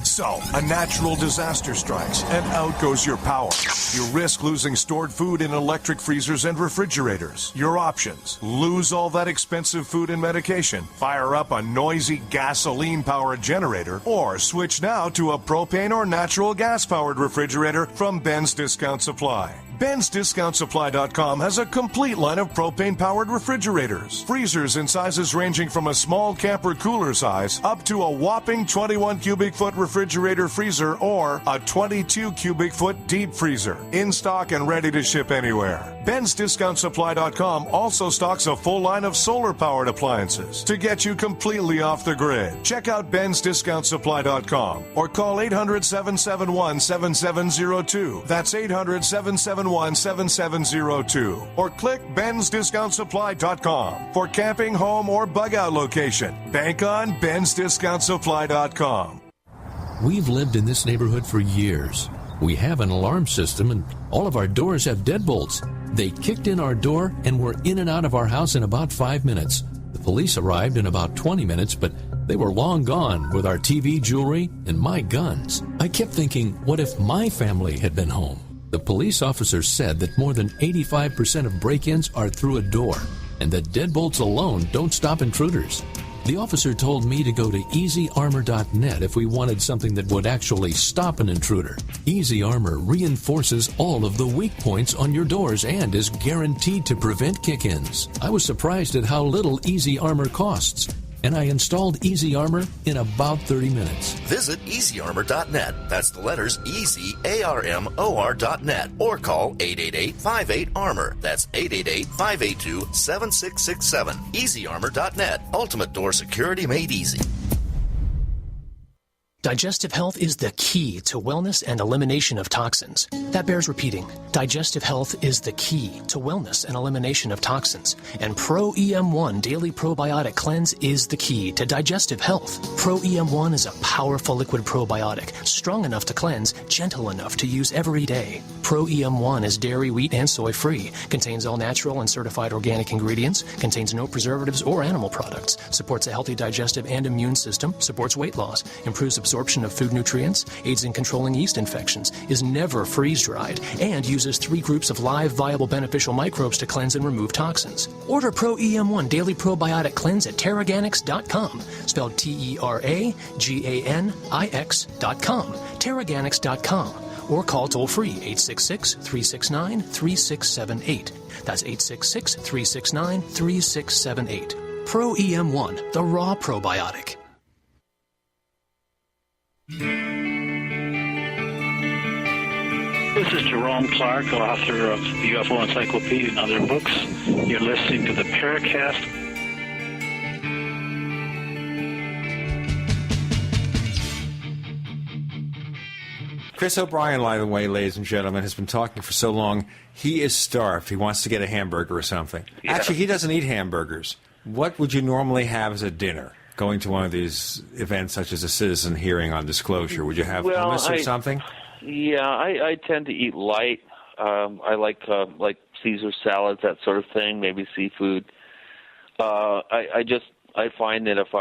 So, a natural disaster strikes, and out goes your power. You risk losing stored food in electric freezers and refrigerators. Your options: lose all that expensive food and medication, fire up a noisy gasoline-powered generator, or switch now to a propane or natural gas-powered refrigerator from Ben's Discount Supply. Ben'sDiscountSupply.com has a complete line of propane-powered refrigerators. Freezers in sizes ranging from a small camper cooler size up to a whopping 21 cubic foot refrigerator freezer or a 22 cubic foot deep freezer. In stock and ready to ship anywhere. Ben'sDiscountSupply.com also stocks a full line of solar-powered appliances to get you completely off the grid. Check out Ben'sDiscountSupply.com or call 800-771-7702. That's 800-771-7702. Or click Ben'sDiscountSupply.com for camping, home, or bug-out location. Bank on Ben'sDiscountSupply.com. We've lived in this neighborhood for years. We have an alarm system, and all of our doors have deadbolts. They kicked in our door and were in and out of our house in about 5 minutes. The police arrived in about 20 minutes, but they were long gone with our TV, jewelry, and my guns. I kept thinking, what if my family had been home? The police officer said that more than 85% of break-ins are through a door, and that deadbolts alone don't stop intruders. The officer told me to go to EasyArmor.net if we wanted something that would actually stop an intruder. Easy Armor reinforces all of the weak points on your doors and is guaranteed to prevent kick-ins. I was surprised at how little Easy Armor costs, and I installed Easy Armor in about 30 minutes. Visit EasyArmor.net. That's the letters EasyArmor.net. Or call 888-58-ARMOR. That's 888-582-7667. EasyArmor.net. Ultimate door security made easy. Digestive health is the key to wellness and elimination of toxins. That bears repeating. Digestive health is the key to wellness and elimination of toxins. And Pro EM1 Daily Probiotic Cleanse is the key to digestive health. Pro EM1 is a powerful liquid probiotic, strong enough to cleanse, gentle enough to use every day. Pro EM1 is dairy, wheat, and soy free, contains all natural and certified organic ingredients, contains no preservatives or animal products, supports a healthy digestive and immune system, supports weight loss, improves absorption of food nutrients, aids in controlling yeast infections, is never freeze-dried, and uses 3 groups of live, viable, beneficial microbes to cleanse and remove toxins. Order Pro EM1 Daily Probiotic Cleanse at Terraganics.com, spelled Terraganix.com, Terraganics.com, or call toll-free 866-369-3678. That's 866-369-3678. Pro EM1, the raw probiotic. This is Jerome Clark, author of the UFO Encyclopedia and other books. You're listening to the Paracast. Chris O'Brien, by the way, ladies and gentlemen, has been talking for so long, he is starved. He wants to get a hamburger or something. Yeah. Actually, he doesn't eat hamburgers. What would you normally have as a dinner? Going to one of these events such as a citizen hearing on disclosure, would you have hummus or something? Yeah, I tend to eat light. I like Caesar salads, that sort of thing, maybe seafood. I find that if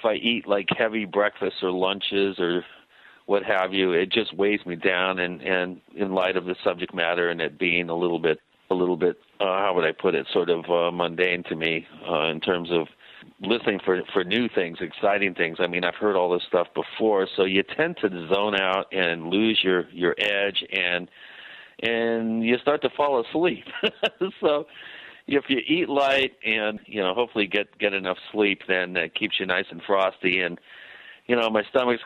I eat like heavy breakfasts or lunches or what have you, it just weighs me down. And in light of the subject matter and it being a little bit, how would I put it, sort of mundane to me in terms of listening for new things, exciting things. I mean, I've heard all this stuff before, so you tend to zone out and lose your edge, and you start to fall asleep. So if you eat light and hopefully get enough sleep, then it keeps you nice and frosty. And my stomach's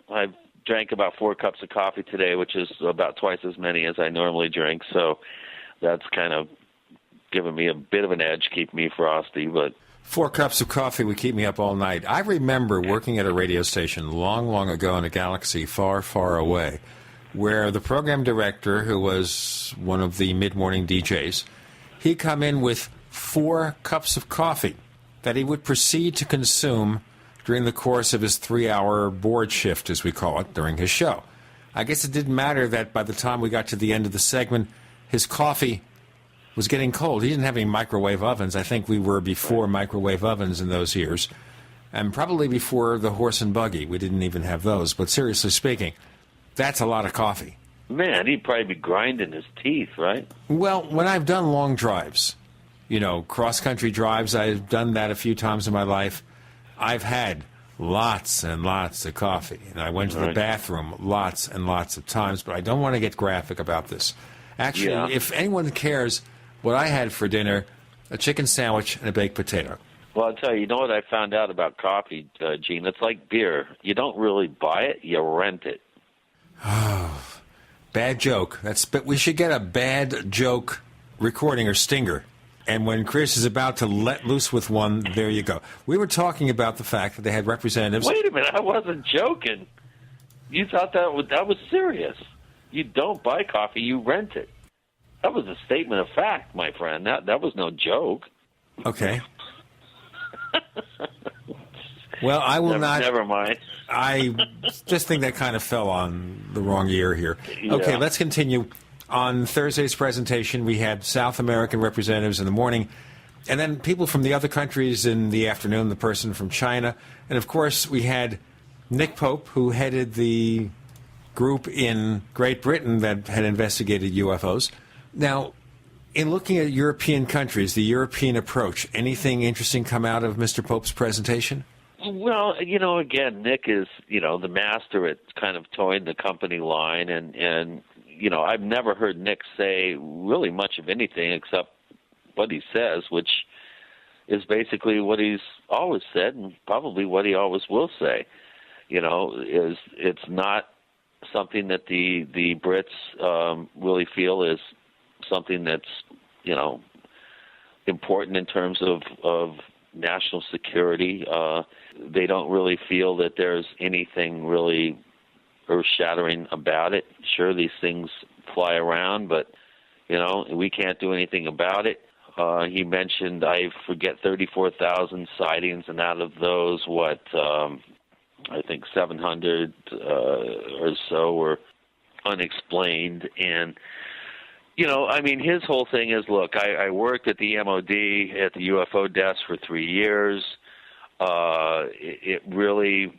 I've drank about 4 cups of coffee today, which is about twice as many as I normally drink. So that's kind of given me a bit of an edge, keep me frosty, but 4 cups of coffee would keep me up all night. I remember working at a radio station long, long ago in a galaxy far, far away, where the program director, who was one of the mid-morning DJs, he'd come in with 4 cups of coffee that he would proceed to consume during the course of his 3-hour board shift, as we call it, during his show. I guess it didn't matter that by the time we got to the end of the segment, his coffee was getting cold. He didn't have any microwave ovens. I think we were before microwave ovens in those years, and probably before the horse and buggy. We didn't even have those. But seriously speaking, that's a lot of coffee. Man, he'd probably be grinding his teeth, right? Well, when I've done long drives, cross-country drives, I've done that a few times in my life, I've had lots and lots of coffee. And I went to the bathroom lots and lots of times, but I don't want to get graphic about this. Actually, if anyone cares, what I had for dinner, a chicken sandwich and a baked potato. Well, I'll tell you, what I found out about coffee, Gene? It's like beer. You don't really buy it, you rent it. Oh, bad joke. We should get a bad joke recording or stinger. And when Chris is about to let loose with one, there you go. We were talking about the fact that they had representatives. Wait a minute, I wasn't joking. You thought that was serious. You don't buy coffee, you rent it. That was a statement of fact, my friend. That was no joke. Okay. Well, I will not. Never mind. I just think that kind of fell on the wrong ear here. Yeah. Okay, let's continue. On Thursday's presentation, we had South American representatives in the morning, and then people from the other countries in the afternoon, the person from China. And, of course, we had Nick Pope, who headed the group in Great Britain that had investigated UFOs. Now, in looking at European countries, the European approach, anything interesting come out of Mr. Pope's presentation? Well, again, Nick is, the master at kind of towing the company line, and I've never heard Nick say really much of anything except what he says, which is basically what he's always said and probably what he always will say. Is it's not something that the Brits really feel is something that's, important in terms of national security. They don't really feel that there's anything really earth-shattering about it. Sure, these things fly around, but, we can't do anything about it. He mentioned, I forget, 34,000 sightings, and out of those, I think 700 or so were unexplained. And, his whole thing is, look, I worked at the MOD at the UFO desk for 3 years. It really,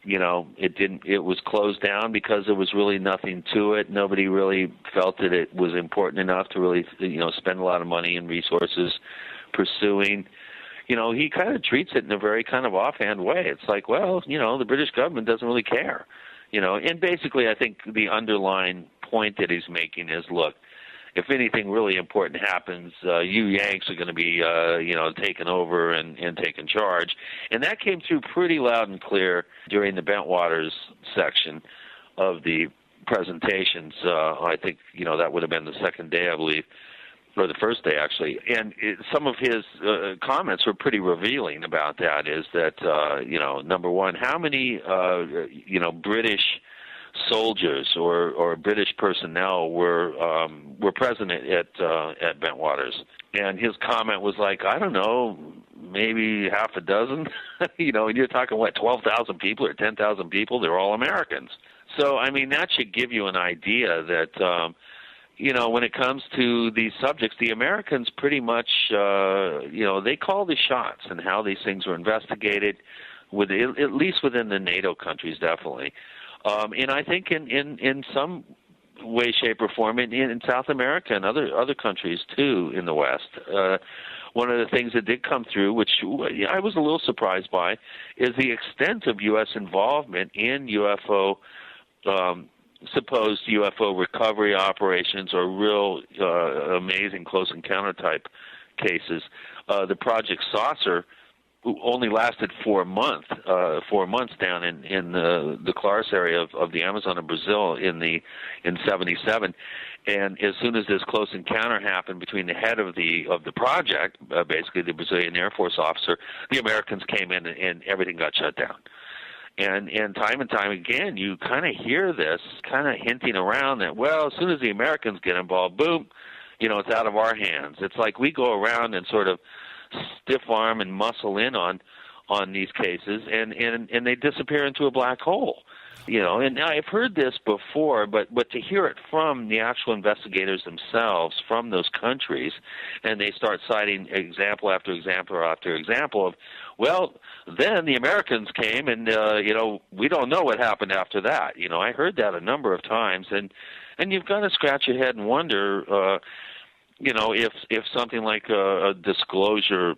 it was closed down because there was really nothing to it. Nobody really felt that it was important enough to really, spend a lot of money and resources pursuing. He kind of treats it in a very kind of offhand way. It's like, well, the British government doesn't really care. And basically I think the underlying point that he's making is, look, if anything really important happens, you Yanks are going to be, taken over and taken charge. And that came through pretty loud and clear during the Bentwaters section of the presentations. I think, that would have been the second day, I believe, or the first day, actually. And some of his comments were pretty revealing about that, is that, number one, how many, British soldiers or British personnel were present at Bentwaters. And his comment was like, I don't know, maybe half a dozen. And you're talking, 12,000 people or 10,000 people? They're all Americans. So, that should give you an idea that, when it comes to these subjects, the Americans pretty much, they call the shots and how these things are investigated, at least within the NATO countries, definitely. And I think in some way, shape, or form in South America and other countries, too, in the West. One of the things that did come through, which I was a little surprised by, is the extent of U.S. involvement in supposed UFO recovery operations or real amazing close encounter type cases. The Project Saucer only lasted 4 months down in the Claris area of the Amazon in Brazil in 77. And as soon as this close encounter happened between the head of the project, basically the Brazilian Air Force officer, the Americans came in and everything got shut down. And time again, you kind of hear this kind of hinting around that, well, as soon as the Americans get involved, boom, it's out of our hands. It's like we go around and sort of stiff arm and muscle in on these cases, and they disappear into a black hole. And I've heard this before, but to hear it from the actual investigators themselves from those countries, and they start citing example after example after example of, well, then the Americans came, and we don't know what happened after that. I heard that a number of times, and you've got to scratch your head and wonder, if something like a disclosure,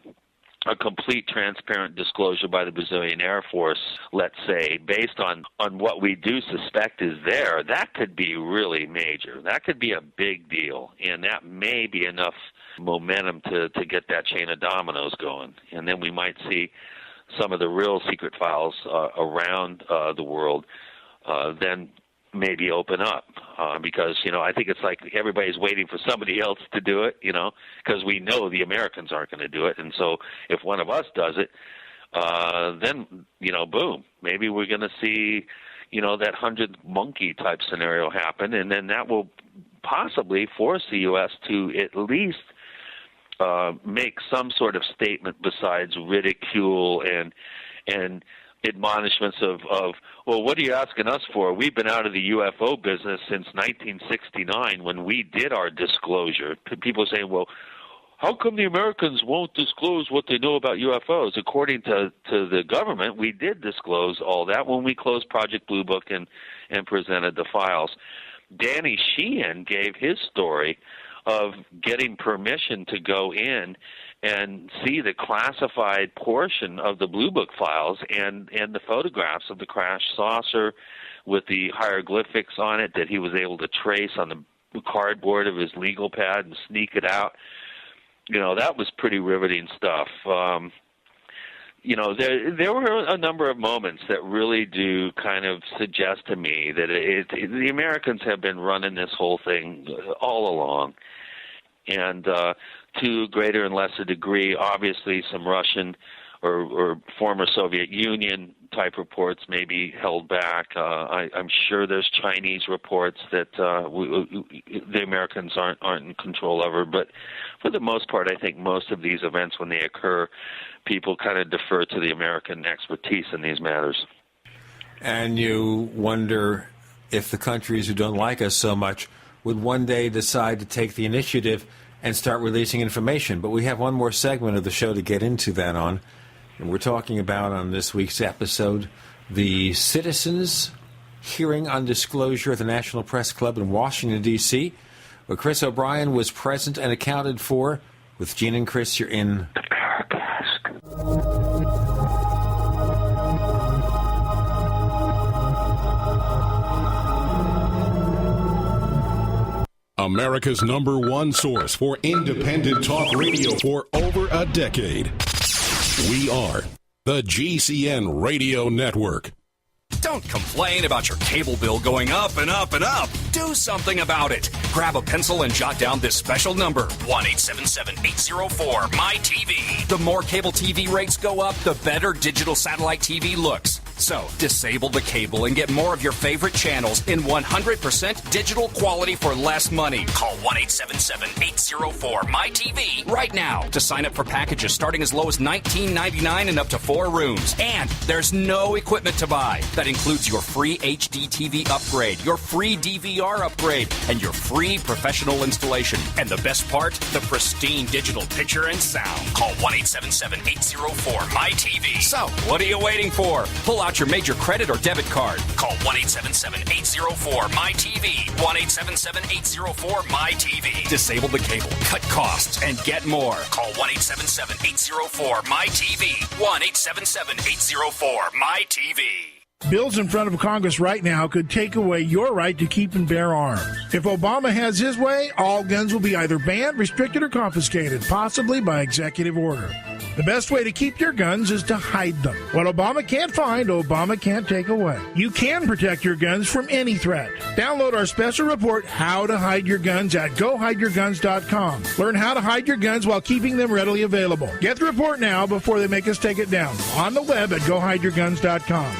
a complete transparent disclosure by the Brazilian Air Force, let's say, based on what we do suspect is there, that could be really major. That could be a big deal, and that may be enough momentum to get that chain of dominoes going. And then we might see some of the real secret files around the world then maybe open up, because I think it's like everybody's waiting for somebody else to do it, because we know the Americans aren't going to do it, and so if one of us does it, then boom, maybe we're going to see that 100 monkey type scenario happen, and then that will possibly force the U.S. to at least make some sort of statement besides ridicule and admonishments of, well, what are you asking us for? We've been out of the UFO business since 1969 when we did our disclosure. People saying, well, how come the Americans won't disclose what they know about UFOs? According to the government, we did disclose all that when we closed Project Blue Book and presented the files. Danny Sheehan gave his story of getting permission to go in and see the classified portion of the Blue Book files and the photographs of the crashed saucer with the hieroglyphics on it that he was able to trace on the cardboard of his legal pad and sneak it out. You know, that was pretty riveting stuff. You know, there were a number of moments that really do kind of suggest to me that the Americans have been running this whole thing all along. And to a greater and lesser degree, obviously some Russian or former Soviet Union type reports may be held back. I'm sure there's Chinese reports that the Americans aren't in control over. But for the most part, I think most of these events, when they occur, people kind of defer to the American expertise in these matters. And you wonder if the countries who don't like us so much would one day decide to take the initiative and start releasing information. But we have one more segment of the show to get into that on. And we're talking about, on this week's episode, the Citizens Hearing on Disclosure at the National Press Club in Washington, D.C., where Chris O'Brien was present and accounted for. With Gene and Chris, you're in the Paracast. America's #1 source for independent talk radio for over a decade. We are the GCN Radio Network. Don't complain about your cable bill going up and up and up. Do something about it. Grab a pencil and jot down this special number, 1-877-804-MY-TV. The more cable TV rates go up, the better digital satellite TV looks. So, disable the cable and get more of your favorite channels in 100% digital quality for less money. Call 1-877-804-MY-TV right now to sign up for packages starting as low as $19.99 and up to 4 rooms. And there's no equipment to buy. That includes your free HD TV upgrade, your free DVR upgrade, and your free professional installation. And the best part, the pristine digital picture and sound. Call 1-877-804-MY-TV. So, what are you waiting for? Pull out your major credit or debit card. Call 1-877-804-MY-TV. 1-877-804-MY-TV. Disable the cable, cut costs, and get more. Call 1-877-804-MY-TV. 1-877-804-MY-TV. Bills in front of Congress right now could take away your right to keep and bear arms. If Obama has his way, all guns will be either banned, restricted, or confiscated, possibly by executive order. The best way to keep your guns is to hide them. What Obama can't find, Obama can't take away. You can protect your guns from any threat. Download our special report, How to Hide Your Guns, at GoHideYourGuns.com. Learn how to hide your guns while keeping them readily available. Get the report now before they make us take it down. On the web at GoHideYourGuns.com.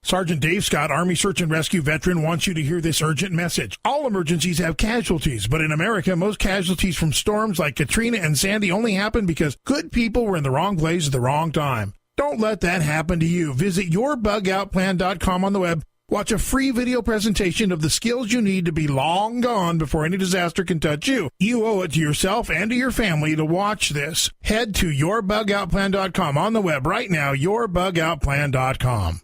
Sergeant Dave Scott, Army Search and Rescue veteran, wants you to hear this urgent message. All emergencies have casualties, but in America, most casualties from storms like Katrina and Sandy only happen because good people were in the wrong place at the wrong time. Don't let that happen to you. Visit yourbugoutplan.com on the web. Watch a free video presentation of the skills you need to be long gone before any disaster can touch you. You owe it to yourself and to your family to watch this. Head to yourbugoutplan.com on the web right now, yourbugoutplan.com.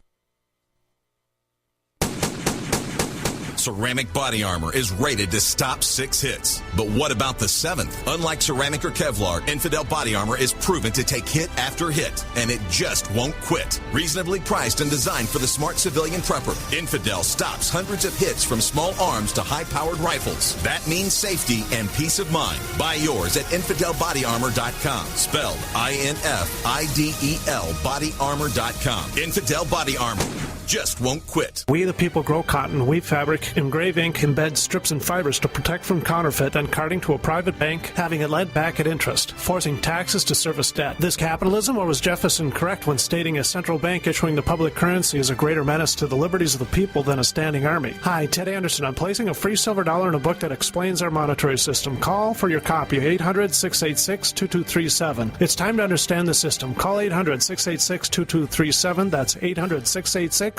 Ceramic body armor is rated to stop 6 hits. But what about the 7th? Unlike ceramic or Kevlar, Infidel body armor is proven to take hit after hit, and it just won't quit. Reasonably priced and designed for the smart civilian prepper, Infidel stops hundreds of hits from small arms to high-powered rifles. That means safety and peace of mind. Buy yours at InfidelBodyArmor.com. Spelled INFIDEL bodyarmor.com. Infidel Body Armor. just won't quit. We the people grow cotton, weave fabric, engrave ink, embed strips and fibers to protect from counterfeit and carting to a private bank, having it led back at interest, forcing taxes to service debt. This capitalism, or was Jefferson correct when stating a central bank issuing the public currency is a greater menace to the liberties of the people than a standing army? Hi, Ted Anderson. I'm placing a free silver dollar in a book that explains our monetary system. Call for your copy, 800-686-2237. It's time to understand the system. Call 800-686-2237. That's 800-686-2237.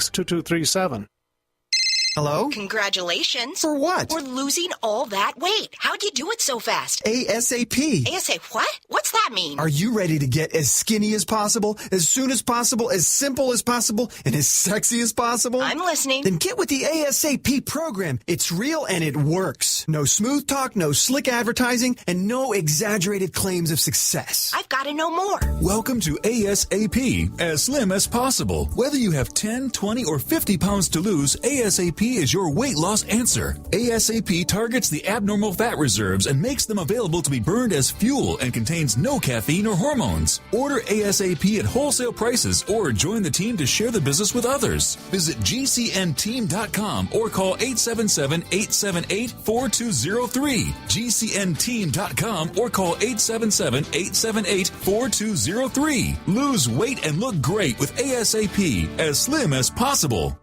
Hello? Congratulations. For what? For losing all that weight. How'd you do it so fast? ASAP. ASAP what? What's that mean? Are you ready to get as skinny as possible, as soon as possible, as simple as possible, and as sexy as possible? I'm listening. Then get with the ASAP program. It's real and it works. No smooth talk, no slick advertising, and no exaggerated claims of success. I've got to know more. Welcome to ASAP, as slim as possible. Whether you have 10, 20, or 50 pounds to lose, ASAP is your weight loss answer. ASAP targets the abnormal fat reserves and makes them available to be burned as fuel and contains no caffeine or hormones. Order ASAP at wholesale prices or join the team to share the business with others. Visit GCNteam.com or call 877-878-4203. GCNteam.com or call 877-878-4203. Lose weight and look great with ASAP, as slim as possible.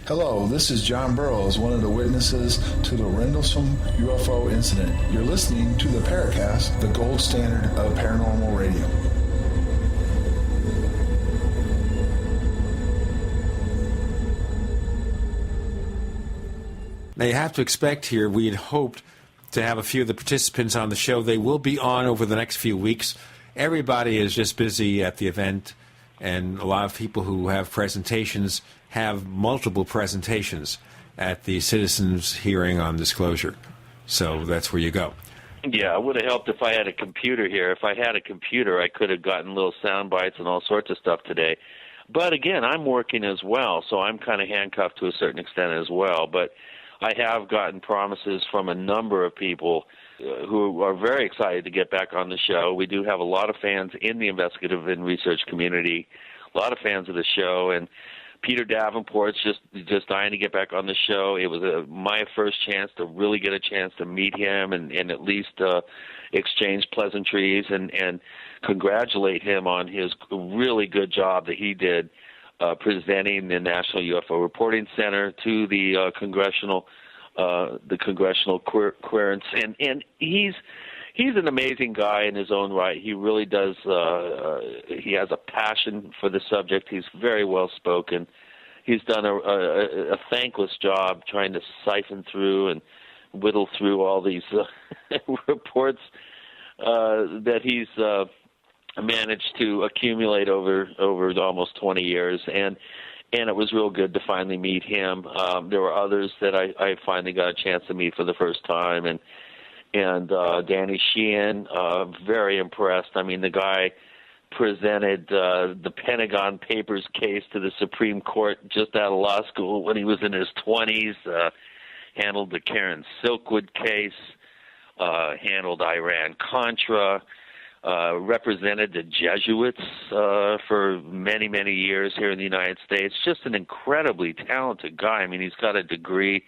Hello, this is John Burroughs, one of the witnesses to the Rendlesham UFO incident. You're listening to the Paracast, the gold standard of paranormal radio. Now, you have to expect here, we had hoped to have a few of the participants on the show. They will be on over the next few weeks. Everybody is just busy at the event, and a lot of people who have presentations have multiple presentations at the citizens' hearing on disclosure. So that's where you go. Yeah, it would have helped if I had a computer here. If I had a computer, I could have gotten little sound bites and all sorts of stuff today. But again, I'm working as well, so I'm kind of handcuffed to a certain extent as well. But I have gotten promises from a number of people who are very excited to get back on the show. We do have a lot of fans in the investigative and research community, a lot of fans of the show, and Peter Davenport's just dying to get back on the show. It was my first chance to really get a chance to meet him and at least exchange pleasantries and congratulate him on his really good job that he did presenting the National UFO Reporting Center to the congressional clearance. And he's an amazing guy in his own right. He really does. He has a passion for the subject. He's very well spoken. He's done a thankless job trying to siphon through and whittle through all these reports that he's managed to accumulate over almost 20 years. And it was real good to finally meet him. There were others that I finally got a chance to meet for the first time, and Danny Sheehan, very impressed. I mean, the guy presented the Pentagon Papers case to the Supreme Court just out of law school when he was in his 20s, handled the Karen Silkwood case, handled Iran-Contra, represented the Jesuits for many, many years here in the United States. Just an incredibly talented guy. I mean, he's got a degree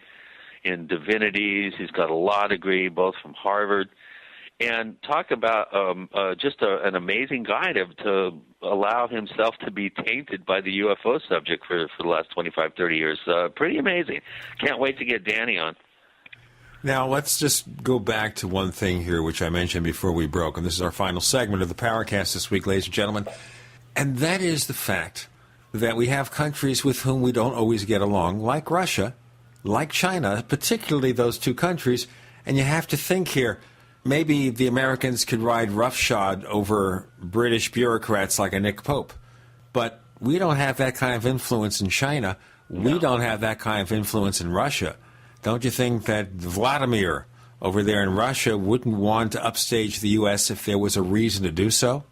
in divinities. He's got a law degree, both from Harvard. And talk about just an amazing guy to allow himself to be tainted by the UFO subject for the last 25, 30 years. Pretty amazing. Can't wait to get Danny on. Now, let's just go back to one thing here, which I mentioned before we broke, and this is our final segment of the Paracast this week, ladies and gentlemen, and that is the fact that we have countries with whom we don't always get along, like Russia, like China, particularly those two countries, and you have to think here, maybe the Americans could ride roughshod over British bureaucrats like a Nick Pope, but we don't have that kind of influence in China. We don't have that kind of influence in Russia. Don't you think that Vladimir over there in Russia wouldn't want to upstage the U.S. if there was a reason to do so?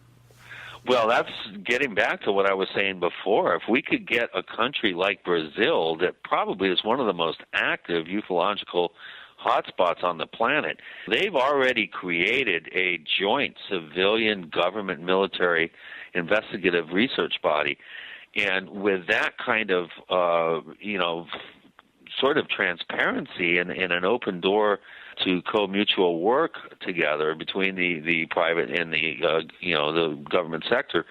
Well, that's getting back to what I was saying before. If we could get a country like Brazil that probably is one of the most active ufological hotspots on the planet, they've already created a joint civilian government military investigative research body. And with that kind of, sort of transparency and an open door to co-mutual work together between the private and the government sector,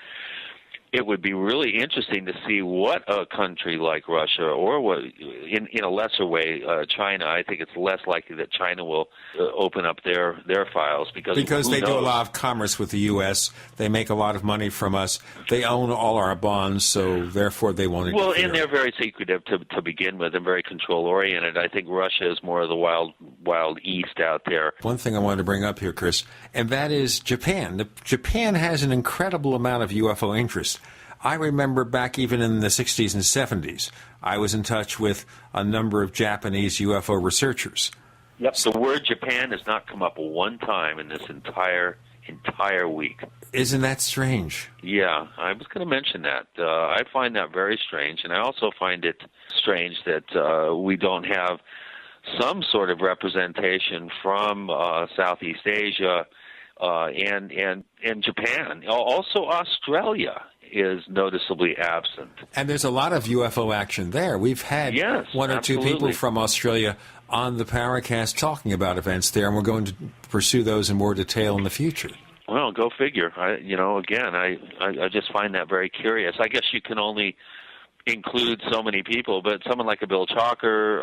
it would be really interesting to see what a country like Russia, or what, in a lesser way, China. I think it's less likely that China will open up their files because they do a lot of commerce with the U.S. They make a lot of money from us. They own all our bonds, so therefore they won't interfere. Well, and they're very secretive to begin with and very control-oriented. I think Russia is more of the wild east out there. One thing I wanted to bring up here, Chris, and that is Japan. Japan has an incredible amount of UFO interest. I remember back even in the 60s and 70s, I was in touch with a number of Japanese UFO researchers. Yep, the word Japan has not come up one time in this entire week. Isn't that strange? Yeah, I was going to mention that. I find that very strange, and I also find it strange that we don't have some sort of representation from Southeast Asia and Japan. Also Australia is noticeably absent. And there's a lot of UFO action there. We've had one or two people from Australia on the Paracast talking about events there, and we're going to pursue those in more detail in the future. Well, go figure. I just find that very curious. I guess you can only include so many people, but someone like a Bill Chalker,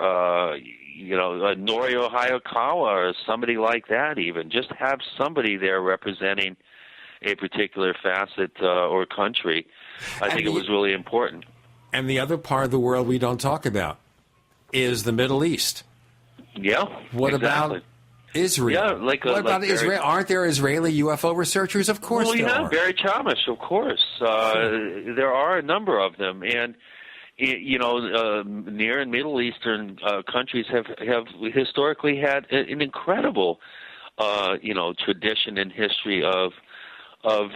Norio Hayakawa, or somebody like that even, just have somebody there representing a particular facet or country. I think it was really important. And the other part of the world we don't talk about is the Middle East. Yeah. What about Israel? Yeah, what about Israel? Aren't there Israeli UFO researchers? Of course there are. Barry Chamish, of course. There are a number of them. And, Near and Middle Eastern countries have historically had an incredible, tradition and history of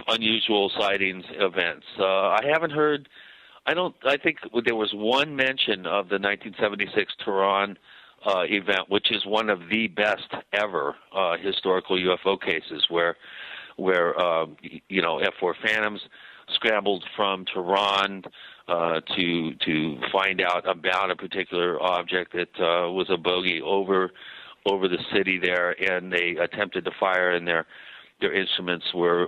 unusual sightings events. I haven't heard. I think there was one mention of the 1976 Tehran event, which is one of the best ever historical UFO cases, where F-4 Phantoms scrambled from Tehran to find out about a particular object that was a bogey over the city there, and they attempted to fire, and their instruments were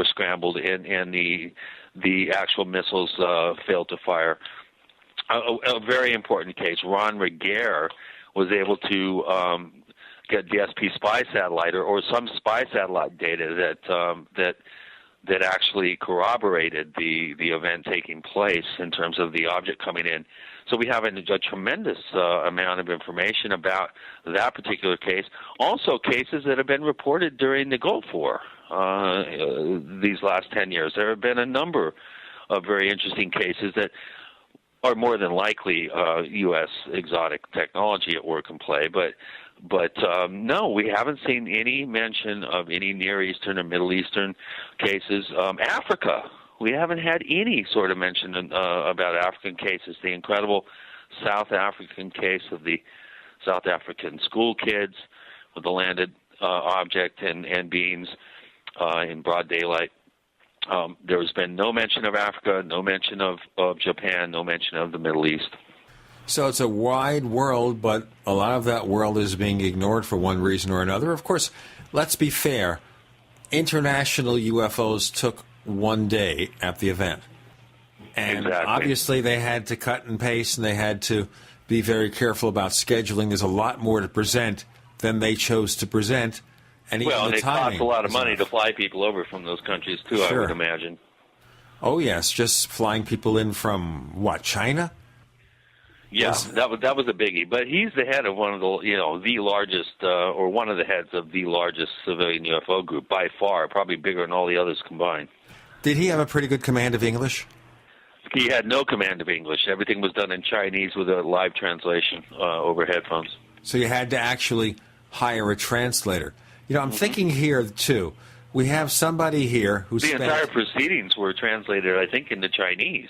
scrambled, and the actual missiles failed to fire. A very important case. Ron Regehr was able to get DSP spy satellite or some spy satellite data that actually corroborated the event taking place in terms of the object coming in. So we have a tremendous amount of information about that particular case. Also, cases that have been reported during the Gulf War these last 10 years. There have been a number of very interesting cases that are more than likely U.S. exotic technology at work and play. But no, we haven't seen any mention of any Near Eastern or Middle Eastern cases. Africa. We haven't had any sort of mention about African cases. The incredible South African case of the South African school kids with the landed object and beings in broad daylight. There has been no mention of Africa, no mention of Japan, no mention of the Middle East. So it's a wide world, but a lot of that world is being ignored for one reason or another. Of course, let's be fair. International UFOs took one day at the event. And obviously they had to cut and paste, and they had to be very careful about scheduling. There's a lot more to present than they chose to present. And even it costs a lot of money to fly people over from those countries, too, sure. I would imagine. Oh, yes, just flying people in from, China? Yeah, that was a biggie. But he's the head of one of the largest, or one of the heads of the largest civilian UFO group by far, probably bigger than all the others combined. Did he have a pretty good command of English? He had no command of English. Everything was done in Chinese with a live translation over headphones. So you had to actually hire a translator. I'm thinking here, too. We have somebody here who The entire proceedings were translated, I think, into Chinese.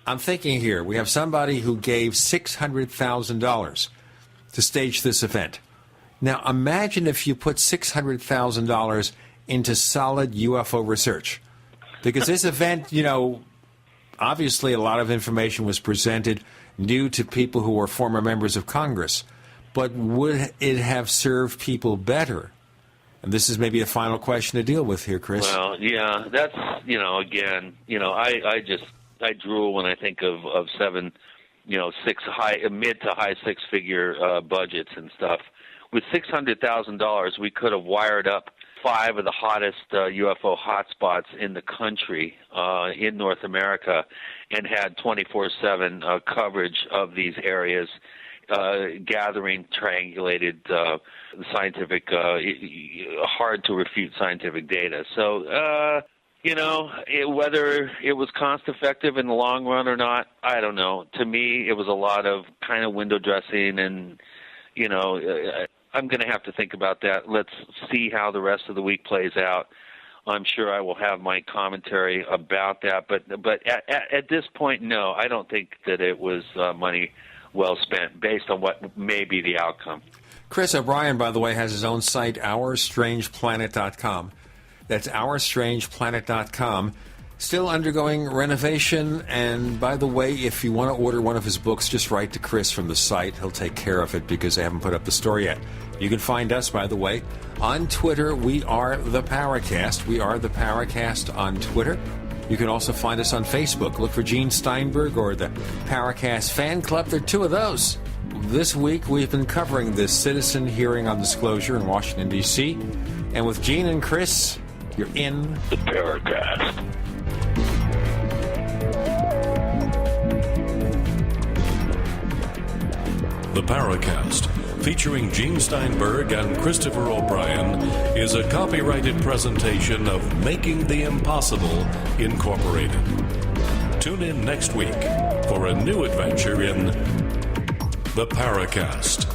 I'm thinking here, we have somebody who gave $600,000 to stage this event. Now, imagine if you put $600,000 into solid UFO research. Because this event, obviously a lot of information was presented new to people who were former members of Congress. But would it have served people better? And this is maybe a final question to deal with here, Chris. Well, yeah, that's, again, I drool when I think of seven, mid to high six-figure budgets and stuff. With $600,000, we could have wired up 5 of the hottest UFO hotspots in the country, in North America, and had 24/7 coverage of these areas, gathering triangulated scientific, hard to refute scientific data. So, whether it was cost effective in the long run or not, I don't know. To me, it was a lot of kind of window dressing, and I'm going to have to think about that. Let's see how the rest of the week plays out. I'm sure I will have my commentary about that, but at this point, no, I don't think that it was money well spent based on what may be the outcome. Chris O'Brien, by the way, has his own site, OurStrangePlanet.com. That's OurStrangePlanet.com. Still undergoing renovation, and by the way, if you want to order one of his books, just write to Chris from the site. He'll take care of it because they haven't put up the store yet. You can find us, by the way, on Twitter. We are the Paracast. We are the Paracast on Twitter. You can also find us on Facebook. Look for Gene Steinberg or the Paracast Fan Club. There are 2 of those. This week, we've been covering this citizen hearing on disclosure in Washington, D.C. And with Gene and Chris, you're in the Paracast. The Paracast, featuring Gene Steinberg and Christopher O'Brien, is a copyrighted presentation of Making the Impossible, Incorporated. Tune in next week for a new adventure in The Paracast.